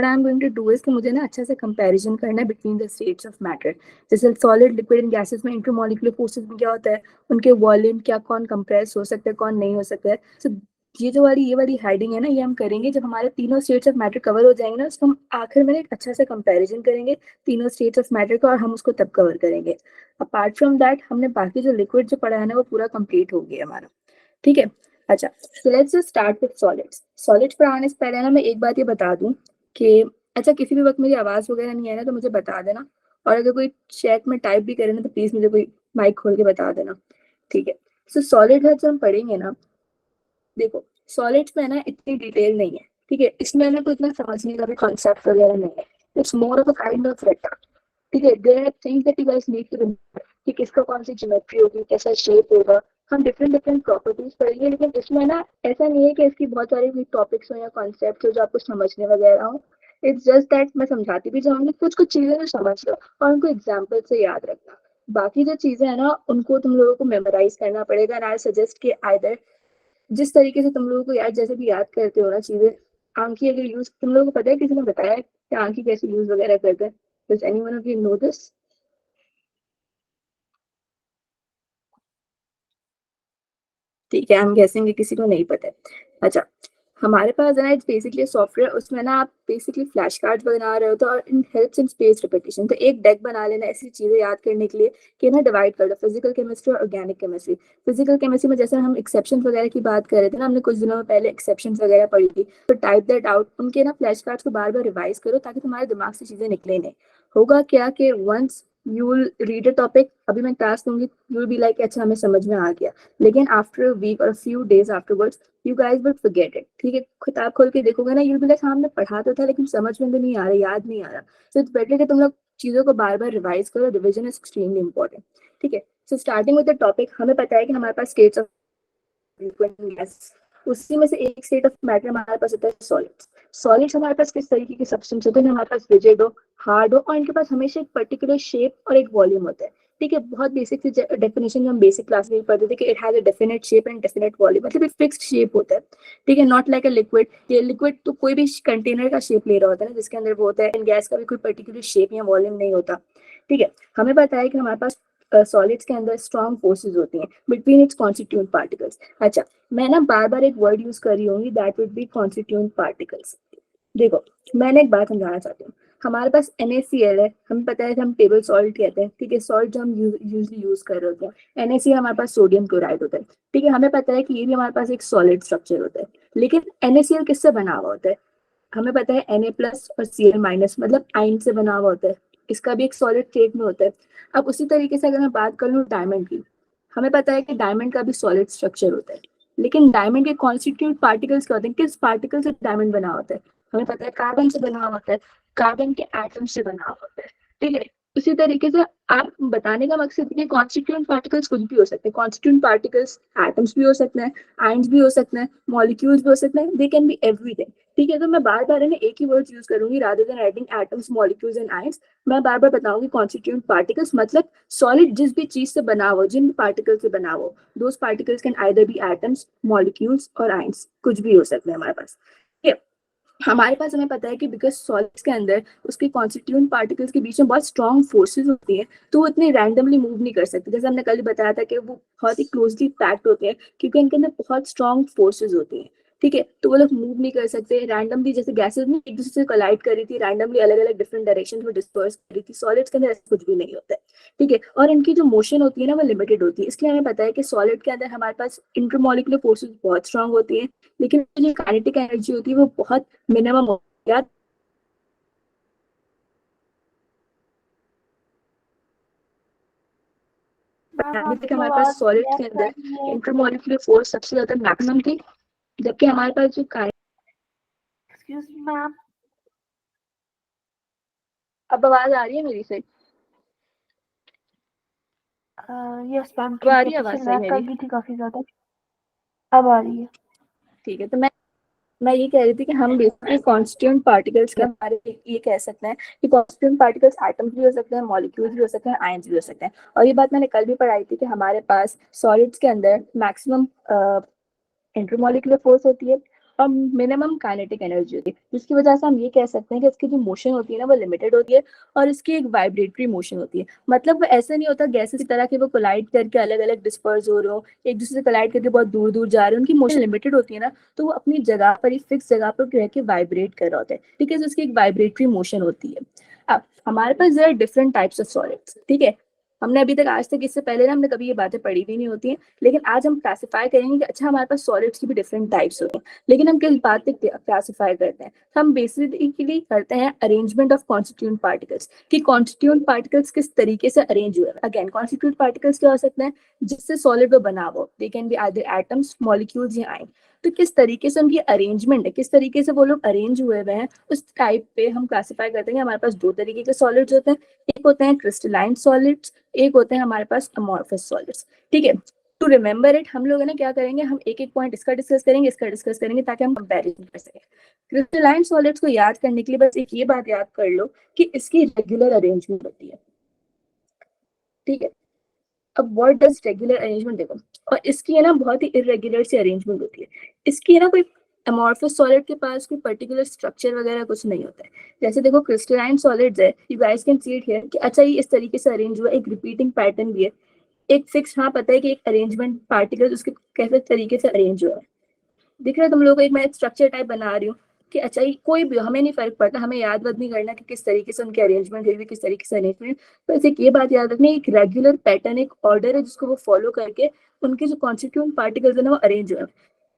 I am going to do is कि मुझे ना अच्छा से कंपैरिजन करना है between the states of matter. जैसे सॉलिड, लिक्विड एंड गैसेस में इंटरमॉलिक्यूलर फोर्सेस में क्या होता है, उनके वॉल्यूम क्या, कौन कंप्रेस हो सकता है कौन नहीं हो सकता है। So, ये वाली हेडिंग है ना, ये हम करेंगे जब हमारे तीनों स्टेट्स ऑफ मैटर कवर हो जाएंगे ना, उसको हम आखिर में एक अच्छा से कंपैरिजन करेंगे तीनों स्टेट्स ऑफ मैटर का, और हम उसको तब कवर करेंगे। अपार्ट फ्रॉम दैट हमने बाकी जो लिक्विड जो पढ़ा है ना वो पूरा कंप्लीट हो गया हमारा। ठीक है। अच्छा, so let's just start with solids। Solids पर आने से पहले ना मैं एक बात ये बता दूं कि अच्छा, किसी भी वक्त मेरी आवाज वगैरह नहीं आए ना तो मुझे बता देना, और अगर कोई चैट में टाइप भी करे ना तो प्लीज मुझे कोई माइक खोल के बता देना। ठीक है। सो सॉलिड है जो हम पढ़ेंगे ना, देखो सॉलिड्स में ना इतनी डिटेल नहीं है। ठीक है, इसमें ना कोई इतना समझने का भी कॉन्सेप्ट वगैरह नहीं है। It's more of a kind of letter. ठीक है, there are things that you guys need to remember कि किसका कौन सी ज्योमेट्री होगी, कैसा शेप होगा। हम डिफरेंट डिफरेंट प्रॉपर्टीज पढ़ेंगे, लेकिन इसमें ना ऐसा नहीं है कि इसकी बहुत सारी टॉपिक्स हो या कॉन्सेप्ट हो जो आपको समझने वगैरह हो। इट्स जस्ट दैट मैं समझाती भी जाऊंगी, कुछ कुछ चीजें तो समझ लो और उनको एग्जाम्पल से याद रखना। बाकी जो चीजें है ना उनको तुम लोगों को मेमोराइज करना पड़ेगा। एंड आई सजेस्ट कि आइदर जिस तरीके से तुम लोगों को याद, जैसे भी याद करते हो ना चीजें, आंखी अगर यूज, तुम लोगों को पता है किसी ने बताया है कि आंखी कैसे यूज वगैरह करते हैं? Does anyone of you know this? ठीक है, हम गैसेंगे किसी को नहीं पता है। अच्छा, हमारे पास है ना इट्स बेसिकली सॉफ्टवेयर, उसमें ना आप बेसिकली फ्लैश कार्ड्स बना रहे हो तो, और इन हेल्प्स इन स्पेस रिपीटिशन। तो एक डेक बना लेना ऐसी चीजें याद करने के लिए कि ना डिवाइड कर दो फिजिकल केमिस्ट्री और ऑर्गेनिक केमिस्ट्री। फिजिकल केमिस्ट्री में जैसे हम एक्सेप्शन वगैरह की बात कर रहे थे ना, हमने कुछ दिनों में पहले एक्सेप्शन वगैरह पढ़ी थी, तो टाइप दैट आउट, उनके ना फ्लैश कार्ड्स को बार बार रिवाइज करो ताकि तुम्हारे दिमाग से चीजें निकले नहीं। होगा क्या कि once you will read a topic, अभी मैं टास्क दूंगी, यू विल बी लाइक अच्छा हमें समझ में आ गया, लेकिन आफ्टर अ वीक और few days afterwards you guys will forget it. ठीक है, किताब खोल के देखोगे ना, यू बी लाइक हाँ हमने पढ़ा तो था लेकिन समझ में तो नहीं आ रहा, याद नहीं आ रहा। सो इट्स बेटर कि तुम लोग चीजों को बार बार रिवाइज करो। Revision is extremely important. ठीक है, so starting with the topic, हमें पता है कि हमारे पास स्टेट्स ऑफ गैस, उसी में से एक स्टेट ऑफ मैटर हमारे पास होता है सॉलिड्स। सॉलिड्स हमारे पास किस तरीके की सब्सटेंस होते हैं? हमारे पास रिजिड हो, हार्ड हो, और इनके पास हमेशा एक पर्टिकुलर शेप और एक वॉल्यूम होता है। ठीक है, बहुत बेसिक सी डेफिनेशन हम बेसिक क्लास में पढ़ते थे कि it has a definite shape and definite volume, मतलब एक फिक्स्ड शेप होता है। ठीक है, नॉट लाइक अ लिक्विड। ये लिक्विड तो कोई भी कंटेनर का शेप ले रहा होता है ना जिसके अंदर वो होता है, एंड गैस का भी कोई पर्टिकुलर शेप या वॉल्यूम नहीं होता। ठीक है, हमें पता है कि हमारे पास सॉलिड्स के अंदर स्ट्रॉन्ग फोर्सेज होती हैं बिटवीन इट्स कॉन्स्टिट्यूएंट पार्टिकल्स। अच्छा, मैं ना बार बार एक वर्ड यूज कर रही हूँ, that would B constituent particles. देखो, मैंने एक बात समझाना चाहती हूँ। हमारे पास NaCl है, हमें पता है कि हम टेबल सॉल्ट कहते हैं। ठीक है, सॉल्ट जो हम यूजली यूज कर रहे होते हैं। NaCl हमारे पास सोडियम क्लोराइड होता है। ठीक है, हमें पता है कि ये भी हमारे पास एक सॉलिड स्ट्रक्चर होता है, लेकिन NaCl किससे बना हुआ होता है? हमें पता है Na+ और Cl-, मतलब आयन से बना हुआ होता है। इसका भी एक सॉलिड स्टेट में होता है। अब उसी तरीके से अगर मैं बात कर लूँ डायमंड की, हमें पता है कि डायमंड का भी सॉलिड स्ट्रक्चर होता है, लेकिन डायमंड के कॉन्स्टिट्यूंट पार्टिकल्स क्या होते हैं? किस पार्टिकल से डायमंड बना होता है? हमें पता है कार्बन से बना होता है, कार्बन के एटम से बना होता है। ठीक है, उसी तरीके से आप बताने का मकसद ये कॉन्स्टिट्यूएंट पार्टिकल्स कुछ भी हो सकते हैं। कॉन्स्टिट्यूएंट पार्टिकल्स एटम्स भी हो सकते हैं, आयंस भी हो सकते हैं, मॉलिक्यूल्स भी हो सकते हैं, दे कैन बी एवरीथिंग। ठीक है, तो मैं बार बार है ना एक ही वर्ड यूज करूंगी, rather than writing atoms, molecules and ions. मैं बार बार बताऊंगी कॉन्स्टिट्यूएंट पार्टिकल्स, मतलब सॉलिड जिस भी चीज से बना हो, जिन पार्टिकल से बना हो, those particles can either be atoms, molecules और आयंस, कुछ भी हो सकते हैं हमारे पास। ठीक है, हमारे पास हमें पता है कि बिकॉज सॉलिड्स के अंदर उसके कॉन्स्टिट्यूएंट पार्टिकल्स के बीच में बहुत स्ट्रॉन्ग फोर्सेस होती हैं, तो वो इतनी रैंडमली मूव नहीं कर सकते। जैसे हमने कल ही बताया था कि वो बहुत ही क्लोजली पैक्ड होते हैं क्योंकि इनके अंदर बहुत स्ट्रॉन्ग फोर्सेस होती हैं। ठीक है, तो वो लोग मूव नहीं कर सकते रैंडमली। जैसे गैसेस में एक दूसरे से कोलाइड कर रही थी रैंडमली, अलग अलग डिफरेंट डायरेक्शन में डिस्पर्स कर रही थी, सॉलिड्स के अंदर ऐसा कुछ भी नहीं होता है। ठीक है, और इनकी जो मोशन होती है ना वो लिमिटेड होती है। इसलिए हमें पता है कि सॉलिड के अंदर हमारे पास इंटरमोलिकुलर फोर्सेस बहुत स्ट्रॉन्ग होती है, लेकिन जो काइनेटिक एनर्जी होती है वो बहुत मिनिमम हो गया। मैम अभी तक आपकी हमारे पास आवाज सॉलिड के ब्रेक कर अंदर रही है। इंटरमोलिकुलर फोर्स सबसे ज्यादा मैक्सिमम थी, जबकि हमारे पास जो एक्सक्यूज मी मैम। अब आवाज आ रही है मेरी से? यस मैम, अब आ ठीक है, रही है आवाज पीछे सही लैग कर मेरी? गई थी काफी ज्यादा। अब आ रही है। ठीक है, तो मैं ये कह रही थी कि हम बेसिकली कॉन्स्टिट्यूएंट पार्टिकल्स के बारे में ये कह सकते हैं कि कॉन्स्टिट्यूएंट पार्टिकल्स एटम्स भी हो सकते हैं, मॉलिक्यूल्स भी हो सकते हैं, आयंस भी हो सकते हैं। और ये बात मैंने कल भी पढ़ाई थी कि हमारे पास सॉलिड्स के अंदर मैक्सिमम इंटरमोलिकुलर फोर्स होती है, और मिनिमम काइनेटिक एनर्जी होती है, जिसकी वजह से हम ये कह सकते हैं कि इसकी जो मोशन होती है ना वो लिमिटेड होती है और इसकी एक वाइब्रेटरी मोशन होती है। मतलब वो ऐसे नहीं होता गैसेस की तरह कि वो कोलाइड करके अलग अलग डिस्पर्स हो रहे हो, एक दूसरे से कोलाइड करके बहुत दूर दूर जा रहे हो, उनकी मोशन लिमिटेड होती है ना, तो वो अपनी जगह पर ही फिक्स जगह पर रह के वाइब्रेट कर रहा होता है। ठीक है, तो इसकी एक वाइब्रेटरी मोशन होती है। अब हमारे पास जरा डिफरेंट टाइप्स ऑफ सॉलिड्स, ठीक है, हमने अभी तक आज तक इससे पहले ना हमने कभी ये बातें पढ़ी भी नहीं होती हैं, लेकिन आज हम क्लासिफाई करेंगे कि अच्छा हमारे पास सॉलिड्स की भी डिफरेंट टाइप्स होते हैं। लेकिन हम किस बात पे क्लासिफाई करते हैं, हम बेसिकली करते हैं अरेंजमेंट ऑफ कॉन्स्टिट्यूएंट पार्टिकल्स, कि कॉन्स्टिट्यूएंट पार्टिकल्स किस तरीके से अरेंज हुए हैं। अगेन कॉन्स्टिट्यूएंट पार्टिकल्स क्या हो सकते हैं, जिससे सॉलिड वो बना हो, they can be either atoms, molecules या आयन। तो किस तरीके से उनकी अरेंजमेंट है, किस तरीके से वो लोग अरेंज हुए हुए हैं, उस टाइप पे हम क्लासिफाई करते हैं। हमारे पास दो तरीके के सॉलिड्स होते हैं, एक होते हैं क्रिस्टलाइन सॉलिड्स, एक होते हैं हमारे पास अमॉर्फस सॉलिड्स। ठीक है, टू रिमेंबर इट हम लोग है ना क्या करेंगे, हम एक एक पॉइंट इसका डिस्कस करेंगे, इसका डिस्कस करेंगे, ताकि हम कंपैरिजन कर सकें। क्रिस्टलाइन सॉलिड्स को याद करने के लिए बस एक ये बात याद कर लो कि इसकी रेगुलर अरेंजमेंट होती है। ठीक है, अब व्हाट डज रेगुलर अरेंजमेंट, देखो, और इसकी है ना बहुत ही इरेगुलर सी अरेंजमेंट होती है। इसकी है ना कोई अमॉर्फस सॉलिड के पास कोई पर्टिकुलर स्ट्रक्चर वगैरह कुछ नहीं होता है। जैसे देखो क्रिस्टलाइन सॉलिड्स है, you guys can see it here कि अच्छा ये इस तरीके से अरेंज हुआ, एक रिपीटिंग पैटर्न भी है, एक फिक्स, हाँ पता है कि एक अरेंजमेंट पार्टिकल्स उसके कैसे तरीके से अरेंज हुआ है। दिख रहा है तुम लोगों को, एक मैं स्ट्रक्चर टाइप बना रही हूँ कि अच्छा ये कोई भी, हमें नहीं फर्क पड़ता, हमें याद वद नहीं करना कि किस तरीके से उनकी अरेंजमेंट हुई, किस तरीके से अरेंजमेंट, बस एक ये बात याद रखनी, एक रेगुलर पैटर्न, एक ऑर्डर है जिसको वो फॉलो करके उनके जो कॉन्स्टिट्यूएंट पार्टिकल्स है ना वो अरेंज हुए।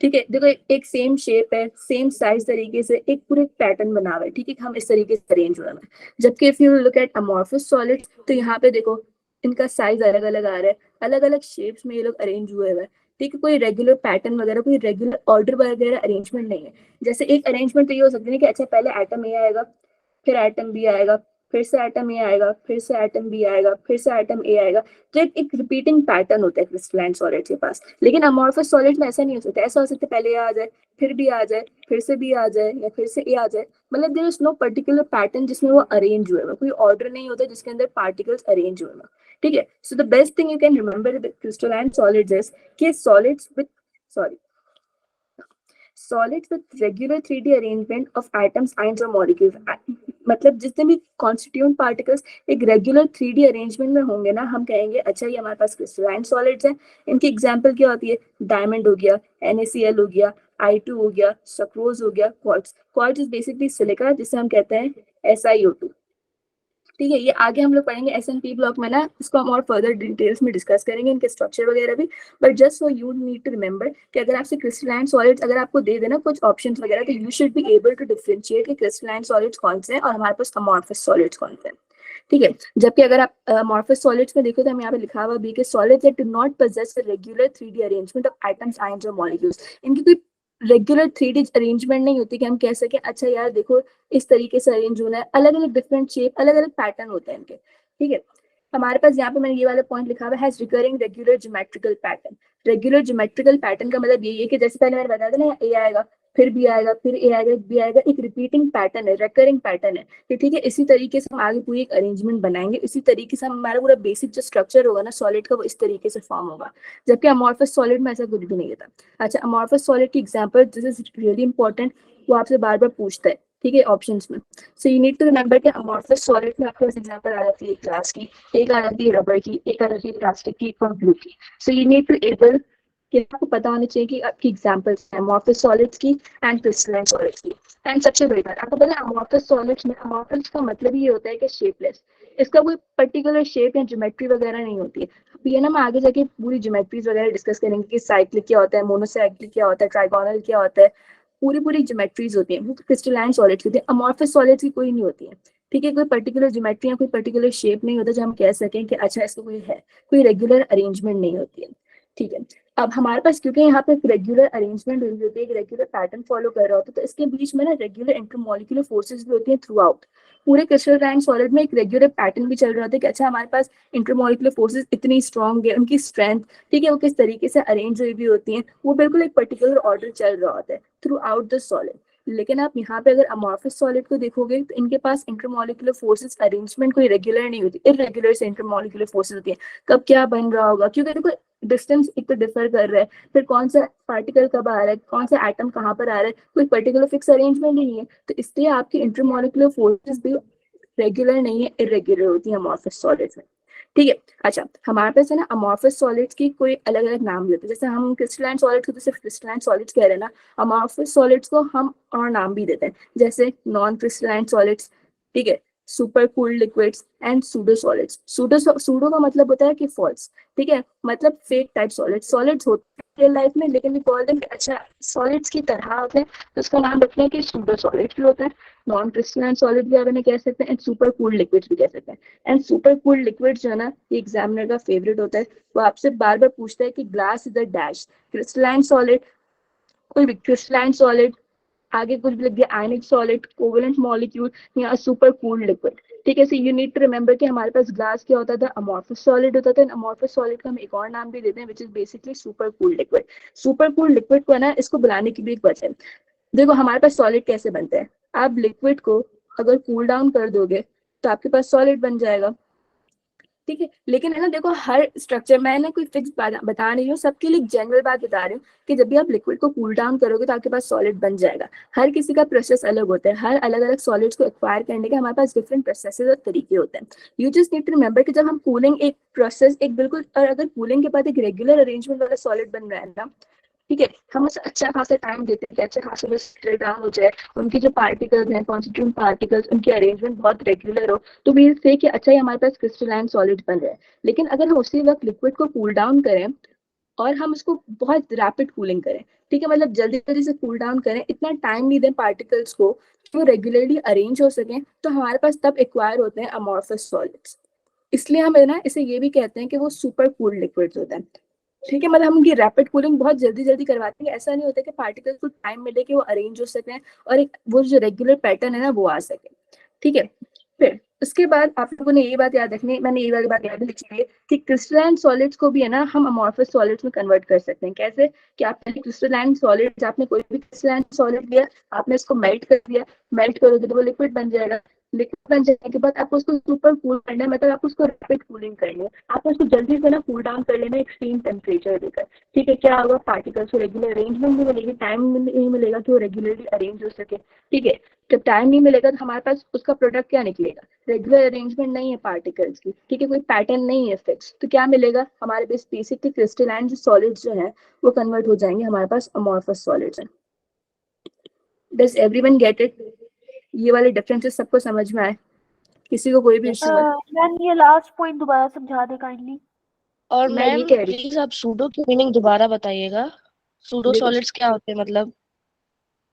ठीक है, देखो एक सेम शेप है, सेम साइज तरीके से एक पूरे पैटर्न बना हुआ है। ठीक है, हम इस तरीके से अरेंज हुए हैं। जबकि if you look at amorphous solids, तो यहाँ पे देखो इनका साइज अलग अलग आ रहा है, अलग अलग शेप्स में ये लोग अरेंज हुए हुए हैं। ठीक है, कोई रेगुलर पैटर्न वगैरह, कोई रेगुलर ऑर्डर वगैरह अरेंजमेंट नहीं है। जैसे एक अरेंजमेंट तो ये हो सकती है कि अच्छा पहले एटम ए आएगा, फिर एटम बी आएगा, फिर से एटम ए आएगा, फिर से एटम बी आएगा, फिर से एटम ए आएगा। तो एक रिपीटिंग पैटर्न होता है क्रिस्टलाइन सॉलिड के पास। लेकिन अमॉर्फस सॉलिड में ऐसा नहीं हो सकता, ऐसा हो सकता है पहले आ जाए, फिर भी आ जाए, फिर से भी आ जाए, या फिर से ए आ जाए। मतलब there is no particular pattern जिसमें वो अरेंज हुए, कोई ऑर्डर नहीं होता जिसके अंदर पार्टिकल्स अरेंज हुए। ठीक है, so the best thing you can remember with crystalline solids is कि solids with, sorry, solids with regular 3D arrangement of atoms, ions और molecules, मतलब जितने भी constituent particles एक regular 3D arrangement में होंगे ना, हम कहेंगे अच्छा ये हमारे पास crystalline solids हैं। इनकी एग्जांपल क्या होती है, डायमंड हो गया, NaCl हो गया, I2 हो गया, सक्रोज हो गया, quartz. Quartz is basically silica जिसे हम कहते हैं SiO2। ठीक है, ये आगे हम लोग पढ़ेंगे SNP ब्लॉक में ना, इसको हम और फर्दर डिटेल्स में डिस्कस करेंगे, इनके स्ट्रक्चर वगैरह भी। But just so you need to remember कि अगर आपसे क्रिस्टलाइन सॉलिड्स अगर आपको दे देना कुछ ऑप्शंस वगैरह, तो you should be able to differentiate कि क्रिस्टलाइन सॉलिड्स कौन से हैं और हमारे पास अमॉर्फस सॉलिड्स कौन से हैं। ठीक है, जबकि अगर आप अमॉर्फस सॉलिड्स में देखो तो हम यहाँ पे लिखा हुआ भी कि solids that do not possess a regular 3D arrangement of atoms, ions और मॉलिक्यूल्स। इनकी कोई रेगुलर 3D अरेंजमेंट नहीं होती कि हम कह सकें अच्छा यार देखो इस तरीके से अरेंज होना है, अलग अलग डिफरेंट शेप, अलग अलग पैटर्न होते हैं इनके। ठीक है, हमारे पास यहाँ पे मैंने ये वाला पॉइंट लिखा हुआ है, recurring regular geometrical pattern. Regular geometrical pattern का मतलब ये है कि जैसे पहले मैंने बताया था ना, ए आएगा, फिर बी आएगा, फिर ए आएगा, बी आएगा, एक रिपीटिंग पैटर्न है, रेकरिंग पैटर्न है। ठीक है, इसी तरीके से हम आगे पूरी एक अरेंजमेंट बनाएंगे, इसी तरीके से हमारा पूरा बेसिक जो स्ट्रक्चर होगा ना सॉलिड का, वो इस तरीके से फॉर्म होगा। जबकि अमॉर्फस सॉलिड में ऐसा कुछ भी नहीं होता। अच्छा, अमॉर्फस सॉलिड की example, this is really important, वो आपसे बार बार पूछता है। ठीक है, ऑप्शंस में, so you need to remember कि अमॉर्फस सॉलिड में आपके पास एग्जांपल आ जाती है ग्लास की, एक आ जाती है रबर की, एक आ जाती है प्लास्टिक की, एक और ग्लू की। So you need to able कि आपको पता होना चाहिए कि आपकी एग्जांपल्स हैं अमॉर्फस सॉलिड्स की एंड क्रिस्टलाइन सॉलिड्स की। एंड सबसे बड़ी बात आपको पता है अमॉर्फस सॉलिड्स में, अमॉर्फस का मतलब ये होता है कि शेपलेस, इसका कोई पर्टिकुलर शेप या ज्योमेट्री वगैरह नहीं होती है। ये ना हम आगे जाके पूरी ज्योमेट्रीज वगैरह डिस्कस करेंगे कि साइक्लिक क्या होता है, मोनोसाइक्लिक क्या होता है, ट्राइगोनल क्या होता है, पूरी पूरी ज्योमेट्रीज होती है, वो तो क्रिस्टलाइन सॉलिड्स होती है। अमॉर्फस सॉलिड्स की कोई नहीं होती है। ठीक है, कोई पर्टिकुलर ज्योमेट्री या कोई पर्टिकुलर शेप नहीं होता जो हम कह सकें कि अच्छा इसका कोई है, कोई रेगुलर अरेंजमेंट नहीं होती है। ठीक है, अब हमारे पास क्योंकि यहाँ पे रेगुलर अरेंजमेंट हुई होती है, एक रेगुलर पैटर्न फॉलो कर रहा होता है, तो इसके बीच में ना रेगुलर इंटरमॉलिक्यूलर फोर्सेस भी होती हैं थ्रू आउट। पूरे क्रिस्टलाइन सॉलिड में एक रेगुलर पैटर्न भी चल रहा होता है कि अच्छा हमारे पास इंटरमॉलिक्यूलर फोर्सेस इतनी स्ट्रॉन्ग है, उनकी स्ट्रेंथ, ठीक है, वो किस तरीके से अरेंज हुई भी होती हैं, वो बिल्कुल एक पर्टिकुलर ऑर्डर चल रहा होता है थ्रू आउट द सॉलिड। लेकिन आप यहाँ पे अगर अमॉर्फस सॉलिड को देखोगे तो इनके पास इंटरमॉलिक्यूलर फोर्सेस अरेंजमेंट कोई रेगुलर नहीं होती, इररेगुलर से इंटरमॉलिक्यूलर फोर्सेस होती है। कब क्या बन रहा होगा, क्योंकि देखो डिस्टेंस एक तो डिफर कर रहा है, फिर कौन सा पार्टिकल कब आ रहा है, कौन सा एटम कहाँ पर आ रहा है, कोई पर्टिकुलर फिक्स अरेंजमेंट नहीं है। तो इसलिए आपकी इंटरमॉलिक्यूलर फोर्सेस भी रेगुलर नहीं है, इरेग्युलर होती है अमॉर्फस सॉलिड्स में। ठीक है। अच्छा, हमारे पास है ना अमॉर्फस सॉलिड्स की कोई अलग अलग नाम देते हैं, जैसे हम क्रिस्टलाइन सॉलिड्स को तो सिर्फ क्रिस्टलाइन सॉलिड्स कह रहे हैं ना, अमॉर्फस सॉलिड्स को हम और नाम भी देते हैं, जैसे नॉन क्रिस्टलाइन सॉलिड्स, ठीक है, super cooled liquids and pseudo solids. Pseudo का मतलब होता है कि फॉल्स, ठीक है, मतलब फेक टाइप सॉलिड्स। सॉलिड्स होते हैं रियल लाइफ में, लेकिन वी कॉल देम अच्छा सॉलिड्स की तरह होते हैं, तो उसका नाम रखते हैं कि सूडो सॉलिड्स भी होते हैं। नॉन क्रिस्टलाइन सॉलिड भी आप इन्हें कह सकते हैं, एंड सुपर कूल्ड लिक्विड्स भी कह सकते हैं। एंड सुपर कूल्ड लिक्विड्स जो है ना, ये एग्जामिनर का फेवरेट होता है। वो आपसे बार बार पूछता है कि glass is a dash crystalline solid, कोई भी क्रिस्टलाइन सॉलिड, आगे कुछ भी लग गया आयनिक सॉलिड, कोवेलेंट मॉलिक्यूल या सुपर कूल्ड लिक्विड। ठीक है, so you need to remember कि हमारे पास ग्लास क्या होता था, अमॉर्फस सॉलिड होता था। अमॉर्फस सॉलिड का हम एक और नाम भी देते हैं, which is basically super cooled liquid. Super cooled liquid को है ना, इसको बुलाने की भी एक वजह है। देखो हमारे पास सॉलिड कैसे बनते हैं, आप लिक्विड को अगर कूल डाउन कर दोगे तो आपके पास सॉलिड बन जाएगा, ठीक है। लेकिन है ना, देखो हर स्ट्रक्चर, मैं ना कोई फिक्स बता नहीं हूँ, सबके लिए जनरल बात बता रही हूँ कि जब भी आप लिक्विड को कूल डाउन करोगे तो आपके पास सॉलिड बन जाएगा। हर किसी का प्रोसेस अलग होता है, हर अलग अलग सॉलिड्स को एक्वायर करने के हमारे पास डिफरेंट प्रोसेसेस और तरीके होते हैं। You just need to remember कि जब हम कूलिंग एक प्रोसेस एक बिल्कुल, और अगर कूलिंग के बाद एक रेगुलर अरेंजमेंट वाला सॉलिड बन रहा है ना, ठीक है, हम उसे अच्छा खासा टाइम देते हैं कि अच्छा खासा बस सेटल डाउन हो जाए, उनकी जो पार्टिकल्स हैं कॉन्स्टिट्यूएंट पार्टिकल्स, उनकी अरेंजमेंट बहुत रेगुलर हो, तो वी से कि अच्छा ही हमारे पास क्रिस्टलाइन सॉलिड बन रहा है। लेकिन अगर हम उसी वक्त लिक्विड को कूल डाउन करें और हम उसको बहुत रैपिड कूलिंग करें, ठीक है, मतलब जल्दी जल्दी से कूल डाउन करें, इतना टाइम नहीं दें पार्टिकल्स को कि वो रेगुलरली अरेंज हो सकें, तो हमारे पास तब एक्वायर होते हैं अमॉर्फस सॉलिड्स। इसलिए हम है ना इसे ये भी कहते हैं कि वो सुपर कूल्ड लिक्विड्स होते हैं, ठीक है, मतलब हम उनकी रैपिड कूलिंग बहुत जल्दी जल्दी करवाते हैं। ऐसा नहीं होता कि पार्टिकल्स को टाइम मिले कि वो अरेंज हो सके और एक वो जो रेगुलर पैटर्न है ना वो आ सके, ठीक है। फिर उसके बाद आप लोगों ने ये बात याद रखनी, मैंने ये वाली बात याद लिखी है कि क्रिस्टलाइन सॉलिड्स को भी है ना हम अमॉर्फस सॉलिड्स में कन्वर्ट कर सकते हैं। कैसे कि आपने क्रिस्टलाइन सॉलिड्स, आपने कोई भी क्रिस्टलाइन सॉलिड लिया, आपने इसको मेल्ट कर दिया, मेल्ट करोगे तो वो लिक्विड बन जाएगा। लिक्विड बन जाने के बाद आपको उसको सुपर कूल करना है, मतलब आपको उसको रैपिड कूलिंग करनी है, आपको उसको जल्दी से ना कूल डाउन कर लेना एक्सट्रीम टेम्परेचर देकर। ठीक है, क्या होगा, पार्टिकल्स को रेगुलर अरेंजमेंट नहीं मिलेगी, टाइम नहीं मिलेगा कि वो रेगुलरली अरेंज हो सके, ठीक है। जब टाइम नहीं मिलेगा तो हमारे पास उसका प्रोडक्ट क्या निकलेगा, रेगुलर अरेंजमेंट नहीं है पार्टिकल्स की, ठीक है, कोई पैटर्न नहीं है फिक्स, तो क्या मिलेगा हमारे पास, बेसिकली क्रिस्टलाइन जो सॉलिड्स जो है वो कन्वर्ट हो जाएंगे हमारे पास amorphous solids. Does everyone get it? ये वाले डिफरेंसेस सबको समझ में आए? किसी को कोई भी इश्यू है? मैम ये लास्ट पॉइंट दोबारा समझा दे काइंडली। और मैं ये मैम कह रही प्लीज आप सूडो की मीनिंग दोबारा बताइएगा। सूडो देखो सॉलिड्स क्या होते हैं मतलब?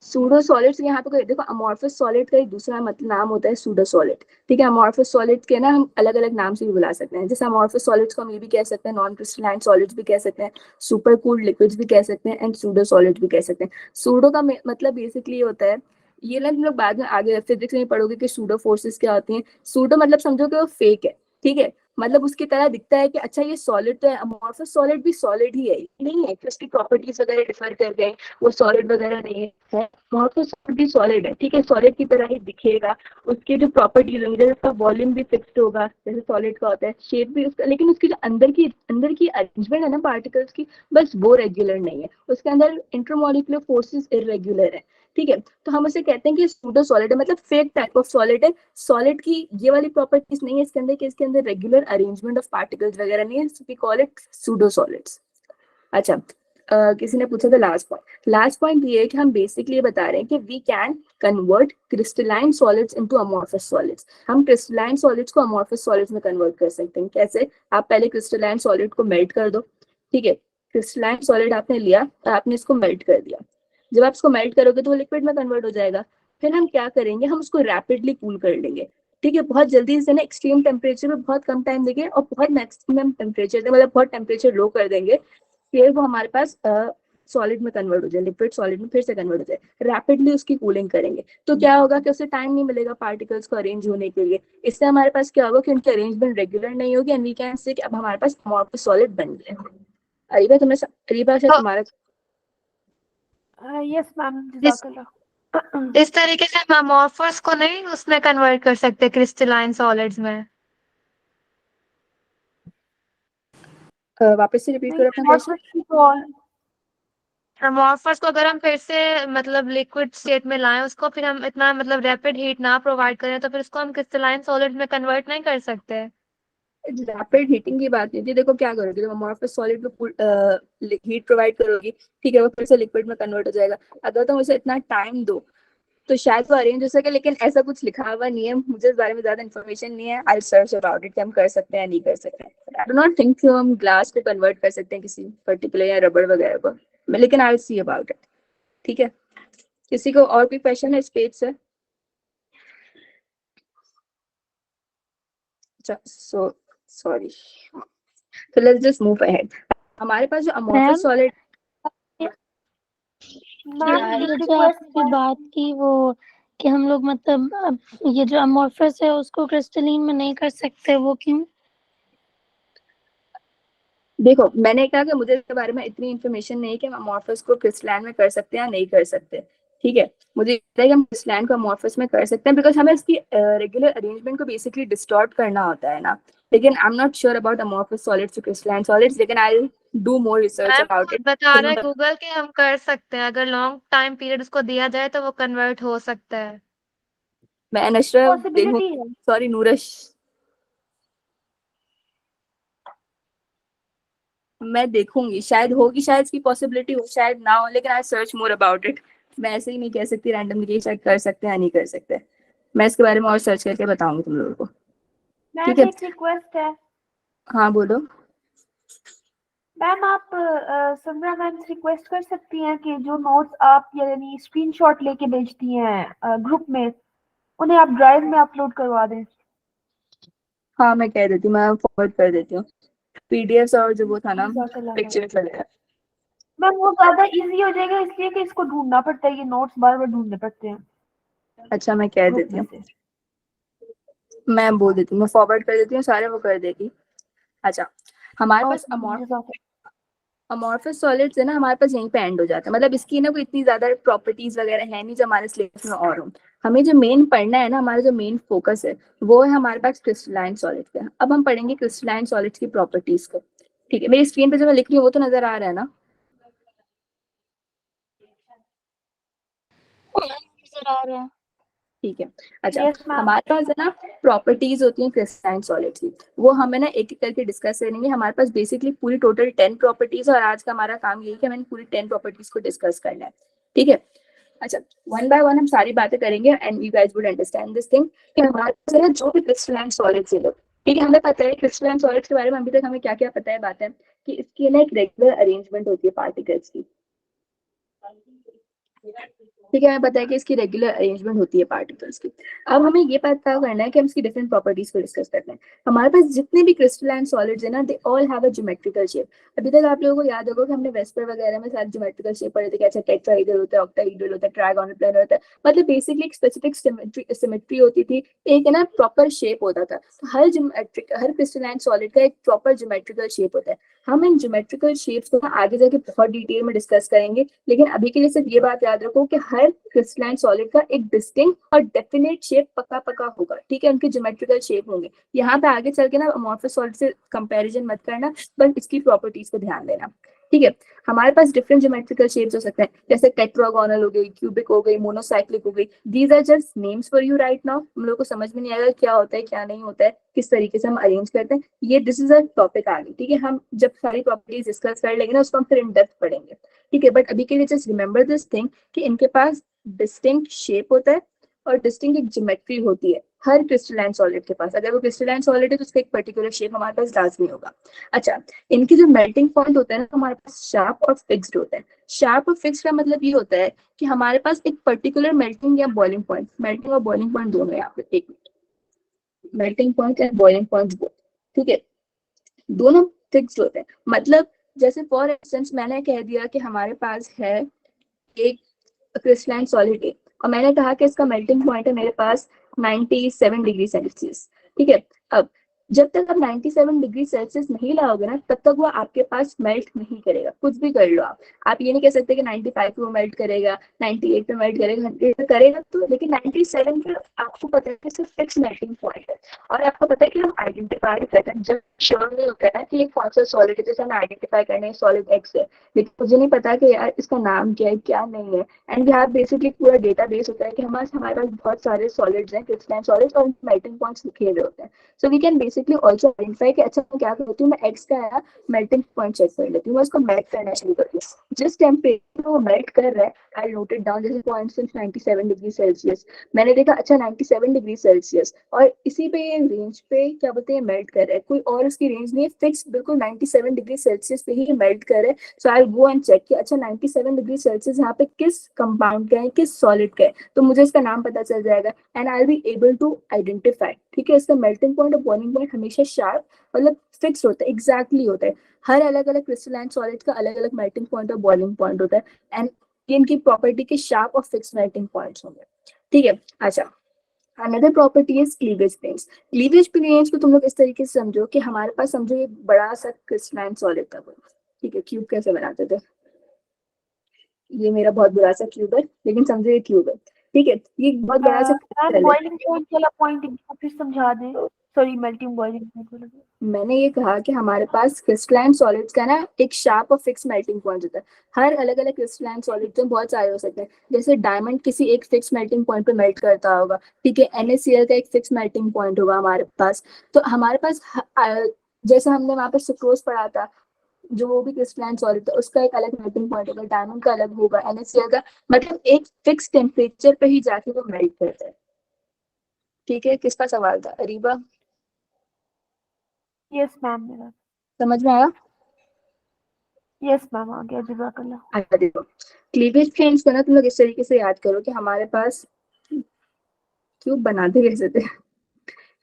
सूडो सॉलिड्स यहाँ पे देखो, अमॉर्फस सॉलिड का एक दूसरा मतलब नाम होता है सूडो सॉलिड, ठीक है। अमॉर्फस सॉलिड के ना हम अलग अलग नाम से भी बुला सकते हैं, जैसे अमॉर्फस सॉलिड्स को हम ये भी कह सकते हैं, नॉन क्रिस्टलाइन सॉलिड्स भी कह सकते हैं, सुपर कूल्ड लिक्विड्स भी कह सकते हैं, एंड सूडो सॉलिड्स भी कह सकते हैं। सूडो का मतलब बेसिकली होता है, ये ना तुम लोग बाद में आगे फिजिक्स में पढ़ोगे कि सूडो फोर्सेस क्या होती हैं। सूडो मतलब समझो कि वो फेक है, ठीक है, मतलब उसकी तरह दिखता है कि अच्छा ये सॉलिड तो है, अमॉर्फस सॉलिड भी सॉलिड ही है, नहीं है कि उसकी प्रॉपर्टीज वगैरह डिफर कर गए, वो सॉलिड वगैरह नहीं है। अमॉर्फस सॉलिड भी सॉलिड है, ठीक है, सॉलिड की तरह ही दिखेगा, उसके जो प्रॉपर्टीज होंगी, जैसे उसका वॉल्यूम भी फिक्स्ड होगा जैसे सॉलिड का होता है, शेप भी उसका, लेकिन उसकी जो अंदर की अरेंजमेंट है ना पार्टिकल्स की, बस वो रेगुलर नहीं है, उसके अंदर इंटरमॉलिक्यूलर फोर्सेस इरेगुलर है, ठीक है। तो हम उसे कहते हैं कि सूडो सॉलिड है, मतलब फेक टाइप ऑफ सॉलिड है। सॉलिड की ये वाली प्रॉपर्टीज नहीं है इसके अंदर कि इसके अंदर रेगुलर अरेंजमेंट ऑफ पार्टिकल्स वगैरह नहीं है, we call it pseudo solids. अच्छा, किसी ने पूछा था लास्ट पॉइंट ये है कि हम बेसिकली ये बता रहे हैं कि we can convert crystalline solids into amorphous solids. हम क्रिस्टलाइन सॉलिड्स को अमॉर्फस सॉलिड्स में कन्वर्ट कर सकते हैं। कैसे? आप पहले क्रिस्टलाइन सॉलिड को मेल्ट कर दो, ठीक है, क्रिस्टलाइन सॉलिड आपने लिया और आपने इसको मेल्ट कर दिया। जब आप इसको मेल्ट करोगे तो वो लिक्विड में कन्वर्ट हो जाएगा। फिर हम क्या करेंगे, हम उसको रैपिडली कूल कर लेंगे, ठीक है, बहुत जल्दी से ना, एक्सट्रीम टेम्परेचर में बहुत कम टाइम देंगे और बहुत मैक्सिमम टेम्परेचर, मतलब बहुत टेम्परेचर लो कर देंगे, फिर वो हमारे पास सॉलिड में कन्वर्ट हो जाए, लिक्विड सॉलिड में फिर से कन्वर्ट हो जाए, रैपिडली उसकी कूलिंग करेंगे। तो क्या होगा कि उसे टाइम नहीं मिलेगा पार्टिकल्स को अरेंज होने के लिए, इससे हमारे पास क्या होगा कि उनकी अरेंजमेंट रेगुलर नहीं होगी, एंड वी कैन से कि अब हमारे पास अमॉर्फस सॉलिड बन गए। अरीबा शायद हाँ तुम्हारा यस मैम Yes, जज़ाकल्लाह। इस तरीके से हम अमोर्फस को नहीं उसमें कन्वर्ट कर सकते क्रिस्टलाइन सॉलिड्स में। वापस से रिपीट नहीं, करो अपना क्वेश्चन। amorphous की तो और अमोर्फस को अगर हम फिर से मतलब लिक्विड स्टेट में लाएं उसको, फिर हम इतना मतलब रैपिड हीट ना प्रोवाइड करें, तो फिर उसको हम क्रिस्टलाइन सॉलिड में कन्वर्ट नहीं कर सकते। रैपिड हीटिंग की बात नहीं थी। देखो क्या करोगे, तुम अमोर्फस सॉलिड में हीट प्रोवाइड करोगी, ठीक है, वो फिर से लिक्विड में कन्वर्ट हो जाएगा। अगर तुम उसे इतना टाइम दो तो शायद वो अरेंज हो सके, लेकिन ऐसा कुछ लिखा हुआ नहीं है, मुझे इस बारे में ज्यादा इन्फॉर्मेशन नहीं है। आई सर्च अबाउट इट कि हम कर सकते हैं या नहीं कर सकते हैं। आई डू नॉट थिंक कि हम ग्लास को कन्वर्ट कर सकते हैं किसी पर्टिकुलर या रबड़ वगैरह को, लेकिन I will see about it. ठीक है, किसी को और कोई क्वेश्चन है इस पेज से? So sorry, so let's just move ahead। हमारे पास जो अमोर्फस सॉलिड, मैम यार एक ये जो रिक्वेस्ट आपकी बात की वो कि हम लोग मतलब अब ये जो अमोर्फस है उसको क्रिस्टलीन में नहीं कर सकते, वो क्यों? देखो मैंने कहा कि मुझे इसके बारे में इतनी इन्फॉर्मेशन नहीं है कि हम अमोर्फस को क्रिस्टलाइन में कर सकते हैं या नहीं कर सकते। ठीक है, मुझे लगता है कि हम क्रिस्टलाइन को अमोर्फस में कर सकते हैं, बिकॉज हमें इसकी रेगुलर अरेंजमेंट को बेसिकली डिस्टॉर्ट करना होता है ना। लेकिन I am not sure about amorphous solids to crystalline solids, लेकिन I will do more research ma'am about खुद इट। बता रहे हैं गूगल कि हम कर सकते हैं, अगर लॉन्ग टाइम पीरियड उसको दिया जाए तो वो कन्वर्ट हो सकता है। मैं नशरा पॉसिबिलिटी है। सॉरी नूरश, मैं देखूंगी, शायद होगी, शायद इसकी पॉसिबिलिटी हो, शायद ना हो, लेकिन I search more about it. मैं ऐसे ही नहीं कह सकती रैंडमली कि शायद कर सकते हैं या नहीं कर सकते। मैं इसके बारे में और सर्च करके बताऊंगी तुम लोगों को। ठीक मैम है, एक रिक्वेस्ट है। हाँ बोलो। मैम आप संध्या मैम से रिक्वेस्ट कर सकती हैं कि जो नोट्स आप यानी स्क्रीनशॉट लेके भेजती हैं ग्रुप में, उन्हें आप ड्राइव में अपलोड करवा दें। हाँ मैं कह देती हूँ, मैं फॉरवर्ड कर देती हूँ पीडीएफ और जो वो था ना जज़ाकल्लाह मैम। पिक्चर्स वगैरह। मैम वो ज्यादा इजी हो जाएगा इसलिए कि इसको ढूंढना पड़ता है, ये नोट्स बार बार ढूंढने पड़ते हैं अच्छा मैं कह ग्रुप देती में हूँ, से। मैं बोल देती हूँ, मैं फॉरवर्ड कर देती हूँ, सारे वो कर देगी। अच्छा, हमारे और पास जज़ाकल्लाह। अमोर्फस सॉलिड्स है ना, हमारे पास यहीं पे एंड हो जाता है। मतलब इसकी ना कोई इतनी ज्यादा प्रॉपर्टीज वगैरह है नहीं जो हमारे सिलेबस में और हो। हमें जो मेन पढ़ना है ना, हमारा जो मेन फोकस है वो है हमारे पास क्रिस्टलाइन सॉलिड्स का। अब हम पढ़ेंगे क्रिस्टलाइन सॉलिड्स की प्रॉपर्टीज को। ठीक है, मेरी स्क्रीन पे जो मैं लिख रही हूँ वो तो नजर आ रहा है ना? नजर आ रहा है। ठीक है, अच्छा, यस मैम। हमारे पास है ना प्रॉपर्टीज होती हैं क्रिस्टलाइन सॉलिड्स की, वो हमें ना एक एक करके डिस्कस करेंगे। हमारे पास बेसिकली पूरी टोटल 10 प्रॉपर्टीज, और आज का हमारा काम यही है कि हमें पूरी 10 प्रॉपर्टीज को डिस्कस करना है। ठीक है, अच्छा, वन बाय वन हम सारी बातें करेंगे and you guys would understand this thing कि हमारे पास है ना जो भी क्रिस्टलाइन सॉलिड्स है, ठीक है, हमें पता है क्रिस्टलाइन सॉलिड्स के बारे में अभी तक हमें क्या क्या पता है बातें, कि इसकी ना एक रेगुलर अरेंजमेंट होती है पार्टिकल्स की। ठीक है, हमें पता है कि इसकी रेगुलर अरेंजमेंट होती है पार्टिकल्स की। अब हमें ये पता करना है कि हम इसकी डिफरेंट प्रॉपर्टीज को डिस्कस करते हैं। हमारे पास जितने भी क्रिस्टलाइन सॉलिड्स है ना, they all have a geometrical shape. अभी तक आप लोगों को याद होगा कि हमने वेस्पर वगैरह में सारे ज्योमेट्रिकल शेप पढ़े थे, कैसे टेट्राहेड्रल होता है, ऑक्टाहेड्रल होता है, ट्रायगोनल प्लेनर होता है। मतलब बेसिकली एक स्पेसिफिक सिमेट्री होती थी, एक है ना प्रॉपर शेप होता था। तो हर क्रिस्टलाइन सॉलिड का एक प्रॉपर ज्योमेट्रिकल शेप होता है। हम इन ज्योमेट्रिकल शेप्स को आगे जाके बहुत डिटेल में डिस्कस करेंगे, लेकिन अभी के लिए सिर्फ ये बात याद रखो कि हर क्रिस्टलाइन सॉलिड का एक डिस्टिंक्ट और डेफिनेट शेप पक्का पक्का होगा। ठीक है, उनके ज्योमेट्रिकल शेप होंगे। यहाँ पे आगे चल के ना अमोर्फस सॉलिड से कंपैरिजन मत करना, बस इसकी प्रॉपर्टीज को ध्यान देना। ठीक है, हमारे पास डिफरेंट ज्योमेट्रिकल शेप्स हो सकते हैं, जैसे टेट्रागोनल हो गई, क्यूबिक हो गई, मोनोसाइक्लिक हो गई। These are just names for you right now. हम लोग को समझ में नहीं आएगा क्या होता है क्या नहीं होता है, किस तरीके से हम अरेंज करते हैं, ये दिस इज अ टॉपिक आगे। ठीक है, हम जब सारी प्रॉपर्टीज डिस्कस कर लेंगे ना, उसको हम फिर इन डेप्थ पढ़ेंगे। ठीक है, बट अभी के लिए जस्ट रिमेंबर दिस थिंग कि इनके पास डिस्टिंक्ट शेप होता है और डिस्टिंक्ट एक ज्योमेट्री होती है हर क्रिस्टलाइन सॉलिड के पास। अगर वो क्रिस्टलाइन सॉलिड है तो उसका एक पर्टिकुलर शेप हमारे पास लाजमी होगा। अच्छा, इनकी जो मेल्टिंग पॉइंट होता है ना, हमारे पास शार्प और फिक्स्ड होता है। शार्प और फिक्स्ड का मतलब ये होता है कि हमारे पास एक पर्टिकुलर मेल्टिंग या बॉइलिंग पॉइंट, मेल्टिंग और बॉइलिंग पॉइंट दोनों है यहाँ पे, एक minute, melting point and boiling point both, ठीक है, दोनों फिक्स्ड होते हैं। मतलब जैसे फॉर इंस्टेंस मैंने कह दिया कि हमारे पास है एक क्रिस्टलाइन सॉलिड है, और मैंने कहा कि इसका मेल्टिंग पॉइंट है मेरे पास 97 डिग्री सेल्सियस। ठीक है, अब जब तक आप 97 डिग्री सेल्सियस नहीं लाओगे ना, तब तक वो आपके पास मेल्ट नहीं करेगा, कुछ भी कर लो आप ये नहीं कह सकते कि 95 पे वो मेल्ट करेगा, 98 पे मेल्ट करेगा, 100 पे करेगा तो, लेकिन 97 पे आपको पता है कि सिर्फ फिक्स मेल्टिंग पॉइंट है। और आपको पता है कि हम आइडेंटिफाई करते हैं, जब श्योर नहीं होता है ना कि एक कौन सा सॉलिड है, जैसे हम आइडेंटिफाई करने सॉलिड एक्स है, लेकिन मुझे नहीं पता कि यार इसका नाम क्या है क्या नहीं है, एंड वी हैव बेसिकली पूरा डेटाबेस होता है कि हमारे पास बहुत सारे सॉलिड्स हैं, क्रिस्टलाइन सॉलिड्स, और मेल्टिंग पॉइंट्स लिखे हुए होते हैं। So we can basically also identify कि अच्छा मैं क्या करती हूँ, मैं एक्स का है मेल्टिंग पॉइंट चेक कर लेती हूँ, मैं उसको मेल्ट करना शुरू करती हूँ। जिस टेम्परेचर वो मेल्ट कर रहा है, आई नोट इट डाउन, जैसे पॉइंट सिंस 97 डिग्री सेल्सियस, मैंने देखा अच्छा 97 डिग्री सेल्सियस, और इसी पे ये रेंज पे क्या बोलते हैं मेल्ट कर रहा है, कोई और उसकी रेंज नहीं है, फिक्स बिल्कुल 97 डिग्री सेल्सियस पे ही मेल्ट कर रहा है। So I go and check कि अच्छा 97 डिग्री सेल्सियस यहाँ पे किस कंपाउंड का है, किस सॉलिड का है, तो मुझे इसका नाम पता चल जाएगा and I will be able to identify. ठीक है, इसका मेल्टिंग पॉइंट और बॉइलिंग पॉइंट हमेशा शार्प मतलब फिक्स होता है, एग्जैक्टली होता है। हर अलग अलग क्रिस्टलाइन सॉलिड का अलग अलग मेल्टिंग पॉइंट और बॉइलिंग पॉइंट होता है, एंड इनकी प्रॉपर्टी के शार्प और फिक्स मेल्टिंग पॉइंट्स होंगे। ठीक है, अच्छा another property is cleavage planes. Cleavage planes को तुम लोग इस तरीके से समझो कि हमारे पास समझो एक बड़ा सा क्रिस्टलाइन सॉलिड था कोई, ठीक है, क्यूब कैसे बनाते थे, ये मेरा बहुत बड़ा सा क्यूब है, लेकिन समझो ये क्यूब है, ठीक है, ये बहुत बड़ा सा क्रिस्टल है। बॉइलिंग पॉइंट वाला पॉइंट फिर समझा दें, सॉरी मेल्टिंग बॉइलिंग पॉइंट। मैंने ये कहा कि हमारे पास क्रिस्टलाइन सॉलिड्स का ना एक शार्प और फिक्स मेल्टिंग पॉइंट होता है। हर अलग अलग क्रिस्टलाइन सॉलिड में बहुत सारे हो सकते हैं, जैसे डायमंड किसी एक फिक्स मेल्टिंग पॉइंट पे मेल्ट करता होगा, ठीक है, NaCl का एक फिक्स मेल्टिंग पॉइंट होगा हमारे पास। तो हमारे पास जैसे हमने वहां पे सुक्रोज पढ़ा था, जो वो भी क्रिस्टलाइन सॉलिड था, उसका एक अलग मेल्टिंग पॉइंट होगा, डायमंड का अलग होगा, NaCl का, मतलब एक फिक्स टेम्परेचर पे ही जाके वो मेल्ट करता है। ठीक है, किसका सवाल था, अरीबा? यस मैम, मेरा समझ में आया? यस मैम आ गया, जज़ाकल्लाह। अच्छा देखो, क्लीवेज प्लेन्स को ना तुम लोग इस तरीके से याद करो कि हमारे पास क्यूब बनाते कैसे थे।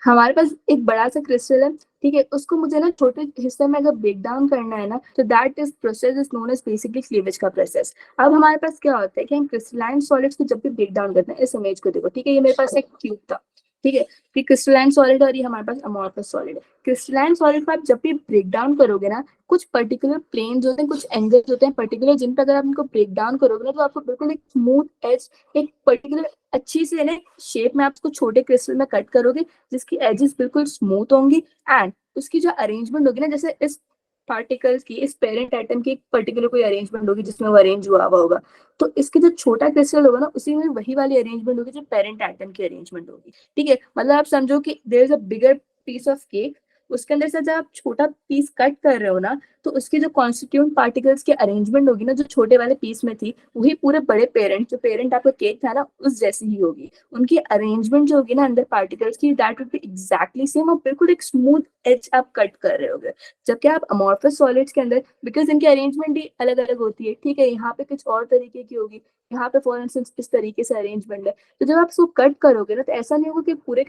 हमारे पास एक बड़ा सा क्रिस्टल है, ठीक है, उसको मुझे ना छोटे हिस्से में अगर ब्रेक डाउन करना है ना, तो that is process is known as basically cleavage का प्रोसेस। अब हमारे पास क्या होता है कि हम क्रिस्टलाइन सॉलिड्स को जब भी ब्रेक डाउन करते हैं, इस इमेज को देखो, ठीक है, ये मेरे पास एक क्यूब था, ठीक है, फिर क्रिस्टलाइन सॉलिड और ये हमारे पास अमॉर्फस सॉलिड है। क्रिस्टलाइन सॉलिड को आप जब भी ब्रेक डाउन करोगे ना, कुछ पर्टिकुलर प्लेन्स होते हैं, कुछ एंगल्स होते हैं पर्टिकुलर, जिन पर अगर आप इनको ब्रेक डाउन करोगे ना, तो आपको बिल्कुल एक स्मूथ एज, एक पर्टिकुलर अच्छी सी ना शेप में आप उसको छोटे क्रिस्टल में कट करोगे, जिसकी एजेस बिल्कुल स्मूथ होंगी, एंड उसकी जो अरेंजमेंट होगी ना, जैसे इस पार्टिकल्स की, इस पेरेंट एटम की एक पर्टिकुलर कोई अरेंजमेंट होगी जिसमें वो अरेंज हुआ हुआ होगा, तो इसके जो छोटा क्रिस्टल होगा ना, उसी में वही वाली अरेंजमेंट होगी जो पेरेंट एटम की अरेंजमेंट होगी। ठीक है, मतलब आप समझो कि there is a bigger piece of cake, उसके अंदर से जब आप छोटा पीस कट कर रहे हो ना, तो उसकी जो कॉन्स्टिट्यूंट पार्टिकल्स की अरेंजमेंट होगी ना, जो छोटे वाले पीस में थी, वही पूरे बड़े पेरेंट, जो पेरेंट आपका केक था ना, उस जैसी ही होगी। उनकी अरेंजमेंट जो होगी ना अंदर पार्टिकल्स की, that will be exactly same, और बिल्कुल एक स्मूथ एज आप कट कर रहे होगे। जबकि आप अमॉर्फस सॉलिड्स के अंदर, बिकॉज इनकी अरेंजमेंट भी अलग अलग होती है, ठीक है, यहाँ पे कुछ और तरीके की होगी, यहाँ पे फॉर इंस्टेंस इस तरीके से अरेंजमेंट है, तो जब आप इसको कट करोगे ना, तो ऐसा नहीं होगा कि पूरे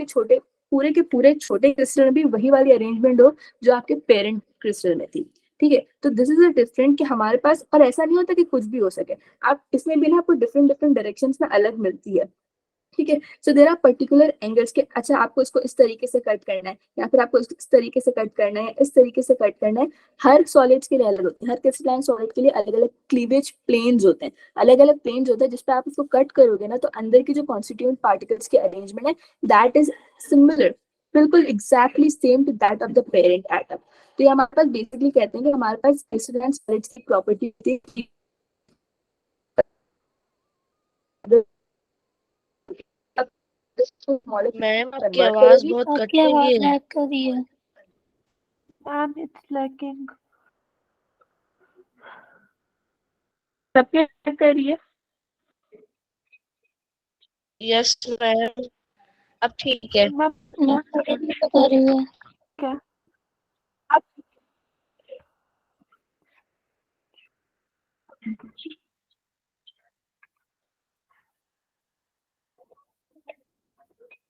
छोटे क्रिस्टल में भी वही वाली अरेंजमेंट हो जो आपके पेरेंट क्रिस्टल में थी। ठीक है, तो दिस इज अ डिफरेंट कि हमारे पास, और ऐसा नहीं होता कि कुछ भी हो सके, आप इसमें भी ना आपको डिफरेंट डिफरेंट डायरेक्शन में अलग मिलती है। ठीक है, सो देर आर पर्टिकुलर एंगल्स के, अच्छा आपको इसको इस तरीके से कट करना है, या फिर आपको इस तरीके से कट करना है, इस तरीके से कट करना है, हर सॉलिड्स के लिए अलग होते हैं, हर क्रिस्टलाइन सॉलिड के लिए अलग अलग क्लीवेज प्लेन्स होते हैं, अलग अलग प्लेन्स होते हैं, जिसपे आप इसको कट करोगे ना, तो अंदर की जो कॉन्स्टिट्यूएंट पार्टिकल्स की अरेंजमेंट है, दैट इज सिमिलर, बिल्कुल exactly same to that of the parent atom. तो ये हमारे पास बेसिकली कहते हैं कि हमारे पास क्रिस्टलाइन सॉलिड्स की प्रॉपर्टी होती है, मैम आपकी कन्वर्ट आवाज करोगी। बहुत कट आपकी रही आवाज है। लैग कर रही है। Ma'am it's lacking. सबके कर रही है। यस मैम, अब ठीक है। मैम ना कर रही है। क्या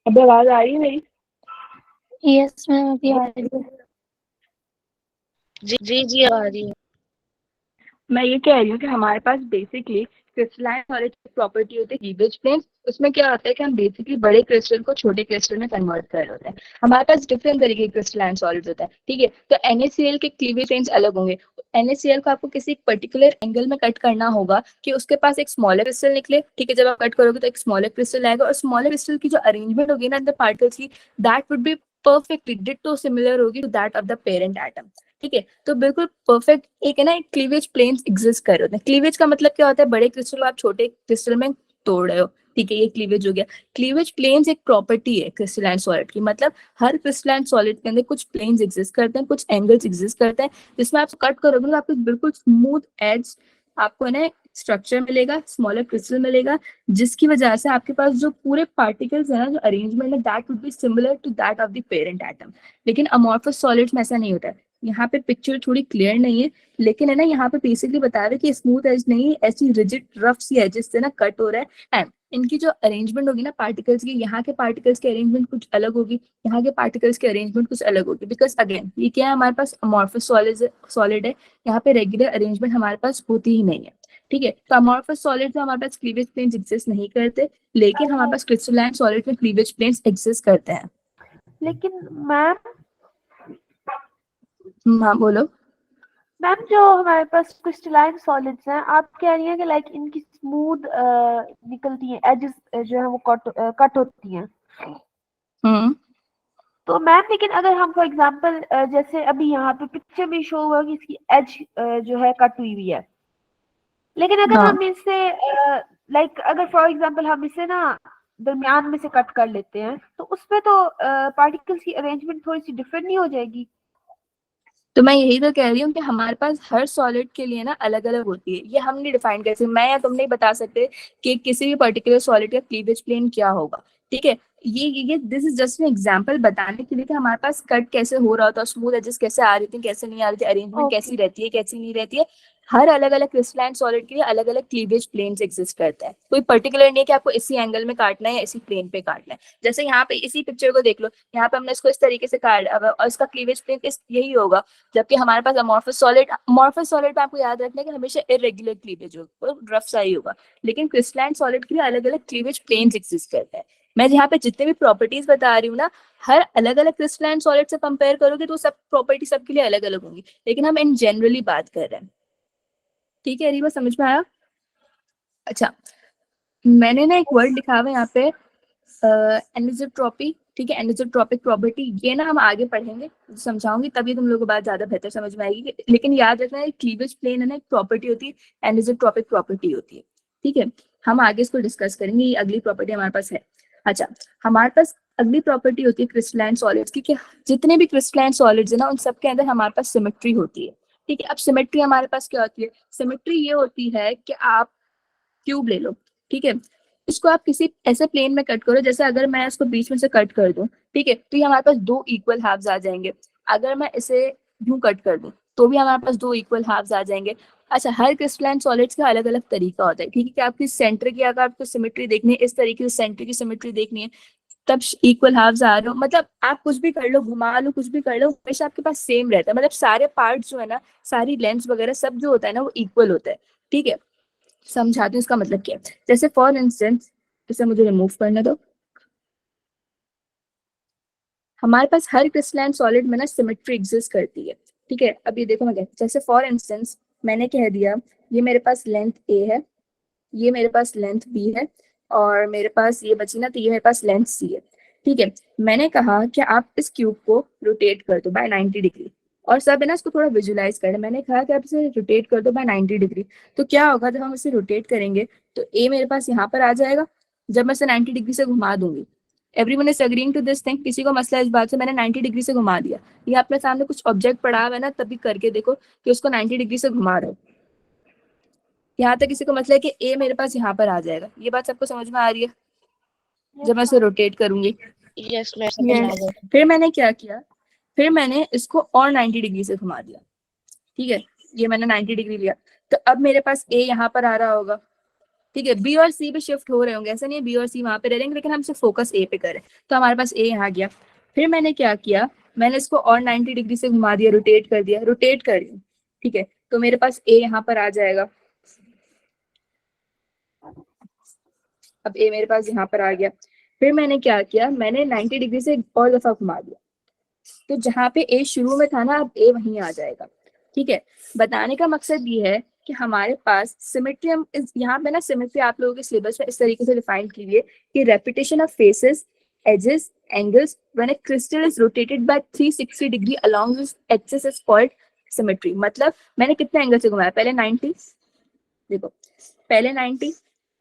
अब आवाज आ रही है मेरी? यस मैम, अभी आ रही है। जी जी जी, आ रही है। मैं ये कह रही हूँ कि हमारे पास बेसिकली क्रिस्टलाइन सॉलिड की प्रॉपर्टी होती है क्लीवेज प्लेन्स, उसमें क्या होता है कि हम बेसिकली बड़े क्रिस्टल को छोटे क्रिस्टल में कन्वर्ट कर रहे होते हैं। हमारे पास डिफरेंट तरीके के क्रिस्टलाइन सॉलिड्स होता है, ठीक है। तो NaCl के क्लीवेज रेंज अलग होंगे। NaCl को आपको किसी पर्टिकुलर एंगल में कट करना होगा कि उसके पास एक स्मॉलर क्रिस्टल निकले, ठीक है। जब आप कट करोगे तो एक स्मॉलर क्रिस्टल आएगा, और स्मॉलर क्रिस्टल की जो अरेंजमेंट होगी ना द पार्टिकल्स की, that would be perfectly ditto similar होगी to that of the parent atom, ठीक है। तो बिल्कुल परफेक्ट एक है ना, एक क्लीवेज प्लेन्स एग्जिस्ट कर रहे होते हैं। क्लीवेज का मतलब क्या होता है, बड़े क्रिस्टल को आप छोटे क्रिस्टल में तोड़ रहे हो, ठीक है, ये क्लीवेज हो गया। क्लीवेज प्लेन्स एक प्रॉपर्टी है क्रिस्टलाइन सॉलिड की, मतलब हर क्रिस्टलाइन सॉलिड के अंदर कुछ प्लेन्स एग्जिस्ट करते हैं, कुछ एंगल्स एग्जिस्ट करते हैं, जिसमें आप कट करोगे तो आपको बिल्कुल स्मूथ एज आपको ना स्ट्रक्चर मिलेगा, स्मॉलर क्रिस्टल मिलेगा, जिसकी वजह से आपके पास जो पूरे पार्टिकल्स है ना, जो अरेंजमेंट है, that would be similar to that of the parent atom. लेकिन अमॉर्फस सॉलिड्स में ऐसा नहीं होता है। यहाँ पे पिक्चर थोड़ी क्लियर नहीं है, लेकिन है ना, यहाँ पे बेसिकली बता रहे हैं कि स्मूथ एज नहीं, ऐसी रिजिड रफ सी एजेस से ना कट हो रहा है। एंड इनकी जो अरेंजमेंट होगी ना पार्टिकल्स की, यहाँ के पार्टिकल्स की अरेंजमेंट कुछ अलग होगी, यहाँ के पार्टिकल्स की अरेंजमेंट कुछ अलग होगी, बिकॉज अगेन ये क्या है, हमारे पास अमॉर्फस सॉलिड है, यहाँ पे रेगुलर अरेंजमेंट हमारे पास होती ही नहीं है, ठीक है। तो अमॉर्फस सॉलिड में हमारे पास क्लीवेज प्लेन्स एग्जिस्ट नहीं करते, लेकिन हमारे पास क्रिस्टलाइन सॉलिड में क्लीवेज प्लेन्स एग्जिस्ट करते हैं। लेकिन मैम हाँ बोलो। मैम जो हमारे पास क्रिस्टलाइन सॉलिड्स हैं, आप कह रही हैं कि लाइक इनकी स्मूथ निकलती हैं, एजेस जो है वो कट होती हैं। तो मैम लेकिन अगर हम फॉर एग्जांपल जैसे अभी यहाँ पे पिक्चर में शो हुआ कि इसकी एज जो है कट हुई हुई है, लेकिन अगर हाँ। हम इसे लाइक अगर फॉर एग्जांपल हम इसे ना दरमियान में से कट कर लेते हैं, तो उसमें तो पार्टिकल्स की अरेंजमेंट थोड़ी सी डिफरेंट नहीं हो जाएगी? तो मैं यही तो कह रही हूँ कि हमारे पास हर सॉलिड के लिए ना अलग अलग होती है, ये हम नहीं डिफाइन कर सकते, मैं या तुम नहीं बता सकते कि किसी भी पर्टिकुलर सॉलिड का क्लीवेज प्लेन क्या होगा, ठीक है। ये this is just an example बताने के लिए कि हमारे पास कट कैसे हो रहा होता है, स्मूथ एजेस कैसे आ रही थी, कैसे नहीं आ रही थी, अरेंजमेंट कैसी रहती है, कैसी नहीं रहती है। हर अलग अलग क्रिस्टलाइन सॉलिड के लिए अलग अलग क्लीवेज प्लेन्स एग्जिस्ट करता है, कोई पर्टिकुलर नहीं है कि आपको इसी एंगल में काटना है या इसी प्लेन पे काटना है। जैसे यहाँ पे इसी पिक्चर को देख लो, यहाँ पे हमने इसको इस तरीके से काट, और इसका क्लीवेज प्लेन यही होगा, जबकि हमारे पास अमॉर्फस सॉलिड पे आपको याद रखना है कि हमेशा इरेगुलर क्लीवेज होगा, रफ सा ही होगा। लेकिन क्रिस्टलाइन सॉलिड के लिए अलग अलग क्लीवेज प्लेन्स एग्जिस्ट करते हैं। मैं यहाँ पे जितने भी प्रॉपर्टीज बता रही हूँ ना, हर अलग अलग क्रिस्टलाइन सॉलिड से कंपेयर करोगे तो सब प्रॉपर्टी सबके लिए अलग अलग होंगी, लेकिन हम इन जनरली बात कर रहे हैं, ठीक है। अरीबा समझ में आया? अच्छा, मैंने ना एक वर्ड लिखा हुआ है यहाँ पे, एनिसोट्रॉपी, ठीक है, एनिसोट्रॉपिक प्रॉपर्टी। ये ना हम आगे पढ़ेंगे, समझाऊंगी, तभी तुम लोगों को बात ज्यादा बेहतर समझ में आएगी। लेकिन याद रखना है क्लीवेज प्लेन है ना, एक प्रॉपर्टी होती है, एनिसोट्रॉपिक प्रॉपर्टी होती है, ठीक है। हम आगे इसको डिस्कस करेंगे, ये अगली प्रॉपर्टी हमारे पास है। अच्छा, हमारे पास अगली प्रॉपर्टी होती है क्रिस्टलाइन सॉलिड्स की, कि जितने भी क्रिस्टलाइन सॉलिड्स है ना, उन सबके अंदर हमारे पास सिमेट्री होती है, ठीक है। अब सिमेट्री हमारे पास क्या होती है? सिमेट्री ये होती है कि आप क्यूब ले लो, ठीक है, इसको आप किसी ऐसे प्लेन में कट करो, जैसे अगर मैं इसको बीच में से कट कर दूं, ठीक है, तो ये हमारे पास दो इक्वल हाफ्स आ जाएंगे। अगर मैं इसे यूं कट कर दूं तो भी हमारे पास दो इक्वल हाफ्स आ जाएंगे। अच्छा, हर क्रिस्टलाइन सॉलिड्स का अलग अलग तरीका होता है, ठीक है, कि आपकी सेंटर की अगर आपको सिमेट्री देखनी है, इस तरीके से सेंटर की सिमेट्री देखनी है, तब इक्वल हाफ्स आ रहे हो, मतलब आप कुछ भी कर लो, घुमा लो, कुछ भी कर लो, हमेशा आपके पास सेम रहता है, मतलब सारे पार्ट जो है ना, सारी लेंथ वगैरह सब जो होता है ना, वो इक्वल होता है, ठीक है। समझाती हूँ इसका मतलब क्या है। जैसे फॉर इंस्टेंस, इसे मुझे रिमूव करने दो। हमारे पास हर क्रिस्टलाइन सॉलिड में ना सिमेट्री एग्जिस्ट करती है, ठीक है। अब ये देखो मैं कहती, जैसे फॉर इंस्टेंस मैंने कह दिया ये मेरे पास लेंथ ए है, ये मेरे पास लेंथ बी है, और मेरे पास ये बची ना, तो ये मेरे पास लेंथ सी है, ठीक है। मैंने कहा कि आप इस क्यूब को रोटेट कर दो बाय 90 डिग्री, और सब है ना इसको थोड़ा विजुलाइज करें। मैंने कहा कि आप इसे रोटेट कर दो बाय 90 डिग्री, तो क्या होगा जब हम इसे रोटेट करेंगे, तो ए मेरे पास यहाँ पर आ जाएगा, जब मैं इसे 90 डिग्री से घुमा दूंगी। Everyone is agreeing to this thing? किसी को मसला इस बात से? मैंने 90 डिग्री से घुमा दिया, ये अपने सामने कुछ ऑब्जेक्ट पड़ा हुआ है ना, तभी करके देखो कि उसको 90 डिग्री से घुमा रहे हो। यहाँ तक किसी को मतलब है कि ए मेरे पास यहाँ पर आ जाएगा, ये बात सबको समझ में आ रही है? जब मैं इसे रोटेट करूंगी, यस मैं समझ आ गया। फिर मैंने क्या किया, फिर मैंने इसको और 90 डिग्री से घुमा दिया, ठीक है, ये मैंने 90 डिग्री लिया, तो अब मेरे पास ए यहाँ पर आ रहा होगा, ठीक है। बी और सी भी शिफ्ट हो रहे होंगे, ऐसा नहीं है बी और सी वहां पे रह रहेंगे, लेकिन हम सिर्फ फोकस ए पे करें, तो हमारे पास ए यहाँ गया। फिर मैंने क्या किया, मैंने इसको और 90 डिग्री से घुमा दिया, रोटेट कर दिया, रोटेट कर दिया, ठीक है, तो मेरे पास ए यहाँ पर आ जाएगा। अब ए मेरे पास यहाँ पर आ गया। फिर मैंने क्या किया, मैंने 90 डिग्री से एक और दफा घुमा दिया, तो जहाँ पे ए शुरू में था ना, अब ए वहीं आ जाएगा। ठीक है, बताने का मकसद ये है कि हमारे पास सिमेट्री, हम यहाँ पे ना सिमेट्री आप लोगों के सिलेबस में इस तरीके से डिफाइन कीजिए कि repetition of faces, edges, angles when a crystal is rotated by 360 degree along this axis is called symmetry. मतलब मैंने कितने एंगल से घुमाया, पहले 90, देखो पहले 90,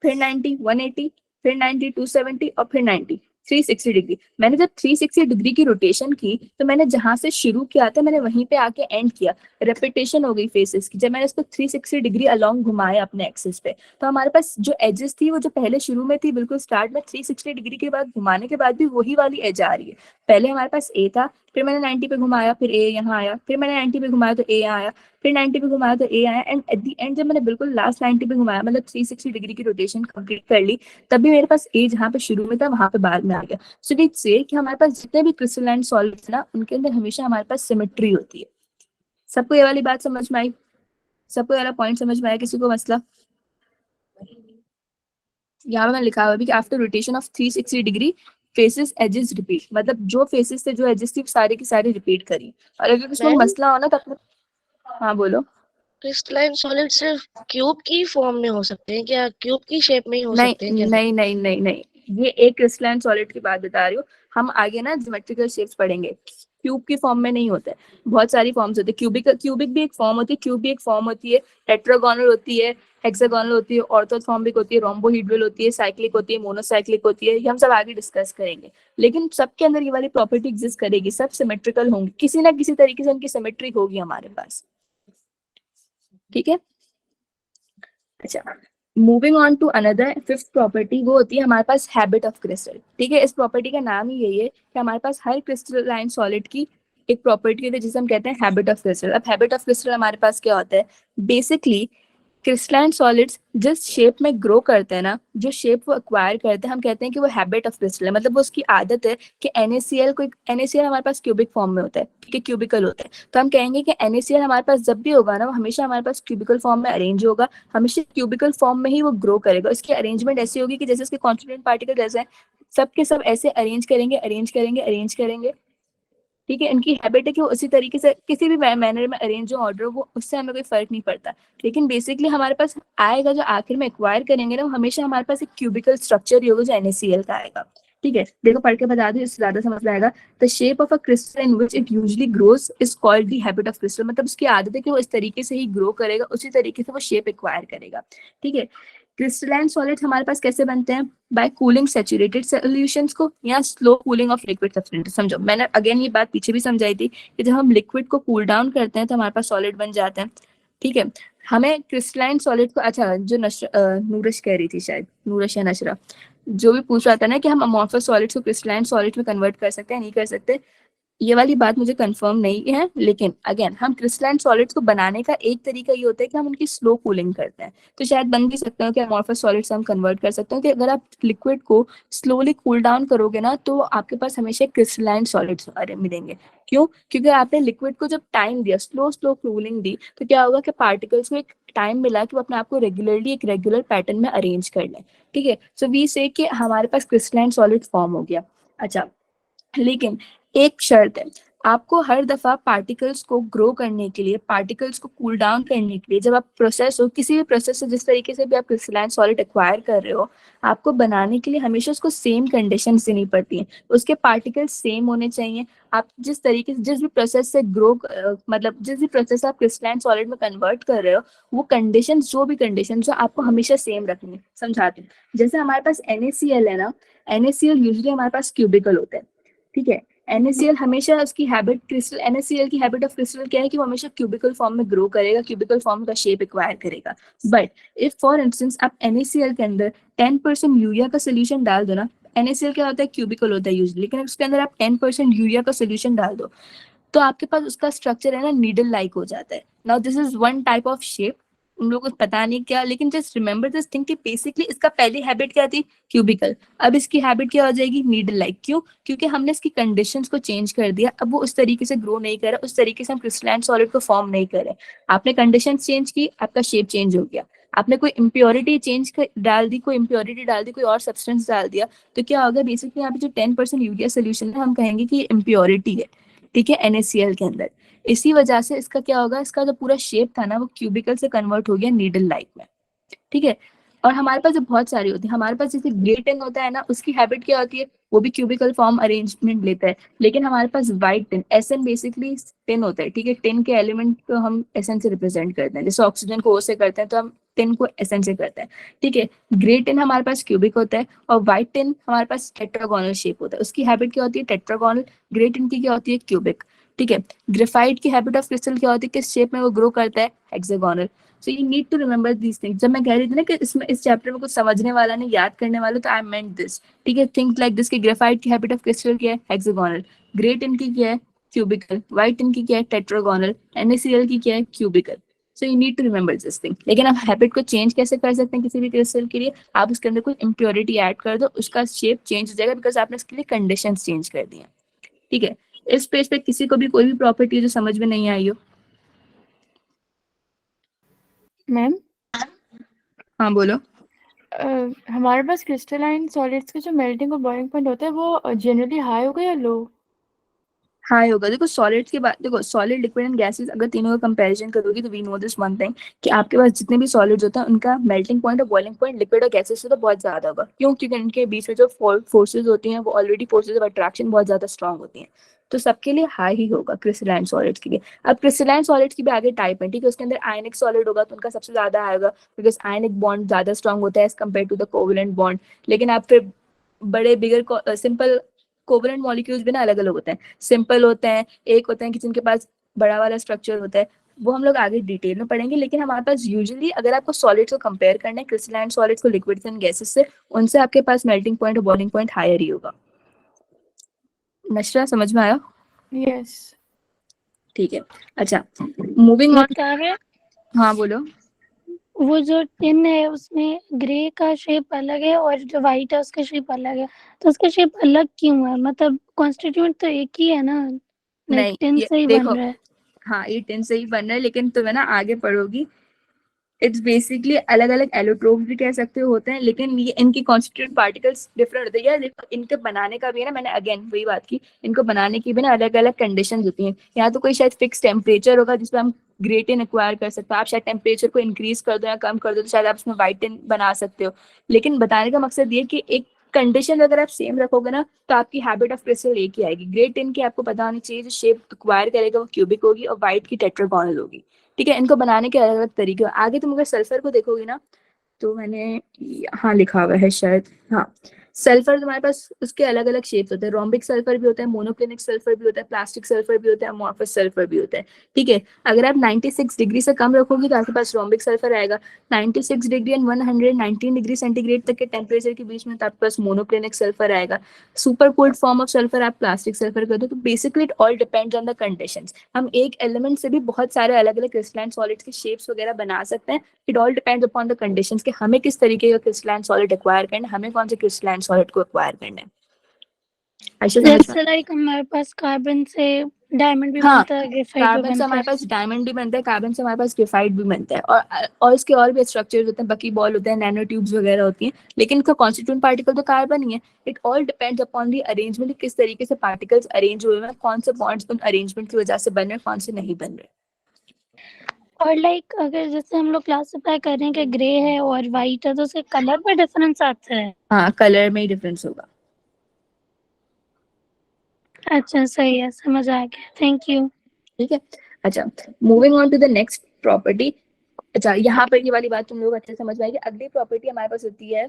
फिर 90, 180, फिर 90, 270 और फिर 90, 360 डिग्री। मैंने जब 360 डिग्री की रोटेशन की तो मैंने जहां से शुरू किया था मैंने वहीं पे आके एंड किया। रेपिटेशन हो गई फेसेस की। जब मैंने इसको 360 डिग्री अलोंग घुमाया अपने एक्सिस पे, तो हमारे पास जो एजेस थी वो जो पहले शुरू में थी बिल्कुल स्टार्ट में, 360 डिग्री के बाद घुमाने के बाद भी वही वाली एज आ रही है। पहले हमारे पास ए था, फिर मैंने 90 पे घुमाया, फिर ए यहाँ आया, फिर मैंने 90 पे घुमाया तो ए यहाँ आया, फिर 90 पे घुमाया तो ए आया, एंड एट द एंड जब मैंने बिल्कुल लास्ट 90 पे घुमाया, मतलब 360 डिग्री की रोटेशन कंप्लीट कर ली, तब भी मेरे पास ए जहाँ पे शुरू में था वहां पे बाद में आ गया। सो वी से कि हमारे पास जितने भी क्रिस्टलाइन सॉलिड्स ना, उनके अंदर हमेशा हमारे पास सिमेट्री होती है। सबको ये वाली बात समझ में आई? सबको ये वाला पॉइंट समझ में आया? किसी को मसला? यहाँ पे मैं लिखा हुआ भी कि after rotation of 360 degree faces edges repeat, मतलब जो फेसेस थे जो एजेस थी सारी की सारी रिपीट करी। और अगर किसी को मसला हो ना तो हाँ बोलो। क्रिस्टलाइन सॉलिड सिर्फ क्यूब की फॉर्म में हो सकते हैं क्या? क्यूब की शेप में ही हो नहीं सकते हैं क्या? नहीं नहीं नहीं नहीं, ये एक क्रिस्टलाइन सॉलिड की बात बता रही हूँ। हम आगे ना ज्योमेट्रिकल शेप्स पढ़ेंगे, क्यूब की फॉर्म में नहीं होता है। बहुत सारी फॉर्म्स होती है, क्यूबिक भी एक फॉर्म होती है, क्यूब भी एक फॉर्म होती है, टेट्रागोनल होती है, हेक्सागोनल होती है, ऑर्थोथॉर्म्बिक होती है, रोम्बोहेड्रल होती है, साइक्लिक होती है, मोनोसाइक्लिक होती है। ये हम सब आगे डिस्कस करेंगे, लेकिन सबके अंदर ये वाली प्रॉपर्टी एग्जिस्ट करेगी, सब सिमेट्रिकल होंगे, किसी ना किसी तरीके से उनकी सिमेट्री होगी हमारे पास। ठीक है, अच्छा moving on to another fifth property, वो होती है हमारे पास हैबिट ऑफ क्रिस्टल। ठीक है, इस प्रॉपर्टी का नाम ही यही है कि हमारे पास हर क्रिस्टलाइन सॉलिड की एक प्रॉपर्टी है जिसे हम कहते हैं हैबिट ऑफ क्रिस्टल। अब हैबिट ऑफ क्रिस्टल हमारे पास क्या होता है, बेसिकली क्रिस्टलाइन सॉलिड्स जिस शेप में ग्रो करते हैं ना, जो शेप वो एक्वायर करते हैं, हम कहते हैं कि वो हैबिट ऑफ क्रिस्टल है। मतलब वो उसकी आदत है कि NaCl को, NaCl हमारे पास क्यूबिक फॉर्म में होता है, ठीक है, क्यूबिकल होता है, तो हम कहेंगे कि NaCl हमारे पास जब भी होगा ना, वो हमेशा हमारे पास क्यूबिकल फॉर्म में अरेंज होगा, हमेशा क्यूबिकल फॉर्म में ही वो ग्रो करेगा। इसकी अरेंजमेंट ऐसी होगी कि जैसे उसके कॉन्स्टिट्यूएंट पार्टिकल जैसे हैं, सबके सब ऐसे अरेंज करेंगे, अरेंज करेंगे, अरेंज करेंगे। ठीक है, इनकी हैबिट है कि वो उसी तरीके से किसी भी मैनर में अरेंज हो, ऑर्डर हो, उससे हमें कोई फर्क नहीं पड़ता। लेकिन बेसिकली हमारे पास आएगा जो आखिर में एक्वायर करेंगे ना, वो हमेशा हमारे पास एक क्यूबिकल स्ट्रक्चर ही होगा जो NaCl का आएगा। ठीक है, देखो पढ़ के बता दूं, इससे ज्यादा समझ में आएगा। The shape of a crystal in which it usually grows is called the habit of crystal. मतलब उसकी आदत है कि वो इस तरीके से ही ग्रो करेगा, उसी तरीके से वो शेप एक्वायर करेगा। ठीक है, क्रिस्टलाइन सॉलिड्स हमारे पास कैसे बनते हैं, बाय कूलिंग सैचुरेटेड सॉल्यूशंस को या slow cooling of liquid substance. समझो, मैंने अगेन ये बात पीछे भी समझाई थी कि जब हम लिक्विड को कूल डाउन करते हैं तो हमारे पास सॉलिड बन जाते हैं। ठीक है, हमें क्रिस्टलाइन सॉलिड को, अच्छा जो नूरश कह रही थी, शायद नूरश या नशरा, जो भी पूछ रहा था ना कि हम अमॉर्फस सॉलिड्स को क्रिस्टलाइन सॉलिड में कन्वर्ट कर सकते हैं, नहीं कर सकते, ये वाली बात मुझे कंफर्म नहीं है। लेकिन अगेन हम क्रिस्टलाइन सॉलिड्स को बनाने का एक तरीका ये होता है कि हम उनकी स्लो कूलिंग करते हैं, तो शायद बन भी सकते हो कि अमॉर्फस सॉलिड्स हम कन्वर्ट कर सकते हो कि अगर आप लिक्विड को स्लोली कूल डाउन करोगे ना, तो आपके पास हमेशा क्रिस्टलाइन सॉलिड्स मिलेंगे। क्यों? क्योंकि आपने लिक्विड को जब टाइम दिया, स्लो स्लो कूलिंग दी, तो क्या होगा कि पार्टिकल्स को एक टाइम मिला कि वो अपने आप को रेगुलरली एक रेगुलर पैटर्न में अरेंज कर लें। ठीक है, सो वी से कि हमारे पास क्रिस्टलाइन सॉलिड फॉर्म हो गया। अच्छा, लेकिन एक शर्त है, आपको हर दफा पार्टिकल्स को ग्रो करने के लिए, पार्टिकल्स को कूल डाउन करने के लिए, जब आप प्रोसेस हो किसी भी प्रोसेस से, जिस तरीके से भी आप क्रिस्टलाइन सॉलिड एक्वायर कर रहे हो, आपको बनाने के लिए हमेशा उसको सेम कंडीशंस देनी पड़ती हैं। उसके पार्टिकल्स सेम होने चाहिए। आप जिस तरीके से, जिस भी प्रोसेस से ग्रो, मतलब जिस भी प्रोसेस आप क्रिस्टलाइन सॉलिड में कन्वर्ट कर रहे हो, वो कंडीशंस, जो भी कंडीशंस आपको हमेशा सेम रखनी है। समझाते हैं, जैसे हमारे पास NaCl है ना, NaCl यूजुअली हमारे पास क्यूबिकल होता है। ठीक है, NaCl हमेशा उसकी हैबिट, क्रिस्टल NaCl की हैबिट ऑफ क्रिस्टल क्या है कि वो हमेशा क्यूबिकल फॉर्म में ग्रो करेगा, क्यूबिकल फॉर्म का शेप एक्वायर करेगा। बट इफ फॉर इंस्टेंस आप NaCl के अंदर 10% यूरिया का सोल्यूशन डाल दो ना, NaCl क्या होता है, क्यूबिकल होता है यूजुअली, लेकिन उसके अंदर आप 10% यूरिया का सोल्यूशन डाल दो, तो आपके पास उसका स्ट्रक्चर है ना, नीडल लाइक हो जाता है। Now this is one type of shape, उन लोगों को पता नहीं क्या, लेकिन जस्ट रिमेंबर दिस थिंग कि बेसिकली इसका पहली हैबिट क्या थी, क्यूबिकल, अब इसकी हैबिट क्या हो जाएगी, नीडल लाइक। क्यों? क्योंकि हमने इसकी कंडीशंस को चेंज कर दिया, अब वो उस तरीके से ग्रो नहीं कर रहा, उस तरीके से हम क्रिस्टलाइन सॉलिड को फॉर्म नहीं कर रहे। आपने कंडीशंस चेंज की, आपका शेप चेंज हो गया। आपने कोई इम्प्योरिटी डाल दी, कोई इम्प्योरिटी डाल दी, कोई और सब्सटेंस डाल दिया, तो क्या होगा, बेसिकली यहाँ पे जो 10% यूरिया सोल्यूशन है हम कहेंगे कि ये इम्प्योरिटी है, ठीक है, NaCl के अंदर। इसी वजह से इसका क्या होगा, इसका जो पूरा शेप था ना वो क्यूबिकल से कन्वर्ट हो गया नीडल लाइक में, ठीक है। और हमारे पास जो बहुत सारी होती है, हमारे पास जैसे ग्रे टिन होता है ना, उसकी हैबिट क्या होती है, वो भी क्यूबिकल फॉर्म अरेंजमेंट लेता है। लेकिन हमारे पास white tin, SN basically tin होता है, ठीक है। टिन के एलिमेंट को हम SN से रिप्रेजेंट करते हैं, जैसे ऑक्सीजन को O से करते हैं तो हम टिन को SN से करते हैं, ठीक है। ग्रे टिन हमारे पास क्यूबिक होता है और व्हाइट टिन हमारे पास टेट्रागोनल शेप होता है, उसकी हैबिट क्या होती है, टेट्रागोनल। ग्रे टिन की क्या होती है, क्यूबिक, ठीक है। ग्रेफाइट की हैबिट ऑफ क्रिस्टल क्या होती है, किस शेप में वो ग्रो करता है, hexagonal. So you need to remember these things. जब मैं कह रही थी ना कि इसमें इस चैप्टर में कुछ समझने वाला नहीं, याद करने वाला, तो आई मेंट दिस, ठीक है। थिंक लाइक दिस कि ग्रेफाइट की हैबिट ऑफ क्रिस्टल क्या है, हेक्सागोनल। ग्रे टिन की क्या है, क्यूबिकल। व्हाइट टिन की क्या है, टेट्रागोनल। NaCl की क्या है, cubical. So you need to remember this thing. लेकिन आप हैबिट को चेंज कैसे कर सकते हैं किसी भी क्रिस्टल के लिए, आप उसके अंदर कोई इम्प्योरिटी ऐड कर दो, उसका शेप चेंज हो जाएगा, बिकॉज आपने उसके लिए कंडीशन चेंज कर दी है, ठीक है। इस पेज पे किसी को भी कोई भी प्रॉपर्टी जो समझ में नहीं आई हो? मैम हाँ बोलो। हमारे पास क्रिस्टलाइन सॉलिड्स के जो मेल्टिंग और बॉइलिंग पॉइंट होता है वो जनरली हाई होगा या लो? हाई होगा। देखो सॉलिड्स की बात, देखो सॉलिड, लिक्विड एंड गैसेस, अगर तीनों का कंपैरिजन करोगी तो we know this one thing कि आपके पास जितने भी सॉलिड्स होते हैं उनका मेल्टिंग पॉइंट और बॉइलिंग पॉइंट लिक्विड और गैसेस से तो बहुत ज्यादा होगा। क्यों? क्योंकि इनके बीच में जो फोर्सेज होती हैं वो ऑलरेडी फोर्सेज ऑफ अट्रैक्शन बहुत ज्यादा स्ट्रांग होती हैं, तो सबके लिए हाई ही होगा क्रिस्टलाइन सॉलिड्स के लिए। अब क्रिस्टलाइन सॉलिड्स की भी आगे टाइप है, ठीक है। उसके अंदर आयनिक सॉलिड होगा तो उनका सबसे ज्यादा आएगा, बिकॉज आयनिक बॉन्ड ज्यादा स्ट्रांग होता है as compare to the covalent bond. लेकिन आप फिर बड़े बिगर सिंपल कोवेलेंट मॉलिक्यूल्स भी ना अलग अलग होते हैं, सिंपल होते हैं, एक होते हैं कि जिनके पास बड़ा वाला स्ट्रक्चर होता है, वो हम लोग आगे डिटेल में पढ़ेंगे। लेकिन हमारे पास यूजुअली अगर आपको सॉलिड्स को कंपेयर करना है, क्रिस्टलाइन सॉलिड्स को लिक्विड्स एंड गैसेस से, उनसे आपके पास मेल्टिंग पॉइंट और बॉइलिंग पॉइंट हायर ही होगा। नशरा समझ में आया? यस। ठीक है, अच्छा मूविंग ऑन। बता रहे हाँ बोलो। वो जो टिन है उसमें ग्रे का शेप अलग है और जो व्हाइट है उसका शेप अलग है, तो उसका शेप अलग क्यों है? मतलब कॉन्स्टिट्यूएंट तो एक ही है ना, नहीं, टिन ये से ही देखो, बन रहा है। हाँ ये टिन से ही बन रहा है, लेकिन तुम्हें ना आगे पढ़ोगी, इट्स बेसिकली अलग अलग एलोट्रोप्स भी कह सकते हो होते हैं, लेकिन ये इनकी कॉन्स्टिट्यूएंट पार्टिकल्स डिफरेंट होते हैं। यार देखो, इनके बनाने का भी है ना, मैंने अगेन वही बात की, इनको बनाने की भी ना अलग अलग कंडीशंस होती हैं। यहाँ तो कोई शायद फिक्स टेम्परेचर होगा जिसमें हम ग्रे टिन एक्वायर कर सकते हो, आप शायद टेम्परेचर को इंक्रीज कर दो या कम कर दो तो शायद आप उसमें व्हाइट टिन बना सकते हो। लेकिन बताने का मकसद ये कि एक कंडीशन अगर आप सेम रखोगे ना तो आपकी हैबिट ऑफ क्रिस्टल एक ही आएगी। ग्रे टिन की आपको पता होनी चाहिए जो शेप एक्वायर करेगा वो क्यूबिक होगी और व्हाइट की टेट्रागोनल होगी, ठीक है। इनको बनाने के अलग अलग तरीके। आगे तुम अगर सल्फर को देखोगे ना, तो मैंने यहाँ लिखा हुआ है शायद, हाँ सल्फर तुम्हारे पास उसके अलग अलग शेप्स होते हैं। रोम्बिक सल्फर भी होता है, मोनोक्लिनिक सल्फर भी होता है, प्लास्टिक सल्फर भी होता है, अमोर्फस सल्फर भी होता है, ठीक है। अगर आप 96 डिग्री से कम रखोगे तो आपके पास रोम्बिक सल्फर आएगा। 96 डिग्री एंड 119 डिग्री सेंटीग्रेड तक के टेम्परेचर के बीच में तो आपके पास मोनोक्लिनिक सल्फर आएगा। Super cold form of sulphur आप प्लास्टिक सल्फर करते हो। तो basically it all depends on the conditions. हम एक एलिमेंट से भी बहुत सारे अलग अलग क्रिस्टलाइन सॉलिड्स के शेप्स वगैरह बना सकते हैं। It all depends upon the conditions कि हमें किस तरीके का क्रिस्टलाइन सॉलिड एक्वायर करना है, हमें कौन से क्रिस्टलाइन सॉलिड को एक्वायर करना है। ऐसे समझ में? जैसे लाइक हमारे पास कार्बन से डायमंड भी हाँ, बनता है, ग्रेफाइट भी कार्बन से बनता हमारे है। पास डायमंड भी बनता है, कार्बन से हमारे पास ग्रेफाइट भी बनता है, और इसके और भी स्ट्रक्चर्स होते हैं, बकी बॉल होते हैं, नैनो ट्यूब्स वगैरह होती हैं, लेकिन इनका कॉन्स्टिट्यूएंट पार्टिकल तो कार्बन ही है। It all depends upon the arrangement, किस तरीके से पार्टिकल्स अरेंज हुए हैं, कौन से बॉन्ड्स उन अरेंजमेंट की वजह से बन रहे हैं, कौन से नहीं बन रहे। और लाइक अगर जैसे हम लोग क्लासिफाई कर रहे हैं कि ग्रे है और व्हाइट है, तो उसके कलर में डिफरेंस आता है? हाँ, कलर में ही डिफरेंस होगा। अच्छा सही है, समझ आ गया, थैंक यू। ठीक है, अच्छा moving on to the next property. अच्छा यहाँ पर ये वाली बात तुम लोग अच्छे से समझ पाएंगे। अगली प्रॉपर्टी हमारे पास होती है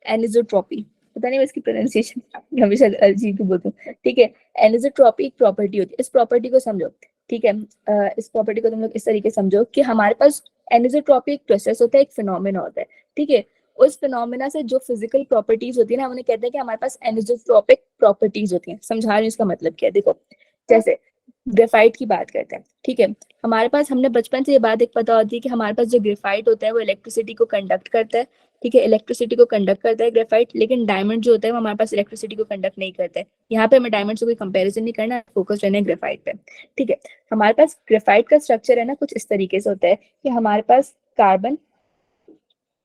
एनिसोट्रॉपी। पता नहीं मैं इसकी प्रोनाउंसिएशन हमेशा अजीब बोलती हूँ, ठीक है। एनिसोट्रॉपी एक प्रॉपर्टी होती है, इस प्रॉपर्टी को समझो, ठीक है। इस प्रॉपर्टी को तुम लोग इस तरीके समझो कि हमारे पास एनिसोट्रॉपी एक प्रोसेस होता है, एक फिनोमेना होता है, ठीक है। उस फिनोमेना से जो फिजिकल प्रॉपर्टीज होती है ना, उन्हें कहते हैं कि हमारे पास एनिसोट्रॉपिक प्रॉपर्टीज होती हैं। समझा रही हूँ इसका मतलब क्या है, देखो जैसे ग्रेफाइट की बात करते हैं, ठीक है। हमारे पास, हमने बचपन से ये बात एक पता होती है कि हमारे पास जो ग्रेफाइट होता है वो इलेक्ट्रिसिटी को कंडक्ट करता है, ठीक है। इलेक्ट्रिसिटी को कंडक्ट करता है ग्रेफाइट, लेकिन डायमंड जो होता है वो हमारे पास इलेक्ट्रिसिटी को कंडक्ट नहीं करता है। यहाँ पे हमें डायमंड से कोई कंपैरिजन नहीं करना, फोकस रहना है ग्रेफाइट पे, ठीक है। हमारे पास ग्रेफाइट का स्ट्रक्चर है ना कुछ इस तरीके से होता है कि हमारे पास कार्बन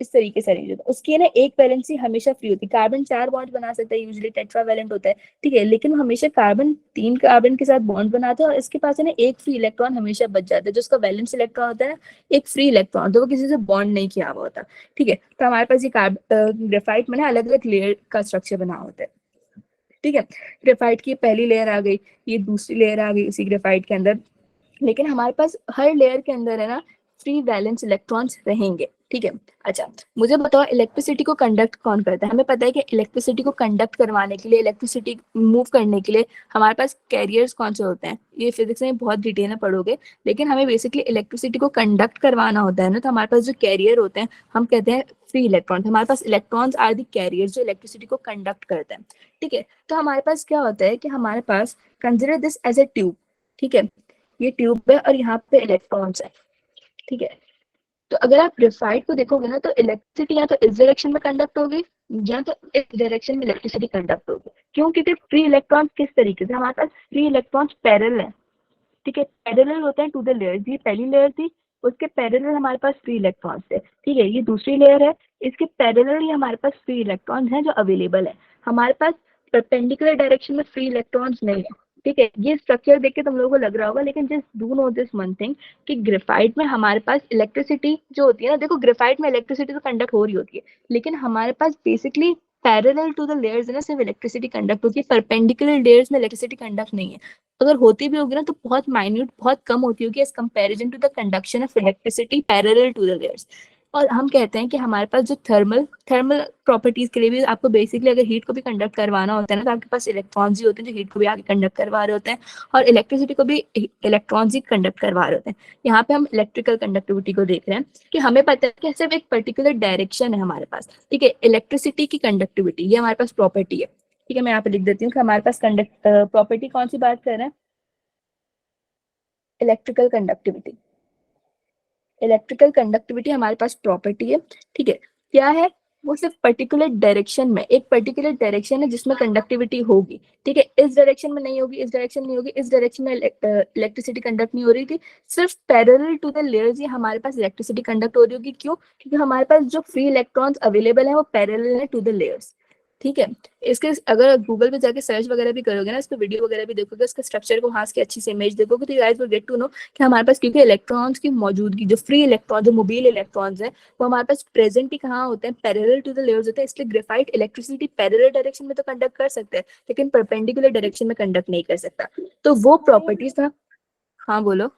इस तरीके से अरेंज होता है। उसकी ना एक वैलेंसी हमेशा फ्री होती है। कार्बन 4 बॉन्ड बना सकता है, यूजुअली टेट्रावैलेंट होता है, ठीक है, लेकिन वो हमेशा कार्बन 3 कार्बन के साथ बॉन्ड बनाता है और इसके पास है ना एक फ्री इलेक्ट्रॉन हमेशा बच जाता है, जो उसका वैलेंस इलेक्ट्रॉन होता है ना, एक फ्री इलेक्ट्रॉन, तो वो किसी से बॉन्ड नहीं किया हुआ होता, ठीक है। तो हमारे पास ये ग्रेफाइट में ना अलग अलग लेयर का स्ट्रक्चर बना होता है, ठीक है। ग्रेफाइट की पहली लेयर आ गई, ये दूसरी लेयर आ गई उसी ग्रेफाइट के अंदर, लेकिन हमारे पास हर लेयर के अंदर है ना फ्री वैलेंस इलेक्ट्रॉन्स रहेंगे, ठीक है। अच्छा, मुझे बताओ इलेक्ट्रिसिटी को कंडक्ट कौन करता है? हमें पता है कि इलेक्ट्रिसिटी को कंडक्ट करवाने के लिए, इलेक्ट्रिसिटी मूव करने के लिए हमारे पास कैरियर्स कौन से होते हैं, ये फिजिक्स में बहुत डिटेल में पढ़ोगे, लेकिन हमें बेसिकली इलेक्ट्रिसिटी को कंडक्ट करवाना होता है ना, तो हमारे पास जो कैरियर होते हैं हम कहते हैं फ्री इलेक्ट्रॉन। हमारे पास इलेक्ट्रॉन्स आर दी कैरियर्स जो इलेक्ट्रिसिटी को कंडक्ट करते हैं, ठीक है। तो हमारे पास क्या होता है कि हमारे पास, consider this as a tube, ठीक है, ये ट्यूब है और यहाँ पे इलेक्ट्रॉन्स है, ठीक है। तो अगर आप ग्रेफाइट को देखोगे ना, तो इलेक्ट्रिसिटी या तो इस डायरेक्शन में कंडक्ट होगी या तो इस डायरेक्शन में इलेक्ट्रिसिटी कंडक्ट होगी। क्यों? क्योंकि फ्री इलेक्ट्रॉन्स किस तरीके से, हमारे पास फ्री इलेक्ट्रॉन्स पैरेलल है, ठीक है, पैरेलल होते हैं टू द लेयर्स। ये पहली लेयर थी, उसके पैरेलल हमारे पास फ्री इलेक्ट्रॉन्स थे, ठीक है। ये दूसरी लेयर है, इसके पैरेलल ही हमारे पास फ्री इलेक्ट्रॉन्स हैं जो अवेलेबल है। हमारे पास परपेंडिकुलर डायरेक्शन में फ्री इलेक्ट्रॉन्स नहीं है, ठीक है। ये स्ट्रक्चर देख के तुम लोगों को लग रहा होगा, लेकिन just do know this one thing कि ग्रेफाइट में हमारे पास इलेक्ट्रिसिटी जो होती है ना, देखो ग्रेफाइट में इलेक्ट्रिसिटी तो कंडक्ट हो रही होती है, लेकिन हमारे पास basically parallel to the layers है ना, सिर्फ इलेक्ट्रिसिटी कंडक्ट होती है, परपेंडिकुलर लेयर्स में इलेक्ट्रिसिटी कंडक्ट नहीं है। अगर होती भी होगी ना तो बहुत माइन्यूट, बहुत कम होती होगी as comparison to the conduction of electricity parallel to the layers. और हम कहते हैं कि हमारे पास जो थर्मल प्रॉपर्टीज के लिए भी आपको बेसिकली अगर हीट को भी कंडक्ट करवाना होता है ना, तो आपके पास इलेक्ट्रॉन्स ही होते हैं जो हीट को भी आगे कंडक्ट करवा रहे होते हैं, और इलेक्ट्रिसिटी को भी इलेक्ट्रॉन्स ही कंडक्ट करवा रहे होते हैं। यहाँ पे हम इलेक्ट्रिकल कंडक्टिविटी को देख रहे हैं कि हमें पता है कि सिर्फ एक पर्टिकुलर डायरेक्शन है हमारे पास, ठीक है। इलेक्ट्रिसिटी की कंडक्टिविटी ये हमारे पास प्रॉपर्टी है, ठीक है। मैं यहाँ पे लिख देती हूँ कि हमारे पास प्रॉपर्टी कौन सी बात कर रहे हैं, इलेक्ट्रिकल कंडक्टिविटी। इलेक्ट्रिकल कंडक्टिविटी हमारे पास प्रॉपर्टी है, ठीक है। क्या है वो? सिर्फ पर्टिकुलर डायरेक्शन में, एक पर्टिकुलर डायरेक्शन है जिसमें कंडक्टिविटी होगी, ठीक है। इस डायरेक्शन में नहीं होगी, इस डायरेक्शन में नहीं होगी, इस डायरेक्शन में इलेक्ट्रिसिटी कंडक्ट नहीं हो रही थी, सिर्फ पैरेलल टू द लेयर्स ही हमारे पास इलेक्ट्रिसिटी कंडक्ट हो रही होगी। क्यों? क्योंकि हमारे पास जो फ्री इलेक्ट्रॉन्स अवेलेबल है वो पैरेलल है टू द लेयर्स, ठीक है। इसके अगर गूगल पे जाके सर्च वगैरह भी करोगे ना, इस पे वीडियो वगैरह भी देखोगे, इसके स्ट्रक्चर को वहां की अच्छी से इमेज देखोगे, तो you guys will get to know कि हमारे पास क्योंकि इलेक्ट्रॉन्स की मौजूदगी, जो फ्री इलेक्ट्रॉन, जो मोबाइल इलेक्ट्रॉन्स है, वो हमारे पास प्रेजेंट ही कहाँ होते हैं, पैरेलल टू द लेयर्स होते हैं। इसलिए ग्रेफाइट इलेक्ट्रिसिटी पैरेलल डायरेक्शन में तो कंडक्ट कर सकते हैं, लेकिन परपेंडिकुलर डायरेक्शन में कंडक्ट नहीं कर सकता। तो वो प्रॉपर्टीज था। हाँ बोलो।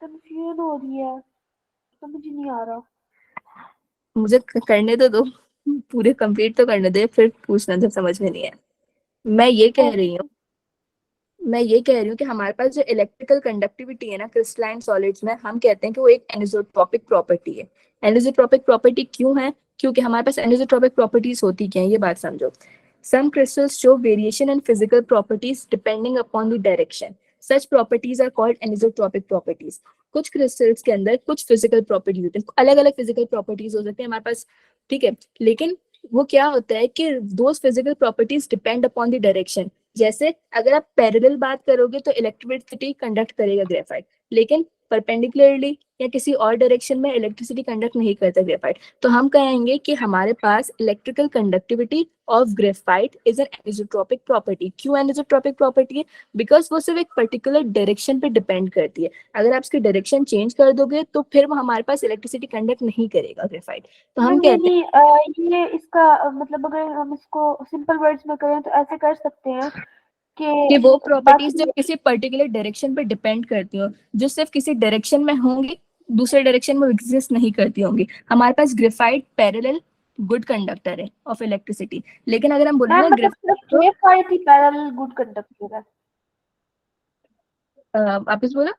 कंफ्यूजन हो रही है, समझ नहीं आ रहा। मुझे करने तो दो, पूरे कंप्लीट तो करने दे, फिर पूछना जब समझ में नहीं है। मैं ये कह रही हूँ कि हमारे पास जो इलेक्ट्रिकल कंडक्टिविटी है ना क्रिस्टलाइन सॉलिड्स में, हम कहते हैं कि वो एक एनिसोट्रॉपिक प्रॉपर्टी है। एनिसोट्रॉपिक प्रॉपर्टी क्यों है? क्योंकि हमारे पास एनिसोट्रॉपिक प्रॉपर्टीज होती क्या है, ये बात समझो। Some crystals show variation in physical properties depending upon the direction, such properties are called anisotropic properties. कुछ क्रिस्टल्स के अंदर कुछ फिजिकल प्रॉपर्टीज होती हैं, अलग अलग फिजिकल प्रॉपर्टीज हो सकती है हमारे पास, ठीक है। लेकिन वो क्या होता है कि those physical properties depend upon the direction. जैसे अगर आप पैरेलल बात करोगे तो इलेक्ट्रिसिटी कंडक्ट करेगा ग्रेफाइट, लेकिन परपेंडिकुलरली या किसी और डायरेक्शन में इलेक्ट्रिसिटी कंडक्ट नहीं करता ग्रेफाइट। तो हम कहेंगे कि हमारे पास electrical conductivity of graphite is an anisotropic property. क्यों एनिसोट्रॉपिक प्रॉपर्टी है? बिकॉज वो सिर्फ एक पर्टिकुलर डायरेक्शन पे डिपेंड करती है। अगर आप इसकी डायरेक्शन चेंज कर दोगे तो फिर वो हमारे पास इलेक्ट्रिसिटी कंडक्ट नहीं करेगा ग्रेफाइट। तो हम कहते हैं ये इसका मतलब अगर हम इसको सिंपल वर्ड्स में करें तो ऐसे कर सकते हैं कि वो प्रॉपर्टीज जो किसी पर्टिकुलर डायरेक्शन पे डिपेंड करती हो, जो सिर्फ किसी डायरेक्शन में होंगी, दूसरे डायरेक्शन में एग्जिस्ट नहीं करती होंगी। हमारे पास ग्रेफाइट पैरेलल गुड कंडक्टर है ऑफ इलेक्ट्रिसिटी, लेकिन अगर हम बोले ना ग्रेफाइट ही पैरेलल गुड कंडक्टर है। वापस बोलो।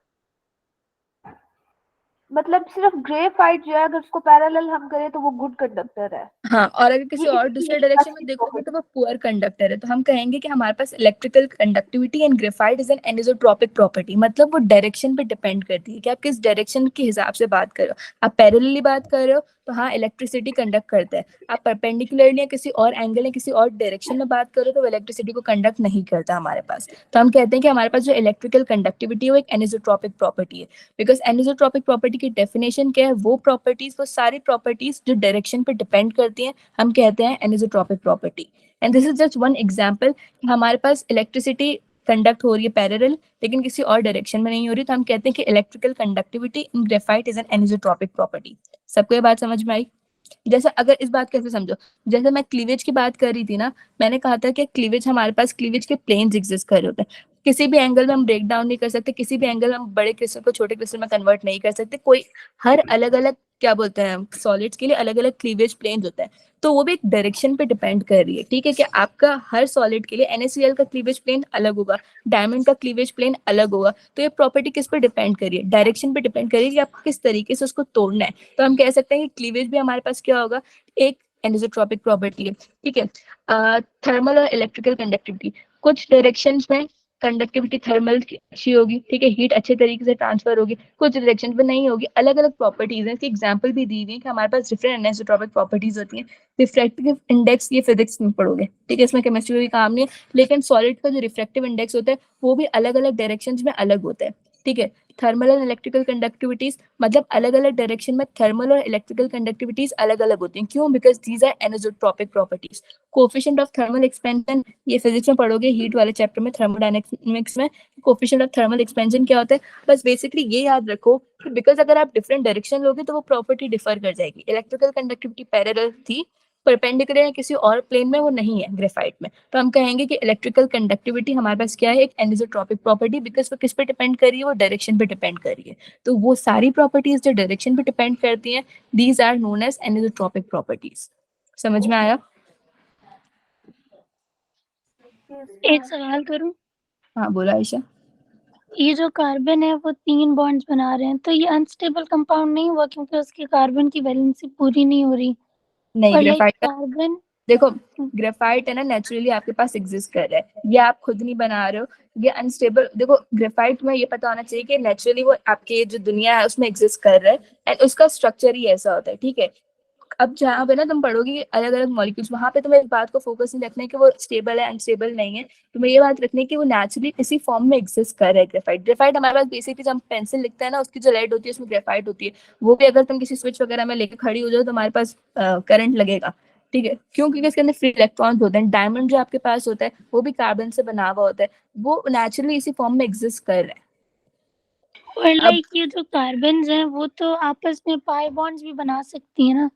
मतलब सिर्फ ग्रेफाइट जो है अगर उसको पैरेलल हम करें तो वो गुड कंडक्टर है। हाँ, और अगर किसी और दूसरे डायरेक्शन में देखोगे तो वो पुअर कंडक्टर है। तो हम कहेंगे कि हमारे पास electrical conductivity in graphite is an anisotropic property. मतलब वो डायरेक्शन पे डिपेंड करती है कि आप किस डायरेक्शन के हिसाब से बात कर रहे हो। आप पैरेलली बात कर रहे हो तो हाँ इलेक्ट्रिसिटी कंडक्ट करता है। आप परपेंडिकुलरली या किसी और एंगल या किसी और डायरेक्शन में बात करो तो वो इलेक्ट्रिसिटी को कंडक्ट नहीं करता हमारे पास। तो हम कहते हैं कि हमारे पास जो इलेक्ट्रिकल कंडक्टिविटी है वो एक एनिसोट्रॉपिक प्रॉपर्टी है। बिकॉज एनिसोट्रॉपिक प्रॉपर्टी की डेफिनेशन क्या है, वो प्रॉपर्टीज, वो सारी प्रॉपर्टीज जो डायरेक्शन पे डिपेंड करती हैं हम कहते हैं anisotropic property. And this is just one example. हमारे पास इलेक्ट्रिसिटी कंडक्ट हो रही है पैरेलल लेकिन किसी और डायरेक्शन में नहीं हो रही, तो हम कहते हैं कि electrical conductivity in graphite is an anisotropic property. सबको ये बात समझ में आई? जैसे अगर इस बात कैसे समझो, जैसे मैं क्लीवेज की बात कर रही थी ना, मैंने कहा था कि क्लीवेज, हमारे पास क्लीवेज के प्लेन्स एग्जिस्ट कर रहे होते हैं। किसी भी एंगल में हम ब्रेक डाउन नहीं कर सकते, किसी भी एंगल में हम बड़े क्रिस्टल को छोटे क्रिस्टल में कन्वर्ट नहीं कर सकते। कोई हर अलग अलग क्या बोलते हैं सॉलिड्स के लिए अलग अलग क्लीवेज प्लेन्स होते हैं, तो वो भी एक डायरेक्शन पे डिपेंड कर रही है। ठीक है कि आपका हर सॉलिड के लिए NaCl का क्लीवेज प्लेन अलग होगा, डायमंड का क्लीवेज प्लेन अलग होगा। तो ये प्रॉपर्टी किस पे डिपेंड कर रही है? डायरेक्शन पे डिपेंड कर रही है कि आपको किस तरीके से उसको तोड़ना है। तो हम कह सकते हैं कि क्लीवेज भी हमारे पास क्या होगा, एक एनिसोट्रॉपिक प्रॉपर्टी है। ठीक है। थर्मल और इलेक्ट्रिकल कंडक्टिविटी, कुछ डायरेक्शंस में कंडक्टिविटी थर्मल की अच्छी होगी, ठीक है, हीट अच्छे तरीके से ट्रांसफर होगी, कुछ डायरेक्शन में नहीं होगी। अलग अलग प्रॉपर्टीज हैं, इसकी एग्जांपल भी दी हुई है कि हमारे पास डिफरेंट एनिसोट्रॉपिक प्रॉपर्टीज होती हैं। रिफ्रैक्टिव इंडेक्स ये फिजिक्स में पढ़ोगे, ठीक है, इसमें केमिस्ट्री में भी काम नहीं है, लेकिन सॉलिड का जो रिफ्रैक्टिव इंडेक्स होता है वो भी अलग अलग डायरेक्शंस में अलग होता है। ठीक है। थर्मल और इलेक्ट्रिकल कंडक्टिविटीज, मतलब अलग अलग डायरेक्शन में थर्मल और इलेक्ट्रिकल कंडक्टिविटीज अलग अलग होती हैं। क्यों? Because these are anisotropic properties. Coefficient of thermal expansion, ये फिजिक्स में पढ़ोगे हीट वाले चैप्टर में, थर्मोडायनेमिक्स में। कोफिशिएंट ऑफ थर्मल एक्सपेंशन क्या होता है? बस बेसिकली ये याद रखो कि बिकॉज अगर आप डिफरेंट डायरेक्शन लोगे तो वो प्रॉपर्टी डिफर कर जाएगी। इलेक्ट्रिकल कंडक्टिविटी पैरेलल थी, परपेंडिकुलर या किसी और प्लेन में वो नहीं है ग्रेफाइट में, तो हम कहेंगे कि इलेक्ट्रिकल कंडक्टिविटी हमारे पास क्या है, एक एनिसोट्रॉपिक प्रॉपर्टी। बिकॉज वो किस पे डिपेंड कर रही है? वो डायरेक्शन पे डिपेंड कर रही है। तो वो सारी प्रॉपर्टीज जो डायरेक्शन पे डिपेंड करती हैं, these are known as anisotropic properties. समझ में आया? एक सवाल करूं? हाँ बोला आयशा। ये जो कार्बन है वो 3 बॉन्ड्स बना रहे हैं, तो ये अनस्टेबल कंपाउंड नहीं हुआ क्योंकि उसकी कार्बन की वैलेंसी पूरी नहीं हो रही? नहीं, और लाइक ग्रेफाइट कार्बन, देखो, ग्रेफाइट है ना, नेचुरली आपके पास एग्जिस्ट कर रहा है, ये आप खुद नहीं बना रहे हो, ये अनस्टेबल। देखो ग्रेफाइट में ये पता होना चाहिए कि नेचुरली वो आपके जो दुनिया है उसमें एग्जिस्ट कर रहा है, एंड उसका स्ट्रक्चर ही ऐसा होता है। ठीक है। अब जहाँ पे ना तुम पढ़ोगे अलग अलग मॉलिक्यूल्स, वहां पे तुम्हें इस बात को फोकस नहीं रखना है कि वो स्टेबल है अनस्टेबल नहीं है, तुम्हें ये बात रखनी है कि वो नेचुरली इसी फॉर्म में एग्जिस्ट कर रहा है। ग्रेफाइट, ग्रेफाइट हमारे पास बेसिकली जब हम पेंसिल लिखते हैं ना, उसकी जो लेड होती है उसमें ग्रेफाइट होती है, वो भी अगर तुम किसी स्विच वगैरह में लेकर खड़ी हो जाओ तो हमारे पास करंट लगेगा। ठीक है। क्यों? क्योंकि इसके अंदर फ्री इलेक्ट्रॉन्स होते हैं। डायमंड जो आपके पास होता है वो भी कार्बन से बना हुआ होता है, वो नेचुरली इसी फॉर्म में एग्जिस्ट कर रहा है। और अब लाइक ये जो कार्बन्स हैं वो तो आपस में पाई बॉन्ड्स भी बना सकती है ना?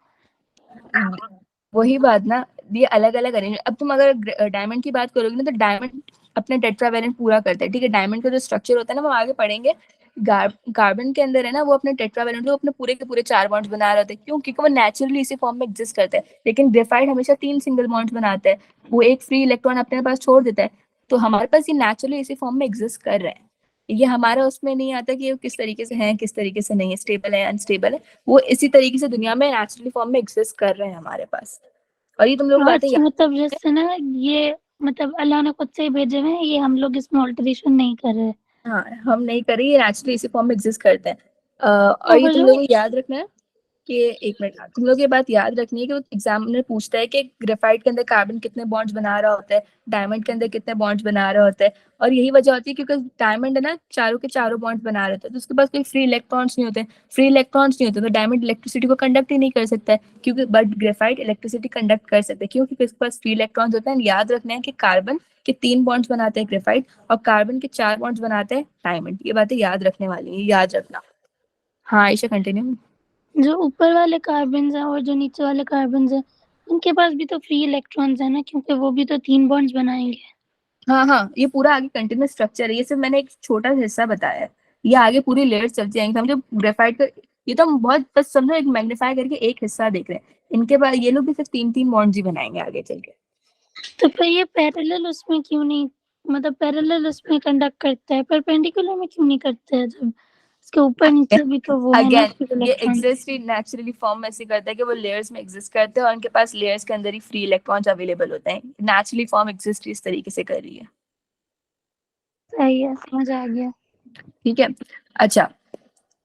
वही बात ना, ये अलग अलग अरेंज। अब तुम अगर डायमंड की बात करोगे ना, तो डायमंड अपने टेट्रावेलेंट पूरा करता है। ठीक है। डायमंड का जो स्ट्रक्चर होता है ना, वो आगे पढ़ेंगे। कार्बन के अंदर है ना, वो अपने टेट्रावेलेंट, वो अपने पूरे के पूरे 4 बॉन्ड्स बना रहे होते हैं। क्यों? क्योंकि वो नेचुरली इसी फॉर्म में एग्जिस्ट करता है। लेकिन ग्रेफाइट हमेशा 3 सिंगल बॉन्ड्स बनाता है, वो एक फ्री इलेक्ट्रॉन अपने पास छोड़ देता है। तो हमारे पास ये नेचुरली इसी फॉर्म में एग्जिस्ट कर रहा है। ये हमारा उसमें नहीं आता कि वो किस तरीके से है किस तरीके से नहीं है, स्टेबल है अनस्टेबल है, वो इसी तरीके से दुनिया में नेचुरली फॉर्म में एग्जिस्ट कर रहे हैं हमारे पास। और ये तुम लोग बातें अच्छा, मतलब जैसे ना ये, मतलब अल्लाह ने खुद से ही भेजे हुए हैं, ये हम लोग इसमें ऑल्टरेशन नहीं कर रहे। हाँ हम नहीं करें, ये नेचुरली इसी फॉर्म में एग्जिस्ट करते हैं। और ये और तुम जो लोगों को याद रखना है कि, एक मिनट, तुम लोग ये बात याद रखनी है कि एग्जामिनर पूछता है कि ग्रेफाइट के अंदर कार्बन कितने बॉन्ड्स बना रहा होता है, डायमंड के अंदर कितने बॉन्ड्स बना रहा होता है। और यही वजह होती है क्योंकि डायमंड है ना, चारों के चारों बॉन्ड्स बना रहे होते हैं, तो उसके पास कोई फ्री इलेक्ट्रॉन्स नहीं होते। फ्री इलेक्ट्रॉन्स नहीं होते तो डायमंड इलेक्ट्रिसिटी को कंडक्ट ही नहीं कर सकता है, क्योंकि बट ग्रेफाइट इलेक्ट्रिसिटी कंडक्ट कर सकते हैं। क्यों? क्योंकि इसके पास फ्री इलेक्ट्रॉन्स होते हैं। याद रखना है कि कार्बन के 3 बॉन्ड्स बनाते हैं ग्रेफाइट, और कार्बन के 4 बॉन्ड्स बनाते हैं डायमंड। ये बातें याद रखने वाली है, याद रखना। हाँ आयशा कंटिन्यू। जो ऊपर वाले कार्बन्स हैं और जो नीचे वाले कार्बन्स हैं, उनके पास भी तो फ्री इलेक्ट्रॉन्स है ना, क्योंकि वो भी तो 3 बॉन्ड्स बनाएंगे। हाँ हाँ, ये पूरा आगे कंटिन्यूस स्ट्रक्चर है, ये सिर्फ मैंने एक छोटा सा हिस्सा बताया है। ये आगे पूरी लेयर्स चलती जाएंगी। समझो ग्रेफाइट का, ये तो हम बहुत बस समझो एक मैग्नीफाई करके एक हिस्सा देख रहे हैं। इनके बाद ये लोग भी सिर्फ 3 बॉन्ड्स ही बनाएंगे आगे चल के। तो फिर ये पैरेलल उसमें क्यों नहीं, मतलब पैरेलल उसमें कंडक्ट करता है, परपेंडिकुलर में क्यों नहीं करता है, जब इसके ऊपर नीचे भी तो वो है ना अगेन फ्री ये इलेक्ट्रॉन। एग्जिस्ट ही नेचुरली फॉर्म में ऐसे करता है कि वो लेयर्स में एग्जिस्ट करते हैं और उनके पास लेयर्स के अंदर ही फ्री इलेक्ट्रॉन्स अवेलेबल होते हैं। नेचुरली फॉर्म एग्जिस्ट इस तरीके से कर रही है। सही है, समझ आ गया। ठीक है। अच्छा,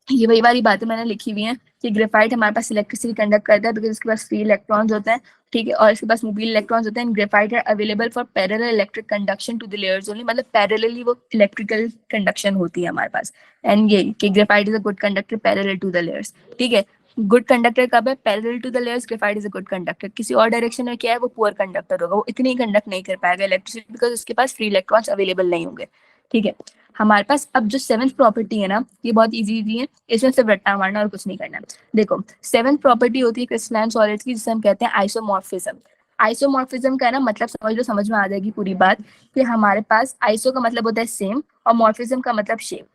ये वही वाली बातें मैंने लिखी हुई हैं कि ग्रेफाइट हमारे पास इलेक्ट्रिसिटी कंडक्ट करता है बिकॉज उसके पास फ्री इलेक्ट्रॉन्स होते हैं, ठीक है, और इसके पास मोबाइल इलेक्ट्रॉन्स होते हैं। Graphite are available for parallel electric conduction to the layers only, मतलब पैरेलली वो इलेक्ट्रिकल कंडक्शन होती है हमारे पास। एंड ये कि graphite is a good conductor parallel to the layers, ठीक है। गुड कंडक्टर कब है? Parallel to the layers graphite is a good conductor. किसी और डायरेक्शन में क्या है, वो पुअर कंडक्टर होगा, वो इतनी कंडक्ट नहीं कर पाएगा इलेक्ट्रिसिटी बिकॉज उसके पास फ्री इलेक्ट्रॉन्स अवेलेबल नहीं होंगे, ठीक है। हमारे पास अब जो सेवंथ प्रॉपर्टी है ना, ये बहुत इजी है, इसमें सिर्फ रट्टा मारना और कुछ नहीं करना। देखो सेवंथ प्रॉपर्टी होती है क्रिस्टलाइन सॉलिड्स की, जिसे हम कहते हैं आइसोमॉर्फिज्म। आइसोमॉर्फिज्म का ना मतलब समझ लो, समझ में आ जाएगी पूरी बात, कि हमारे पास आइसो का मतलब होता है सेम और मॉर्फिज्म का मतलब शेप।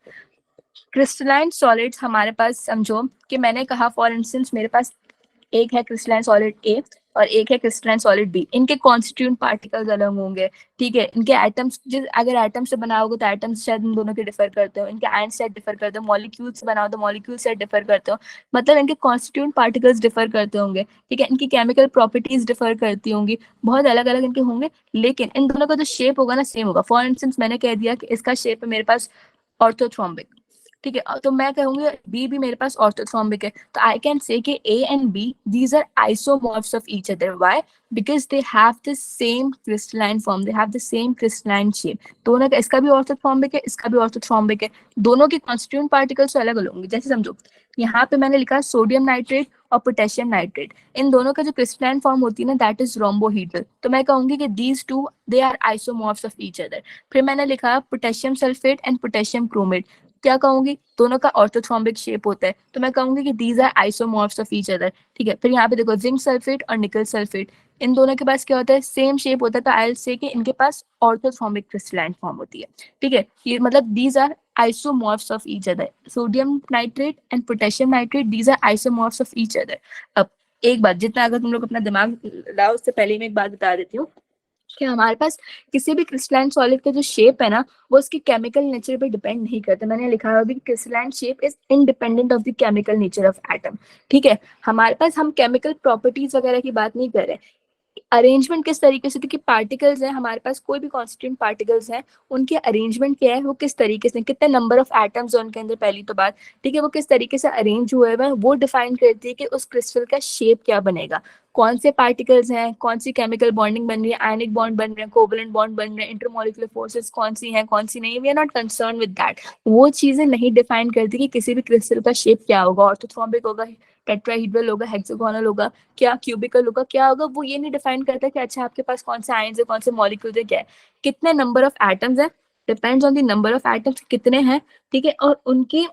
क्रिस्टलाइन सॉलिड्स हमारे पास, समझो कि मैंने कहा फॉर इंस्टेंस मेरे पास एक है क्रिस्टलाइन सॉलिड ए और एक है क्रिस्टलाइन सॉलिड बी, इनके कॉन्स्टिट्यूएंट पार्टिकल्स अलग होंगे, ठीक है। इनके एटम्स, जिस अगर एटम से बना होगा तो एटम्स शायद इन दोनों के डिफर करते हो, इनके आयन सेट डिफर करते हो, मॉलिक्यूल से बना हो तो मॉलिक्यूल सेट डिफर करते हो, मतलब इनके कॉन्स्टिट्यूएंट पार्टिकल्स डिफर करते होंगे, ठीक है। इनकी केमिकल प्रॉपर्टीज डिफर करती होंगी, बहुत अलग अलग इनके होंगे, लेकिन इन दोनों का जो शेप होगा ना सेम होगा। फॉर इंस्टेंस मैंने कह दिया कि इसका शेप है मेरे पास ऑर्थोथ्रोम्बिक, ठीक है, तो मैं कहूंगी बी भी मेरे पास ऑर्थोथ्रोम्बिक है, तो आई कैन से कि A and B these are isomorphs of each other. Why? Because they have the same crystalline form, they have the same crystalline shape. दोनों का, इसका भी ऑर्थोथ्रोम्बिक है, इसका भी ऑर्थोथ्रोम्बिक है, दोनों के कॉन्स्टिट्यूएंट पार्टिकल्स तो अलग अलग होंगे। जैसे समझो यहाँ पे मैंने लिखा सोडियम नाइट्रेट और पोटेशियम नाइट्रेट, इन दोनों का जो क्रिस्टलाइन फॉर्म होती है ना दैट इज रोम्बोहेड्रल, तो मैं कहूंगी कि these two they are isomorphs of each other. फिर मैंने लिखा potassium sulphate and potassium chromate, क्या कहूंगी, दोनों का ऑर्थोथ्रोम्बिक शेप होता है, तो मैं कहूंगी कि these are isomorphs of each other, ठीक है। फिर यहाँ पे देखो जिंक सल्फेट और निकल सल्फेट, इन दोनों के पास क्या होता है, सेम शेप होता है, तो आई विल से कि इनके पास ऑर्थोथ्रोम्बिक क्रिस्टलाइन फॉर्म होती है, ठीक है। ये मतलब these are isomorphs of each other, sodium nitrate and potassium nitrate, these are isomorphs of each other. अब एक बात, जितना अगर तुम लोग अपना दिमाग लाओ, उससे पहले मैं एक बात बता देती हूँ कि हमारे पास किसी भी क्रिस्टलाइन सॉलिड का जो शेप है ना, वो उसके केमिकल नेचर पे डिपेंड नहीं करता। मैंने लिखा है अभी crystalline shape is independent of the chemical nature of atom, ठीक है। हमारे पास हम केमिकल प्रॉपर्टीज वगैरह की बात नहीं कर रहे, अरेंजमेंट किस तरीके से, क्योंकि पार्टिकल्स हैं हमारे पास, कोई भी कॉन्स्टिट्यूएंट पार्टिकल्स हैं, उनके अरेंजमेंट क्या है, वो किस तरीके से, कितने नंबर ऑफ एटम्स है उनके अंदर, पहली तो बात, ठीक है, वो किस तरीके से अरेंज हुए हुए हैं, वो डिफाइन करती है कि उस क्रिस्टल का शेप क्या बनेगा, कौन से पार्टिकल्स हैं, कौन सी केमिकल बॉन्डिंग बन रही है, आयनिक बॉन्ड बन रहे हैं, कोवलेंट बॉन्ड बन रहे हैं, इंटरमॉलिक्यूलर फोर्सेस कौन सी हैं कौन सी नहीं, we are not concern with that. वो चीजें नहीं डिफाइन करती कि किसी भी क्रिस्टल का शेप क्या होगा, ऑर्थोथ्रोम्बिक होगा, टेट्राहेड्रल होगा, हेक्सागोनल होगा, क्या क्यूबिकल होगा, क्या होगा, वो ये नहीं डिफाइन करता कि अच्छा आपके पास कौन से आयन्स है, कौन से मॉलिक्यूल्स है, क्या है, कितने नंबर ऑफ एटम्स है, depends on the number of atoms कितने हैं, ठीक है, और उनकी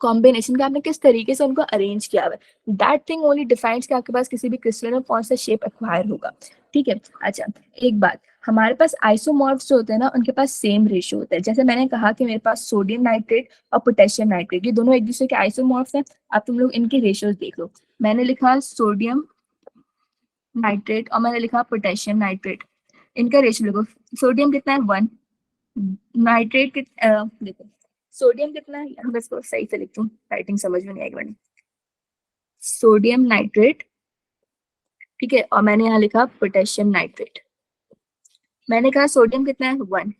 कॉम्बिनेशन का आपने किस तरीके से उनको अरेंज किया हुआ है, दैट थिंग ओनली डिफाइंस कि आपके पास किसी भी क्रिस्टल में कौन सा शेप एक्वायर होगा, ठीक है। अच्छा एक बात, हमारे पास आइसोमॉर्फ्स जो होते हैं ना, उनके पास सेम रेशियो होता है। जैसे मैंने कहा कि मेरे पास सोडियम नाइट्रेट और पोटेशियम नाइट्रेट, ये दोनों एक दूसरे के आइसोमॉर्फ्स हैं। अब तुम लोग इनके रेशियोज देख लो, मैंने लिखा सोडियम नाइट्रेट और मैंने लिखा पोटेशियम नाइट्रेट, इनका रेशियो देखो, सोडियम कितना है 1, नाइट्रेट देखो सोडियम कितना है, हम इसको सही से लिखती हूँ, राइटिंग समझ में नहीं आएगी मैंने, सोडियम नाइट्रेट, ठीक है, और मैंने यहाँ लिखा पोटेशियम नाइट्रेट। मैंने कहा सोडियम कितना है 1,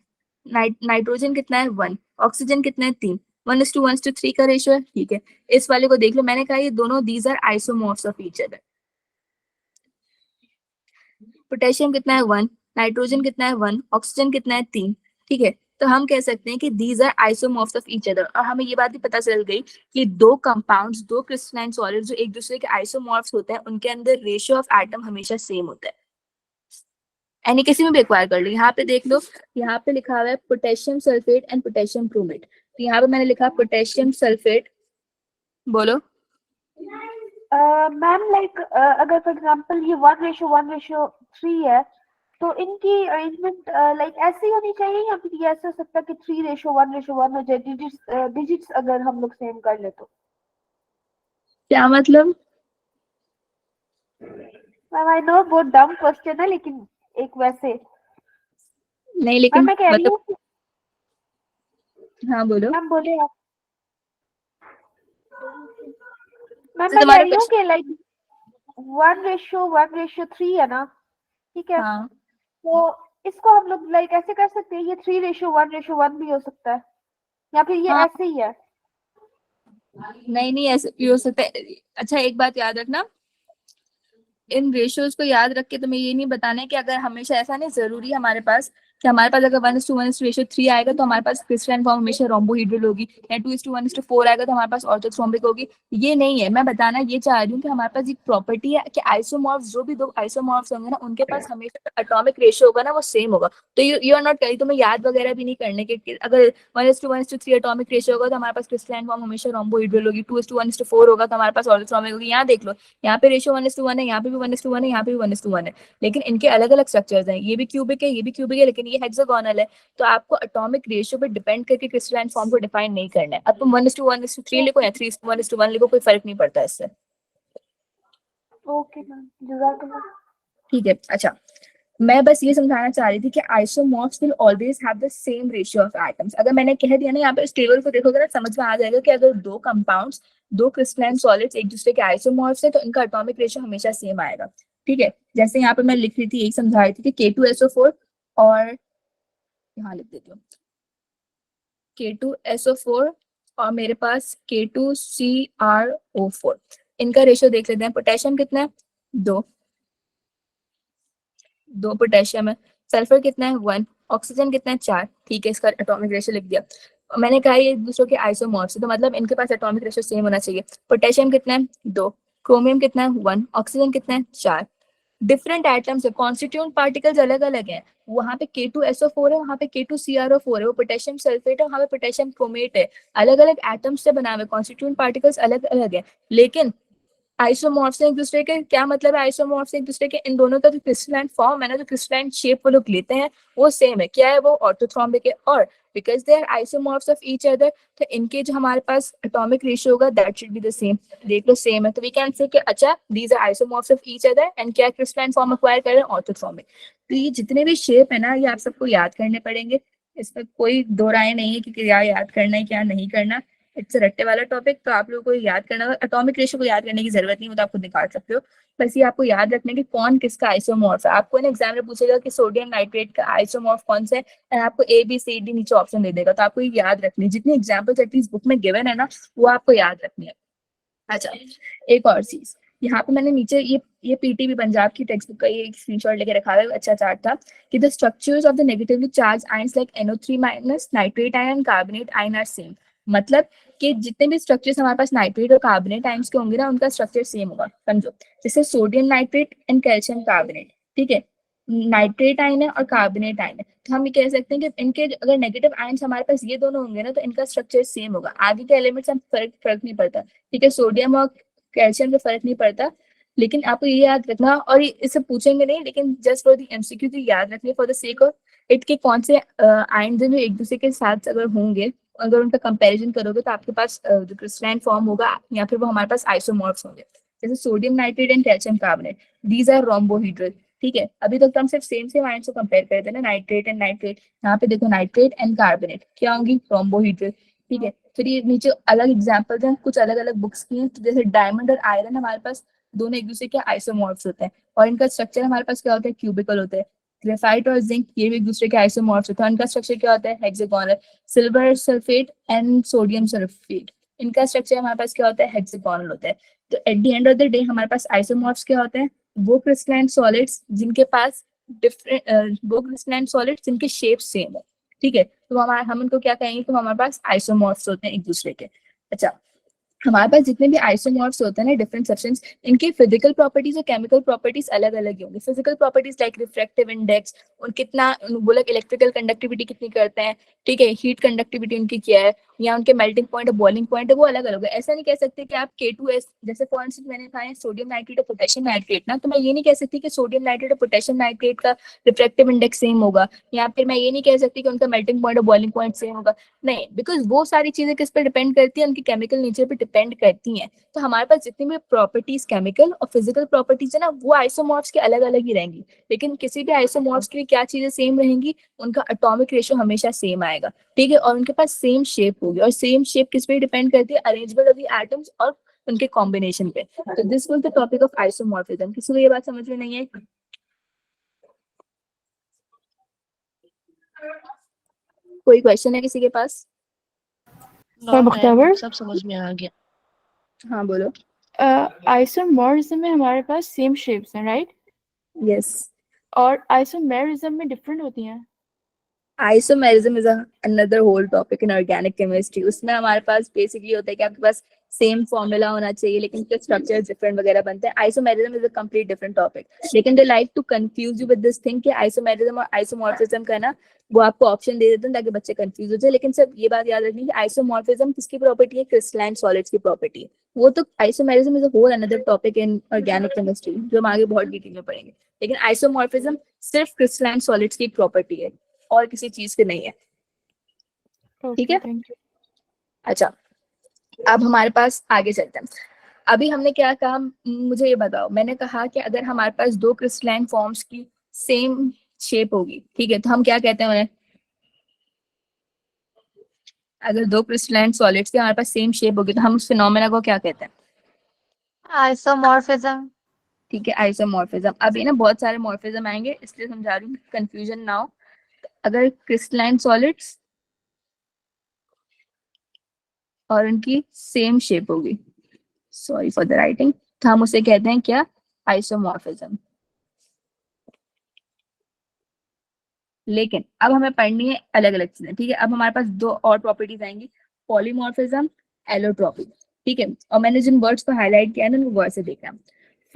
नाइट्रोजन कितना है 1, ऑक्सीजन कितना है 3, 1:1:3 का रेशियो है, ठीक है। इस वाले को देख लो, मैंने कहा ये दोनों these are isomorphs of each other. Potassium कितना है 1, नाइट्रोजन कितना है 1, ऑक्सीजन कितना है 3, ठीक है। तो हम कह सकते हैं कि these are isomorphs of each other, और हमें ये बात भी पता चल गई कि दो कंपाउंड्स, दो क्रिस्टलाइन सॉलिड्स जो एक दूसरे के आइसोमॉर्फ्स होते हैं, उनके अंदर रेशियो ऑफ एटम हमेशा सेम होता है। यानी किसी में भी एक्वायर कर लो, यहाँ पे देख लो, यहाँ पे लिखा हुआ है potassium sulphate and potassium chromate, तो यहाँ पे मैंने लिखा पोटेशियम सल्फेट, बोलो। मैम लाइक अगर फॉर एग्जांपल ये 1:1:3 है, तो इनकी अरेंजमेंट लाइक ऐसी होनी चाहिए, या फिर ये ऐसा हो सकता है कि 3:1:1 हो जाए, डिजिट्स अगर हम लोग सेम कर ले तो? क्या मतलब? मैम आई नो बहुत डम क्वेश्चन है, लेकिन एक वैसे नहीं लेकिन मैं कह रही मतलब, हूँ, हाँ बोलो। मैम बोले आप। मैम तो मैं कह तुम्हारा रही हूँ क्वेश्चन, कि लाइक 1:1:3 है ना, ठीक है, हाँ तो इसको हम लोग लाइक ऐसे कर सकते हैं, ये 3:1:1 भी हो सकता है, या फिर ये हाँ ऐसे ही है? नहीं ऐसे भी हो सकता है। अच्छा एक बात याद रखना, इन रेशियोज को याद रख के तुम्हें ये नहीं बताना है कि अगर हमेशा, ऐसा नहीं जरूरी है हमारे पास कि हमारे पास अगर 1:1 रेशियो 3 आएगा तो हमारे पास क्रिस्टलाइन फॉर्म हमेशा रोम्बोहेड्रल होगी, या 2:1:4 आएगा तो हमारे पास ऑर्थोथ्रोम्बिक होगी। ये नहीं है, मैं बताना ये चाह रही हूँ कि हमारे पास एक प्रॉपर्टी है कि आइसोमॉर्फ्स, जो भी दो आइसोमॉर्फ्स होंगे ना उनके पास हमेशा एटॉमिक रेशियो होगा ना वो सेम होगा। तो यू आर नॉट करी, तुम्हें याद वगैरह भी नहीं करने के अगर 1:1:3 एटॉमिक रेशियो होगा तो हमारे पास क्रिस्टलाइन फॉर्म हमेशा रोम्बोहेड्रल होगी, 2:1:4 होगा तो हमारे पास ऑर्थोथ्रोम्बिक होगी। यहाँ देख लो, यहाँ पे रेशियो 1:1 है, यहाँ पे भी 1:1 है, यहाँ पे भी 1:1 है, लेकिन इनके अलग अलग स्ट्रक्चर्स हैं। ये भी क्यूबिक है, ये भी क्यूबिक है, लेकिन ये हेक्सागोनल है। तो आपको एटॉमिक रेशियो पे डिपेंड करके क्रिस्टलाइन फॉर्म को डिफाइन नहीं करना है। अब तुम 1:1:3 लिखो या 3:1:1 लिखो, कोई फर्क नहीं पड़ता इससे। ओके मैम, जज़ाकल्लाह। ठीक है। अच्छा, मैं बस ये समझाना चाह रही थी कि isomorphs will always have the same ratio of atoms. अगर मैंने कह दिया ना, यहाँ पे इस टेबल को देखोगे ना समझ में आ जाएगा कि अगर दो कंपाउंड्स, दो क्रिस्टलाइन सॉलिड्स एक दूसरे के आइसोमॉर्फ्स है तो इनका एटॉमिक रेशियो हमेशा सेम आएगा। ठीक है, जैसे यहाँ पे मैं लिख रही थी, यही समझा रही थी कि K2SO4 और यहाँ लिख देती हूँ K2SO4 और मेरे पास K2CrO4, इनका रेशियो देख लेते हैं। पोटेशियम कितना है? 2 पोटेशियम है। सल्फर कितना है? 1। ऑक्सीजन कितना है? 4। ठीक है, इसका एटॉमिक रेशियो लिख दिया। मैंने कहा ये एक दूसरे के आइसोमॉर्फ्स है तो मतलब इनके पास एटॉमिक रेशियो सेम होना चाहिए। पोटेशियम कितना है? 2। क्रोमियम कितना है? 1। ऑक्सीजन कितना है? 4। डिफरेंट एटम्स है, कॉन्स्टिट्यूएंट पार्टिकल्स अलग अलग हैं। वहाँ पे K2SO4 है, वहाँ पे K2CrO4 है, वो पोटेशियम सल्फेट है, वहाँ पे पोटेशियम क्रोमेट है। अलग अलग एटम्स से बना हुए कॉन्स्टिट्यूएंट पार्टिकल्स अलग अलग है, लेकिन आइसोमॉर्फ्स हैं एक दूसरे के। क्या मतलब है आइसोमॉर्फ्स एक दूसरे के? इन दोनों का जो क्रिस्टलाइन फॉर्म है ना, जो क्रिस्टलाइन शेप वो लोग लेते हैं वो सेम है। क्या है वो? ऑर्थोथ्रोम्बिक है। और because they are isomorphs of each other, तो इनके जो हमारे पास एटॉमिक रेशियो होगा that should be the same. देख लो सेम है, तो वी कैन से कि अच्छा these are isomorphs of each other and क्या क्रिस्टलाइन फॉर्म अक्वायर कर रहे हैं? ऑर्थोथ्रोम्बिक। तो ये जितने भी शेप है ना ये आप सबको याद करने पड़ेंगे, इसमें कोई दो राय नहीं है कि क्या याद करना है क्या नहीं करना। इट्स रट्टे वाला टॉपिक, तो आप लोगों को याद करना होगा। एटॉमिक रेशियो को याद करने की जरूरत नहीं, वो तो आप खुद निकाल सकते हो। बस ये आपको याद रखना है कि कौन किसका आइसोमॉर्फ है। आपको ना एग्जाम में पूछेगा कि सोडियम नाइट्रेट का आइसोमॉर्फ कौन सा है, और आपको ABCD नीचे ऑप्शन दे देगा, तो आपको ये याद रखनी है। जितनी एग्जाम्पल्स एटलीस्ट बुक में गिवन है ना वो आपको याद रखनी है। अच्छा, एक और चीज, यहाँ पे मैंने नीचे ये PTB पंजाब की टेक्स्ट बुक का ये एक स्क्रीनशॉट लेके रखा है, अच्छा चार्ट था कि the structures of the negatively charge ions like NO3- nitrate ion and carbonate ion are same. मतलब कि जितने भी स्ट्रक्चर्स हमारे पास नाइट्रेट और कार्बोनेट आयंस के होंगे ना उनका स्ट्रक्चर सेम होगा। समझो, जैसे sodium nitrate and calcium carbonate, ठीक है, नाइट्रेट आयन है और कार्बोनेट आयन है, तो हम ये कह सकते हैं कि इनके अगर नेगेटिव आयंस हमारे पास ये दोनों होंगे ना तो इनका स्ट्रक्चर सेम होगा। आगे के एलिमेंट्स हम फर्क नहीं पड़ता, ठीक है, सोडियम और कैल्शियम का फर्क नहीं पड़ता। लेकिन आपको ये याद रखना, और इससे पूछेंगे नहीं लेकिन जस्ट फॉर द MCQ तो याद रखने for the sake of it के कौन से आयन जो एक दूसरे के साथ अगर होंगे, अगर उनका कंपैरिजन करोगे तो आपके पास जो क्रिस्टलाइन फॉर्म होगा या फिर वो हमारे पास आइसोमॉर्फ्स होंगे। जैसे sodium nitrate and calcium carbonate, these are rhombohedral. ठीक है, अभी तक तो हम सिर्फ सेम आयन को कंपेयर करते हैं ना, नाइट्रेट एंड नाइट्रेट। यहाँ पे देखो नाइट्रेट एंड कार्बोनेट क्या होंगी? रोम्बोहेड्रल। ठीक है, फिर ये नीचे अलग एग्जांपल्स हैं, कुछ अलग अलग बुक्स की हैं। तो जैसे डायमंड और आयरन हमारे पास दोनों एक दूसरे के आइसोमॉर्फ्स होते हैं, और इनका स्ट्रक्चर हमारे पास क्या होता है? क्यूबिकल होता है। ग्रेफाइट और जिंक ये भी एक दूसरे के आइसोमॉर्फ्स होते हैं, इनका स्ट्रक्चर क्या होता है? Hexagonal. Silver sulphate and sodium sulphate, इनका स्ट्रक्चर हमारे पास क्या होता है? हेक्सागोनल होता है। तो at the end of the day हमारे पास आइसोमॉर्फ्स क्या होते हैं? वो क्रिस्टलाइन सॉलिड्स जिनके पास वो क्रिस्टलाइन सॉलिड्स जिनके शेप सेम है। ठीक है, तो हम उनको क्या कहेंगे? तो हमारे पास आइसोमॉर्फ्स होते हैं एक दूसरे के। अच्छा, हमारे पास जितने भी आइसोमॉर्फ्स होते हैं ना डिफरेंट सब्सटेंस, इनके फिजिकल प्रॉपर्टीज और केमिकल प्रॉपर्टीज अलग अलग ही होंगे। Physical properties like refractive index, और कितना वो लोग इलेक्ट्रिकल कंडक्टिविटी कितनी करते हैं, ठीक है, हीट कंडक्टिविटी उनकी क्या है, या उनके मेल्टिंग पॉइंट और बॉइलिंग पॉइंट है, वो अलग अलग है। ऐसा नहीं कह सकते कि आप K2S, जैसे फॉर इंस्टेंस मैंने कहा है सोडियम नाइट्रेट और पोटेशियम नाइट्रेट ना, तो मैं ये नहीं कह सकती कि सोडियम नाइट्रेट और पोटेशियम नाइट्रेट का रिफ्रैक्टिव इंडेक्स सेम होगा, या फिर मैं ये नहीं कह सकती कि उनका मेल्टिंग पॉइंट और बॉइलिंग पॉइंट सेम होगा। नहीं, बिकॉज वो सारी चीजें किस पे डिपेंड करती है? उनकी केमिकल नेचर पे डिपेंड करती हैं। तो हमारे पास जितनी भी प्रॉपर्टीज केमिकल और फिजिकल प्रॉपर्टीज है ना वो आइसोमॉर्फ्स के अलग अलग ही रहेंगी, लेकिन किसी भी आइसोमॉर्फ्स की क्या चीजें सेम रहेंगी? उनका एटॉमिक रेशियो हमेशा सेम आएगा। ठीक है, और उनके पास सेम शेप होगी, और सेम शेप किस पे डिपेंड करती है? अरेंजमेंट ऑफ द एटम्स और उनके कॉम्बिनेशन पे। तो this was the topic of isomorphism. किसी को ये बात समझ में नहीं है? कोई क्वेश्चन है किसी के पास? नो मैम, मुख्ताबर सब समझ में आ गया। हाँ बोलो। आइसोमॉर्फिज्म में हमारे पास सेम शेप्स हैं, राइट? यस। और आइसोमेरिज्म में डिफरेंट होती हैं। Isomerism is another whole topic in organic chemistry. उसमें हमारे पास बेसिकली होता है कि आपके पास सेम फॉर्मूला होना चाहिए लेकिन उसके स्ट्रक्चर डिफरेंट वगैरह बनते हैं। Isomerism is a complete different topic, लेकिन they like to confuse you with this thing कि आइसोमेरिज्म और आइसोमॉर्फिज्म का ना वो आपको ऑप्शन दे देते हैं ताकि बच्चे कंफ्यूज हो जाए। लेकिन सब ये बात याद रखनी कि आइसोमॉर्फिज्म किसकी प्रॉपर्टी है? क्रिस्टलाइन सॉलिड्स की प्रॉपर्टी है। वो तो isomerism is a whole another topic in organic chemistry जो हम आगे बहुत डिटेल में पढ़ेंगे। लेकिन आइसोमॉर्फिज्म सिर्फ क्रिस्टलाइन सॉलिड्स की प्रॉपर्टी है और किसी चीज की नहीं है। ठीक ओके, है। Thank you. अच्छा, अब हमारे पास आगे चलते हैं। अभी हमने क्या कहा, मुझे ये बताओ। मैंने कहा कि अगर हमारे पास दो क्रिस्टलाइन फॉर्म्स की सेम शेप होगी, ठीक है, तो हम क्या कहते हैं उन्हें? अगर दो क्रिस्टलाइन सॉलिड्स की हमारे पास सेम शेप होगी तो हम उस फिनोमेना को क्या कहते हैं? आइसोमॉर्फिज्म। ठीक है, आइसोमॉर्फिज्म। अभी ना बहुत सारे मॉर्फिज्म आएंगे इसलिए समझा रही हूँ, कंफ्यूजन ना हो। अगर क्रिस्टलाइन सॉलिड्स और उनकी सेम शेप होगी, सॉरी फॉर द राइटिंग, तो हम उसे कहते हैं क्या? आइसोमॉर्फिज्म। लेकिन अब हमें पढ़नी है अलग अलग चीजें, ठीक है। अब हमारे पास दो और प्रॉपर्टीज आएंगी, पॉलीमॉर्फिज्म, एलोट्रॉपी। ठीक है, और मैंने जिन वर्ड्स को हाईलाइट किया ना वो वर्ड से देखना।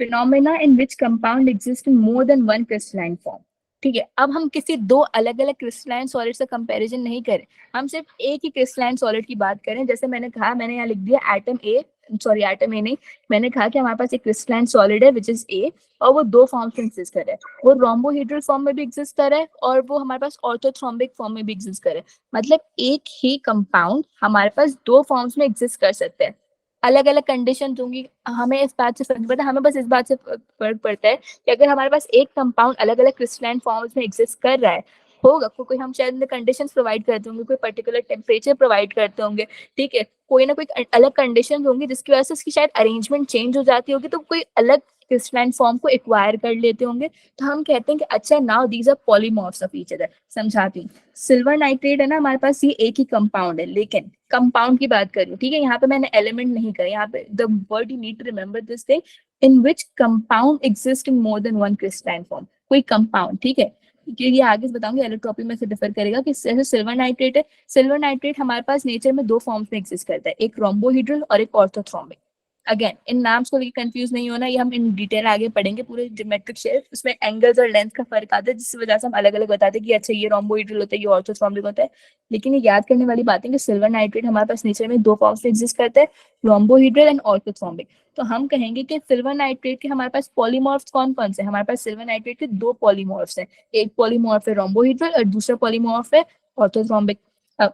Phenomena in which compound exist in more than one crystalline form. ठीक है, अब हम किसी दो अलग अलग क्रिस्टलाइन सॉलिड से कंपैरिजन नहीं करें, हम सिर्फ एक ही क्रिस्टलाइन सॉलिड की बात करें। जैसे मैंने कहा, मैंने यहाँ लिख दिया atom A, sorry atom A नहीं, मैंने कहा कि हमारे पास एक क्रिस्टलाइन सॉलिड है विच इज ए, और वो दो फॉर्म में एग्जिस्ट कर रहा है। वो रोम्बोहेड्रल फॉर्म में भी एग्जिस्ट कर रहा है और वो हमारे पास ऑर्थोथ्रोम्बिक फॉर्म में भी एग्जिस्ट कर रहा है। मतलब एक ही कंपाउंड हमारे पास दो फॉर्म्स में एग्जिस्ट कर सकते हैं। अलग अलग कंडीशन होंगी, हमें इस बात से फर्क पड़ता है, हमें बस इस बात से फर्क पड़ता है कि अगर हमारे पास एक कंपाउंड अलग अलग क्रिस्टलाइन फॉर्म्स में एग्जिस्ट कर रहा है, होगा कोई हम शायद कंडीशंस प्रोवाइड करते होंगे, कोई पर्टिकुलर टेम्परेचर प्रोवाइड करते होंगे, ठीक है, कोई ना कोई अलग कंडीशन होंगी जिसकी वजह से उसकी शायद अरेंजमेंट चेंज हो जाती होगी, तो कोई अलग क्रिस्टलाइन फॉर्म को एक्वायर कर लेते होंगे। तो हम कहते हैं कि अच्छा now these are polymorphs of each other. समझाती हूँ। सिल्वर नाइट्रेट है ना हमारे पास, ये एक ही कंपाउंड है, लेकिन कंपाउंड की बात कर रही हूँ, ठीक है। यहाँ पे मैंने एलिमेंट नहीं करा, यहाँ पे the word you need to remember this thing, in which compound exist in more than one crystalline form. कोई कंपाउंड, ठीक है, ये आगे बताऊंगी एलोट्रॉपी में से डिफर करेगा कि जैसे सिल्वर नाइट्रेट है, सिल्वर नाइट्रेट हमारे पास नेचर में दो फॉर्म्स में एग्जिस्ट करता है, एक रोम्बोहेड्रल और एक ऑर्थोथ्रोम्बिक। अगेन इन नाम्स को लेकर कंफ्यूज नहीं होना, ये हम इन डिटेल आगे पढ़ेंगे। पूरे ज्योमेट्रिक शेप उसमें एंगल्स और लेंथ का फर्क आता है, जिस वजह से हम अलग अलग बताते हैं कि अच्छा ये रोम्बोहेड्रल होता है, ये ऑर्थोथ्रोम्बिक होता है। लेकिन ये याद करने वाली बात है कि सिल्वर नाइट्रेट हमारे पास नेचर में दो फॉर्म्स में एग्जिस्ट करता है, रोम्बोहेड्रल एंड ऑर्थोथ्रोम्बिक। तो हम कहेंगे कि सिल्वर नाइट्रेट के हमारे पास पॉलीमॉर्फ्स कौन कौन से? हमारे पास सिल्वर नाइट्रेट के दो पॉलीमॉर्फ्स हैं, एक पॉलीमॉर्फ है रोम्बोहेड्रल और दूसरा पॉलीमॉर्फ है ऑर्थोथ्रोम्बिक। अब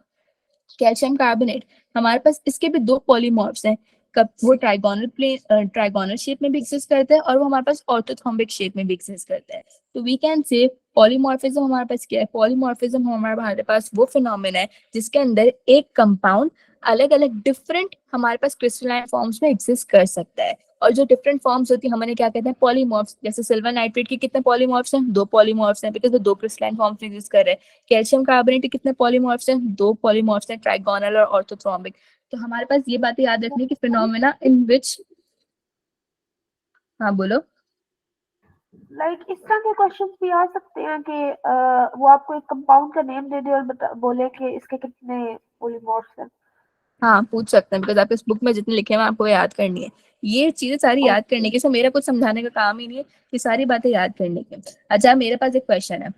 कैल्शियम कार्बोनेट हमारे पास, इसके भी दो पॉलीमॉर्फ्स हैं, कब वो ट्राइगोनल शेप में भी एग्जिस्ट करता है और वो हमारे पास ऑर्थोथ्रोम्बिक शेप में भी एग्जिस्ट करता है। तो वी कैन से पॉलीमॉर्फिज्म हमारे पास क्या है? पॉलीमॉर्फिज्म हमारे पास वो फिनोमेना है जिसके अंदर एक कंपाउंड अलग अलग डिफरेंट हमारे पास क्रिस्टलाइन फॉर्म्स में एग्जिस्ट कर सकता है। और जो डिफरेंट फॉर्म्स होती है हमें क्या कहते हैं? पॉलीमॉर्फ्स। जैसे सिल्वर नाइट्रेट के कितने पॉलीमॉर्फ्स हैं? दो पॉलीमॉर्फ्स हैं, बिकॉज वो दो क्रिस्टलाइन फॉर्म्स में एग्जिस्ट कर रहे हैं। कैल्शियम कार्बोनेट के कितने पॉलीमॉर्फ्स हैं? दो पॉलीमॉर्फ्स हैं, ट्राइगोनल और ऑर्थोथ्रोम्बिक। तो हमारे पास ये बातें याद रखनी कि फिनोमेना इन विच, हाँ बोलो। लाइक इस तरह के क्वेश्चंस भी आ सकते हैं कि वो आपको एक कंपाउंड का नेम दे दे और बोले कि इसके कितने पॉलीमॉर्फ्स हैं। हाँ पूछ सकते हैं, बिकॉज आपके इस बुक में जितने लिखे हैं आपको याद करनी है। ये चीजें सारी याद करने की, मेरा कुछ समझाने का काम ही नहीं है, ये सारी बातें याद करने की। अच्छा मेरे पास एक क्वेश्चन है,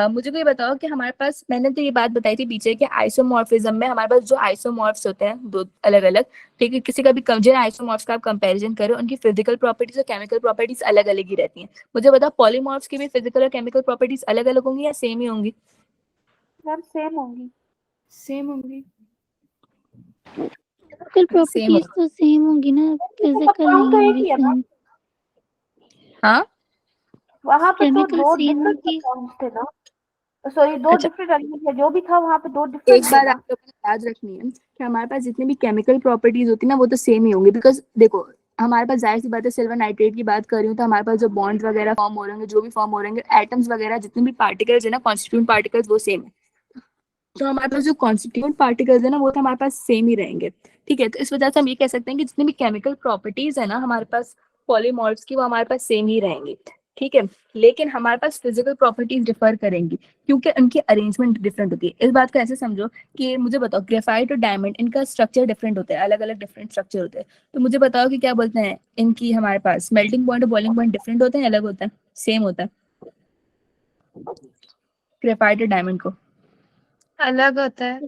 मुझे कोई बताओ कि हमारे पास, मैंने तो ये बात बताई थी पीछे कि आइसोमॉर्फिज्म में हमारे पास जो आइसोमॉर्फ्स होते हैं दो अलग अलग, ठीक है, किसी का भी जिन आइसोमॉर्फ्स का आप कंपैरिजन करें उनकी फिजिकल प्रॉपर्टीज और केमिकल प्रॉपर्टीज अलग अलग ही रहती हैं। मुझे बताओ पॉलीमॉर्फ्स की भी फिजिकल और केमिकल प्रॉपर्टीज अलग अलग होंगी या सेम ही होंगी? मैम सेम होंगी। सेम होंगी। केमिकल प्रॉपर्टीज तो सेम होंगी ना, फिजिकल नहीं तो एक होंगी ही है ना, सेम। हाँ वहां पे तो केमिकल दो सेम डिफरेंट होंगी। कंपाउंड्स थे ना, सॉरी दो अच्छा, डिफरेंट एलिमेंट है, जो भी था वहां पे दो एक डिफरेंट थे बात ना। आप लोगों को याद रखनी है कि हमारे पास जितनी भी केमिकल प्रॉपर्टीज होती है ना वो तो सेम ही होंगी, बिकॉज देखो हमारे पास जाहिर सी बात है, सिल्वर नाइट्रेट की बात कर रही हूँ तो हमारे पास जो बॉन्ड वगैरह फॉर्म हो रहे होंगे, जो भी फॉर्म हो रहे होंगे, एटम्स वगैरह जितने भी पार्टिकल्स है ना, कॉन्स्टिट्यूएंट पार्टिकल्स, वो सेम है। तो हमारे पास जो कॉन्स्टिट्यूएंट पार्टिकल्स है ना वो तो हमारे पास सेम ही रहेंगे, ठीक है। तो इस वजह से हम ये कह सकते हैं कि जितनी भी केमिकल प्रॉपर्टीज है ना हमारे पास पॉलीमॉर्फ्स की, वो हमारे पास सेम ही रहेंगी, ठीक है। लेकिन हमारे पास फिजिकल प्रॉपर्टीज डिफर करेंगी क्योंकि उनकी अरेंजमेंट डिफरेंट होती है। इस बात को ऐसे समझो कि मुझे बताओ ग्रेफाइट और डायमंड इनका स्ट्रक्चर डिफरेंट होता है, अलग अलग डिफरेंट स्ट्रक्चर होते हैं। तो मुझे बताओ कि क्या बोलते हैं इनकी, हमारे पास मेल्टिंग पॉइंट और बॉइलिंग पॉइंट डिफरेंट होते हैं, अलग होता है, सेम होता है ग्रेफाइट और डायमंड को? अलग होता है।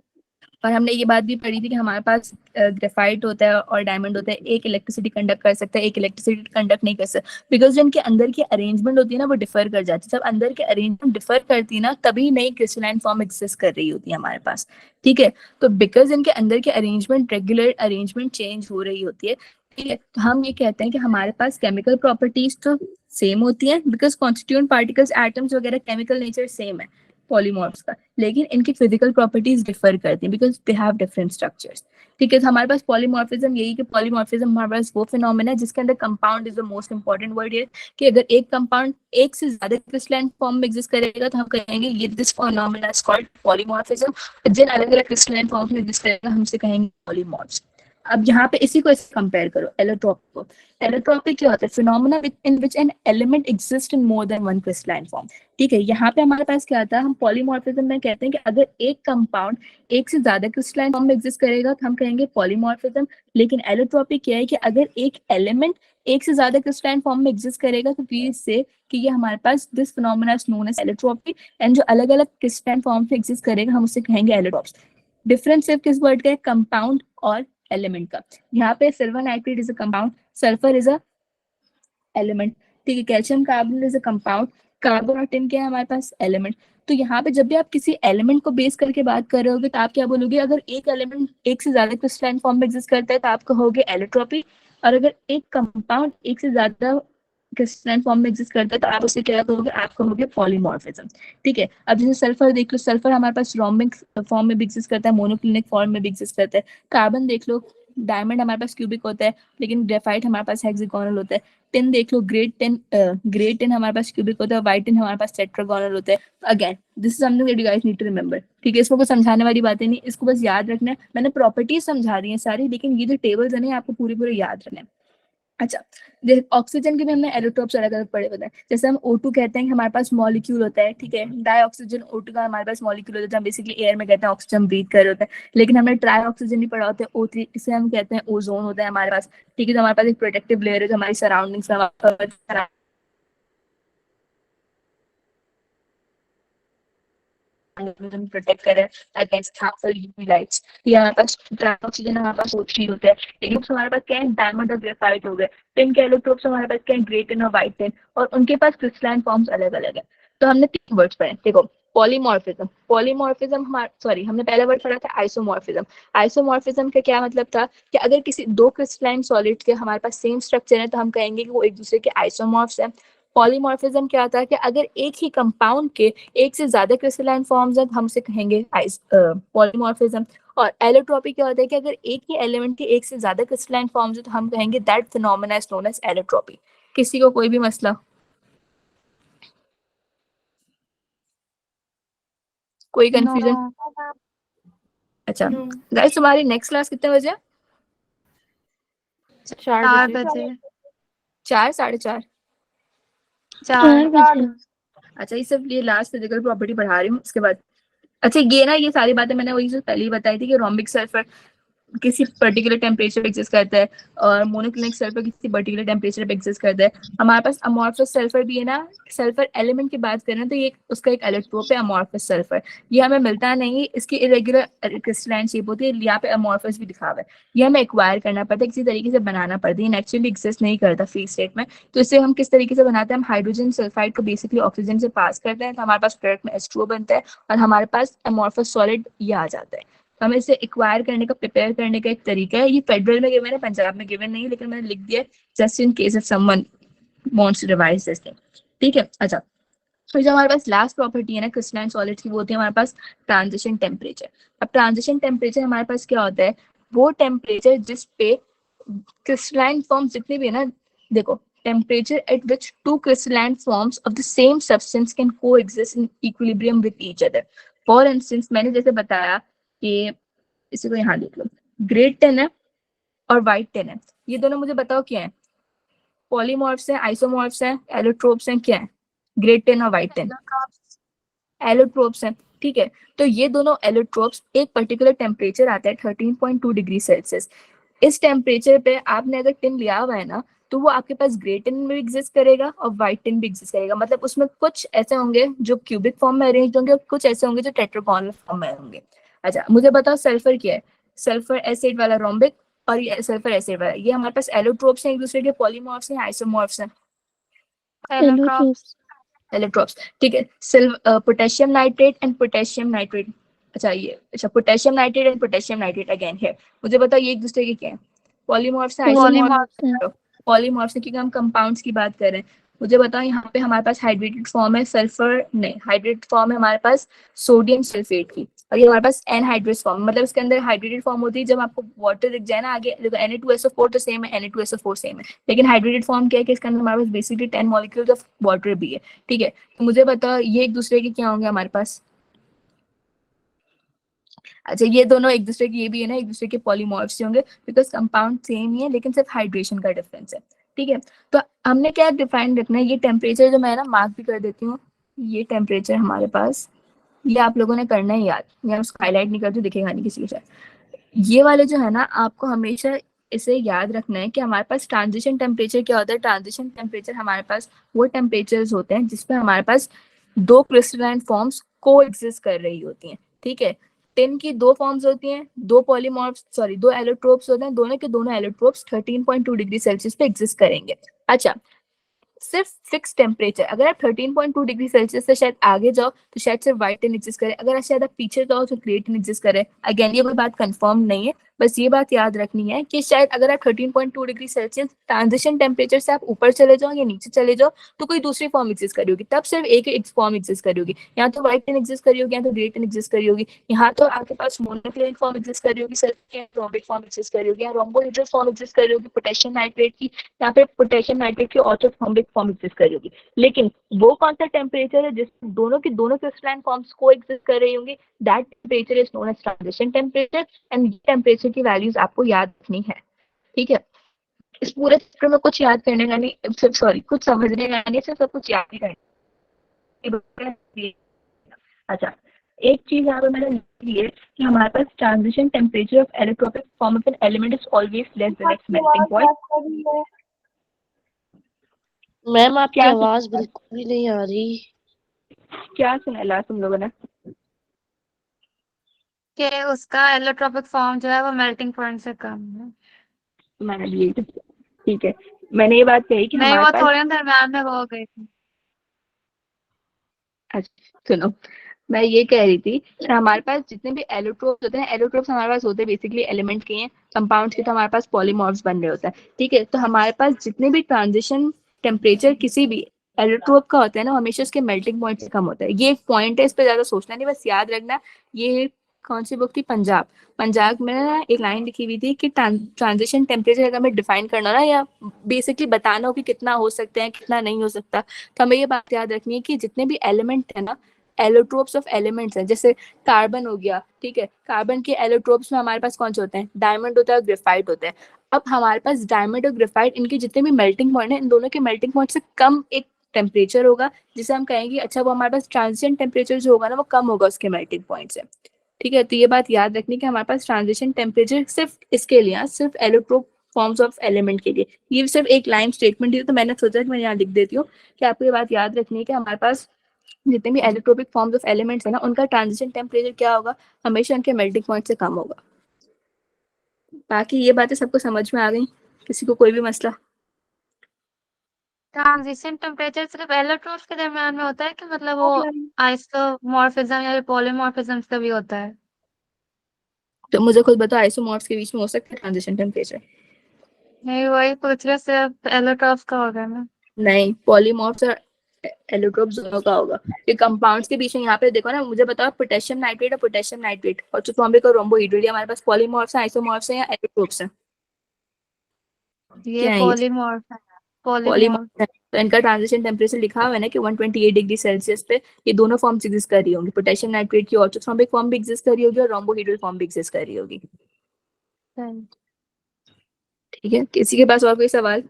और हमने ये बात भी पढ़ी थी कि हमारे पास ग्रेफाइट होता है और डायमंड होता है, एक इलेक्ट्रिसिटी कंडक्ट कर सकता है, एक इलेक्ट्रिसिटी कंडक्ट नहीं कर सकता, बिकॉज जो इनके अंदर की अरेंजमेंट होती है ना वो डिफर कर जाती है। जब अंदर की अरेंजमेंट डिफर करती है ना तभी नई क्रिस्टलाइन फॉर्म एग्जिस्ट कर रही होती है हमारे पास, ठीक है। तो बिकॉज इनके अंदर की अरेंजमेंट, रेगुलर अरेंजमेंट चेंज हो रही होती है, ठीक है, तो हम ये कहते हैं कि हमारे पास केमिकल प्रॉपर्टीज तो सेम होती हैं बिकॉज कॉन्स्टिट्यूएंट पार्टिकल्स, एटम्स वगैरह केमिकल नेचर सेम है पॉलीमॉर्फ्स का, लेकिन इनकी फिजिकल प्रॉपर्टीज डिफर करती हैं because they have different structures, ठीक है। तो हमारे पास पॉलीमॉर्फिज्म यही कि पॉलीमॉर्फिज्म हमारे पास वो फिनोमेना है जिसके अंदर compound is the most important word है, कि अगर एक कंपाउंड एक से ज्यादा क्रिस्टलाइन फॉर्म में एग्जिस्ट करेगा तो हम कहेंगे ये this phenomena is called polymorphism. जिन अलग अलग क्रिस्टलाइन फॉर्म में एग्जिस्ट करेगा हमसे कहेंगे पॉलीमॉर्फ्स। अब यहाँ पे इसी को कंपेयर करो एलोट्रोपी को। एलोट्रोपी क्या होता है? Phenomena in which an element exist in more than one crystalline form, ठीक है। यहाँ पे हमारे पास क्या था, हम पॉलीमॉर्फिज्म में कहते हैं कि अगर एक कंपाउंड एक से ज्यादा क्रिस्टलाइन फॉर्म में एग्जिस्ट करेगा तो हम कहेंगे पॉलीमॉर्फिज्म। लेकिन एलोट्रोपी क्या है कि अगर एक एलिमेंट एक से ज्यादा क्रिस्टलाइन फॉर्म में एग्जिस्ट करेगा तो वी से कि ये हमारे पास this phenomena is known as allotropy, and जो अलग अलग क्रिस्टलाइन फॉर्म में एग्जिस्ट करेगा हम उसे कहेंगे एलोट्रोप्स। डिफरेंस सिर्फ किस वर्ड का है? कंपाउंड और एलिमेंट का। यहाँ पे silver nitrate is a compound, sulphur is a element, ठीक है। Calcium carbonate is a compound, carbon और टिन क्या है हमारे पास? एलिमेंट। तो यहाँ पे जब भी आप किसी एलिमेंट को बेस करके बात कर रहे होगे तो आप क्या बोलोगे? अगर एक एलिमेंट एक से ज्यादा क्रिस्टलाइन फॉर्म में एग्जिस्ट करता है तो आप कहोगे एलोट्रोपी, और अगर एक कंपाउंड एक से ज्यादा क्रिस्टलाइन फॉर्म में एग्जिस्ट करता है तो आप उसे क्या कहोगे? आप कहोगे पॉलीमॉर्फिज्म, ठीक है। अब जैसे सल्फर देख लो, सल्फर हमारे पास रोम्बिक फॉर्म में भी एग्जिस्ट करता है, मोनोक्लिनिक फॉर्म में भी एग्जिस्ट करता है। कार्बन देख लो, डायमंड हमारे पास क्यूबिक होता है लेकिन ग्रेफाइट हमारे पास हेक्सागोनल होता है। टिन देख लो, ग्रे टिन हमारे पास क्यूबिक होता है, व्हाइट टिन हमारे पास टेट्रागोनल होता है। Again this is something that you guys need to remember, ठीक है। इसको कुछ समझाने वाली बातें नहीं, इसको बस याद रखना है। मैंने प्रॉपर्टीज समझा दी है सारी, लेकिन ये जो टेबल्स है ना आपको पूरे पूरे याद रखना है। अच्छा, ऑक्सीजन के भी हमने एरोट्रोप्स अलग अलग पढ़े होते हैं। जैसे हम O2 कहते हैं कि हमारे पास मॉलिक्यूल होता है, ठीक है। डाई ऑक्सीजन O2 का हमारे पास मॉलिक्यूल होता है, हम बेसिकली एयर में कहते हैं ऑक्सीजन ब्रीथ कर रहे होते हैं। लेकिन हमने ट्राई ऑक्सीजन भी पढ़ा होता है O3, इसे हम कहते हैं ओजोन होता है हमारे पास, ठीक है। तो हमारे पास एक प्रोटेक्टिव लेयर है जो हमारी सराउंडिंग्स प्रोटेक्ट करे अगेंस्ट हार्मफुल यूवी लाइट्स। ये हमारे पास ड्राई ऑक्सीजन हमारे पास O3 होता है। एलिमेंट्स हमारे पास क्या है? डायमंड और ग्रेफाइट हो गए। टिन के एलोट्रोप्स हमारे पास क्या है? ग्रे टिन और व्हाइट टिन, और उनके पास क्रिस्टलाइन फॉर्म्स अलग अलग है। तो हमने 3 वर्ड्स पढ़े, देखो पॉलीमॉर्फिज्म। पॉलीमॉर्फिज्म हमारा, सॉरी, हमने पहला वर्ड पढ़ा था आइसोमॉर्फिज्म। आइसोमॉर्फिज्म का क्या मतलब था कि अगर किसी दो क्रिस्टलाइन सॉलिड के हमारे पास सेम स्ट्रक्चर है तो हम कहेंगे कि वो एक दूसरे के आइसोमॉर्फ्स हैं। पॉलीमॉर्फिज्म क्या होता है कि अगर एक ही कंपाउंड के एक से ज्यादा क्रिस्टलाइन फॉर्म्स हैं तो हमसे कहेंगे पॉलीमॉर्फिज्म। और एलोट्रोपी क्या होता है कि अगर एक ही एलिमेंट के एक से ज्यादा क्रिस्टलाइन फॉर्म्स हैं तो हम कहेंगे that phenomena is known as allotropy. किसी को कोई भी मसला, कोई कंफ्यूजन? अच्छा गाइस, तुम्हारी नेक्स्ट क्लास कितने बजे है? 4 4 बजे। बजे। 4, 4:30? 4 बजे। अच्छा, ये सिर्फ ये लास्ट फिजिकल प्रॉपर्टी पढ़ा रही हूँ, उसके बाद अच्छा ये ना, ये सारी बातें मैंने वही से पहले ही बताई थी कि रोम्बिक सल्फर किसी पर्टिकुलर टेम्परेचर पे एग्जिस्ट करता है और मोनोक्लिनिक सल्फर किसी पर्टिकुलर टेम्परेचर पे एग्जिस्ट करता है। हमारे पास अमॉर्फस सल्फर भी है ना। सल्फर एलिमेंट की बात करें तो ये उसका एक एलोट्रोप है अमॉर्फस सल्फर। ये हमें मिलता नहीं, इसकी इरेगुलर क्रिस्टलाइन शेप होती है, यहाँ पे अमॉर्फस भी दिखा हुआ है। ये हमें एक्वायर करना पड़ता है, किसी तरीके से बनाना पड़ता है, नेचुरली एग्जिस्ट नहीं करता फ्री स्टेट में। तो इसे हम किस तरीके से बनाते हैं? हम हाइड्रोजन सल्फाइड को बेसिकली ऑक्सीजन से पास करते हैं तो हमारे पास प्रोडक्ट में H2O बनता है और हमारे पास अमॉर्फस सॉलिड ये आ जाता है। हमें इसे एक्वायर करने का, प्रिपेयर करने का एक तरीका है। ये फेडरल में गिवन है, पंजाब में गिवन नहीं, लेकिन मैंने लिख दिया just in case if someone wants to revise this thing, ठीक है। अच्छा, तो जो हमारे पास लास्ट प्रॉपर्टी है ना क्रिस्टलाइन सॉलिड्स की, वो होती है हमारे पास ट्रांजिशन टेम्परेचर। अब ट्रांजिशन टेम्परेचर हमारे पास क्या होता है? वो टेम्परेचर जिस पे क्रिस्टलाइन फॉर्म जितने भी है ना, देखो temperature at which two crystalline forms of the same substance can coexist in equilibrium with each other. For instance मैंने जैसे बताया कि इसी को यहाँ देख लो, ग्रेड 10 है और वाइट 10 है, ये दोनों मुझे बताओ क्या है, पॉलीमॉर्फ्स हैं, आइसोमॉर्फ्स हैं, एलोट्रोप्स हैं, क्या है, ग्रेड 10 और वाइट 10 एलोट्रोप्स हैं। ठीक है, तो ये दोनों एलोट्रोप्स एक पर्टिकुलर टेम्परेचर आता है 13.2 डिग्री सेल्सियस। इस टेम्परेचर पे आपने अगर टिन लिया हुआ है ना, तो वो आपके पास ग्रे टिन में भी एग्जिस्ट करेगा और व्हाइट टिन भी एग्जिस्ट करेगा। मतलब उसमें कुछ ऐसे होंगे जो क्यूबिक फॉर्म में अरेंज होंगे और कुछ ऐसे होंगे जो टेट्रागोनल फॉर्म में होंगे। अच्छा मुझे बताओ सल्फर क्या है, सल्फर एसिड वाला रोम्बिक और ये सल्फर एसिड वाला, ये हमारे पास एलोट्रोप्स हैं एक दूसरे के, पॉलीमॉर्फ्स हैं, आइसोमॉर्फ्स हैं, एलोट्रोप्स। एलोट्रोप्स। ठीक है, potassium nitrate and potassium nitrate, अच्छा potassium nitrate and potassium nitrate again है। मुझे बताओ ये एक दूसरे के क्या है, पॉलीमॉर्फ्स है, आइसोमॉर्फ्स है, पॉलीमॉर्फ्स है क्योंकि हम कंपाउंड्स की बात कर रहे हैं। मुझे बताओ यहाँ पे हमारे पास हाइड्रेटेड फॉर्म है सल्फर, नहीं हाइड्रेटेड फॉर्म है हमारे पास सोडियम सल्फेट की, और ये हमारे पास एनहाइड्रस फॉर्म, मतलब इसके अंदर हाइड्रेटेड फॉर्म होती है। जब आपको वाटर दिख जाए ना आगे देखो Na2SO4 तो सेम है, Na2SO4 सेम है, लेकिन हाइड्रेटेड फॉर्म क्या है कि इसके अंदर हमारे पास बेसिकली 10 मॉलिक्यूल्स ऑफ वाटर भी है। ठीक है, तो मुझे बताओ ये एक दूसरे के क्या होंगे हमारे पास, अच्छा ये दोनों एक दूसरे की, ये भी है ना एक दूसरे के पॉलीमॉर्फ्स होंगे बिकॉज कंपाउंड सेम ही है लेकिन सिर्फ हाइड्रेशन का डिफरेंस है। ठीक है, तो हमने क्या डिफाइन रखना है, ये टेम्परेचर जो मैं ना मार्क भी कर देती हूँ, ये टेम्परेचर हमारे पास, ये आप लोगों ने करना है याद, या उसको हाईलाइट नहीं करती दिखेगा नहीं किसी के साथ। ये वाले जो है ना आपको हमेशा इसे याद रखना है कि हमारे पास ट्रांजिशन टेम्परेचर क्या होता है। ट्रांजिशन टेम्परेचर हमारे पास वो टेम्परेचर्स होते हैं जिसपे हमारे पास दो क्रिस्टलाइन फॉर्म्स को एग्जिस्ट कर रही होती हैं। ठीक है, टिन की दो फॉर्म्स होती हैं, दो पॉलीमॉर्फ्स सॉरी दो एलोट्रोप्स होते हैं, दोनों के दोनों एलोट्रोप्स 13.2 डिग्री सेल्सियस पे एग्जिस्ट करेंगे। अच्छा सिर्फ फिक्स टेम्परेचर, अगर आप 13.2 डिग्री सेल्सियस से शायद आगे जाओ तो शायद सिर्फ व्हाइट टिन एग्जिस्ट करे, अगर शायद आप पीछे जाओ तो ग्रे टिन एग्जिस्ट करे। अगेन ये कोई बात कंफर्म नहीं है, बस ये बात याद रखनी है कि शायद अगर आप 13.2 डिग्री सेल्सियस ट्रांजिशन टेम्परेचर से आप ऊपर चले जाओ या नीचे चले जाओ तो कोई दूसरी फॉर्म एग्जिस्ट करी होगी, तब सिर्फ एक फॉर्म एग्जिस्ट करी होगी, या तो व्हाइट टिन एग्जिस्ट करी होगी या तो ग्रे टिन एग्जिस्ट करी होगी। यहाँ तो आपके पास मोनोक्लोरिक फॉर्म एग्जिस्ट करी होगी, सिर्फ रोम्बिक फॉर्म एग्जिस्ट करी होगी, या रोम्बोहेड्रल फॉर्म एग्जिस्ट करी होगी पोटेशियम नाइट्रेट की, या फिर पोटेशियम नाइट्रेट की ऑर्थोथर्मिक फॉर्म एग्जिस्ट करी होगी। लेकिन वो कौन सा टेम्परेचर है जिस दोनों की दोनों क्रिस्टलाइन फॉर्म्स को एग्जिस्ट कर रही होंगी, that temperature is known as transition temperature, and ये टेम्परेचर की वैल्यूज आपको याद रखनी है। ठीक है, इस पूरे चैप्टर में कुछ याद करने का नहीं, सिर्फ सॉरी कुछ समझने का नहीं, सिर्फ सब कुछ याद ही करना। अच्छा एक चीज यहाँ पे मैंने लिखी है कि हमारे पास transition temperature of allotropic form of an element is always less than its melting point. Ma'am आपकी क्या आवाज बिल्कुल भी नहीं आ रही। क्या सुना तुम लोगों ने, कि उसका एलोट्रोपिक फॉर्म जो है वो मेल्टिंग पॉइंट से कम है। मैंने भी यही, ठीक है मैंने ये बात कही कि नहीं हमारे वो पास, थोड़े दरम्यान में वो हो गई थी। अच्छा सुनो मैं ये कह रही थी कि हमारे पास जितने भी एलोट्रोप्स होते हैं, एलोट्रोप्स हमारे पास होते हैं बेसिकली एलिमेंट के हैं, कंपाउंड्स के तो हमारे पास पॉलीमॉर्फ्स बन रहे होते हैं। ठीक है, तो हमारे पास जितने भी ट्रांजिशन टेम्परेचर किसी भी एलोट्रोप का होता है ना हमेशा उसके मेल्टिंग पॉइंट से कम होता है। ये एक पॉइंट है, इस पर ज्यादा सोचना नहीं, बस याद रखना। ये कौन सी बुक थी, पंजाब, पंजाब में ना एक लाइन लिखी हुई थी कि ट्रांजिशन टेम्परेचर अगर हमें डिफाइन करना हो ना या बेसिकली बताना हो कि कितना हो सकता है कितना नहीं हो सकता, तो हमें ये बात याद रखनी है कि जितने भी एलिमेंट है ना एलोट्रोप्स ऑफ एलिमेंट्स हैं, जैसे कार्बन हो गया। ठीक है, कार्बन के एलोट्रोप्स में हमारे पास कौन से होते हैं, डायमंड होता है और ग्रेफाइट होते हैं। अब हमारे पास डायमंड और ग्रेफाइट इनके जितने भी मेल्टिंग पॉइंट है इन दोनों के मेल्टिंग पॉइंट से कम एक टेम्परेचर होगा जिसे हम कहेंगे अच्छा वो हमारे पास ट्रांजिशन टेम्परेचर जो होगा ना वो कम होगा उसके मेल्टिंग पॉइंट से। ठीक है, तो ये बात याद रखनी कि हमारे पास ट्रांजिशन टेम्परेचर सिर्फ इसके लिए, सिर्फ एलोट्रोप फॉर्म्स ऑफ एलिमेंट के लिए, ये सिर्फ एक लाइन स्टेटमेंट थी तो मैंने सोचा कि मैं यहाँ लिख देती हूँ कि आपको ये बात याद रखनी है कि हमारे पास जितने भी एलोट्रोपिक फॉर्म्स ऑफ एलिमेंट्स है ना उनका ट्रांजिशन टेम्परेचर क्या होगा, हमेशा उनके मेल्टिंग पॉइंट से कम होगा। बाकी ये बातें सबको समझ में आ गई, किसी को कोई भी मसला? ट्रांजिशन टेम्परेचर सिर्फ एलोट्रोप्स के दरम्यान में होता है कि मतलब वो आइसोमॉर्फिज्म या पॉलीमॉर्फिज्म का भी होता है? तो मुझे खुद बताओ आइसोमॉर्फ्स के बीच में हो सकता है ट्रांजिशन टेम्परेचर? नहीं वही पूछ रहे, सिर्फ एलोट्रोप्स का होगा ना? नहीं, पॉलीमॉर्फ्स और एलोट्रोप्स दोनों का होगा। ये कंपाउंड्स के बीच में यहाँ पे देखो ना, मुझे बताओ पोटेशियम नाइट्रेट और पोटेशियम नाइट्रेट और ऑर्थोथर्मिक और रोम्बोहेड्रल हमारे पास पॉलीमॉर्फ्स हैं, आइसोमॉर्फ्स हैं या एलोट्रोप्स हैं? ये क्या है ये? पॉलीमॉर्फ है। पॉलीमॉर्फ। पॉलीमॉर्फ है। तो इनका ट्रांजिशन टेम्परेचर लिखा हुआ है ना कि 128 डिग्री सेल्सियस पे ये दोनों फॉर्म्स एग्जिस्ट कर रही होंगी, पोटेशियम नाइट्रेट की ऑर्थोथ्रोम्बिक फॉर्म भी एग्जिस्ट कर रही होगी और रोम्बोहेड्रल फॉर्म भी एग्जिस्ट कर रही होगी। ठीक है, किसी के पास और कोई सवाल?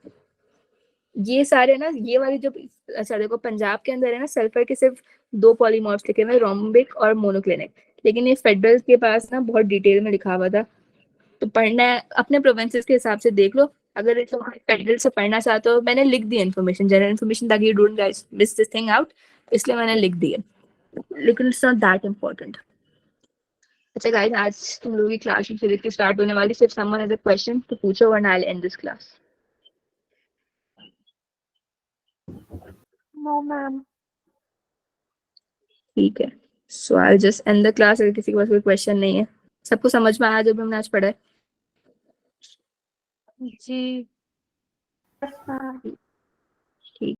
ये सारे ना, ये वाली जो, अच्छा देखो पंजाब के अंदर है ना सल्फर के सिर्फ 2 पॉलीमॉर्फ्स लिखे हुए, रोम्बिक और मोनोक्लिनिक, लेकिन ये फेडरल के पास ना बहुत डिटेल में लिखा हुआ था। तो पढ़ना है अपने प्रोविंसेस के हिसाब से देख लो, अगर तुम फेडरल से पढ़ना चाहते हो, मैंने लिख दी इन्फॉर्मेशन, जनरल इन्फॉर्मेशन, ताकि you don't guys miss this thing out, इसलिए मैंने लिख दी है, लेकिन इट्स नॉट दैट इम्पोर्टेंट। अच्छा गाइस, आज तुम लोगों की क्लास फिजिक्स की स्टार्ट होने वाली, सिर्फ समवन हैज अ क्वेश्चन तो पूछो वरना I will end this class. No ma'am. ठीक है, so I just end the class. अगर किसी के पास कोई क्वेश्चन नहीं है, सबको समझ में आया जो भी हमने आज पढ़ा है? जी। Yes, ma'am.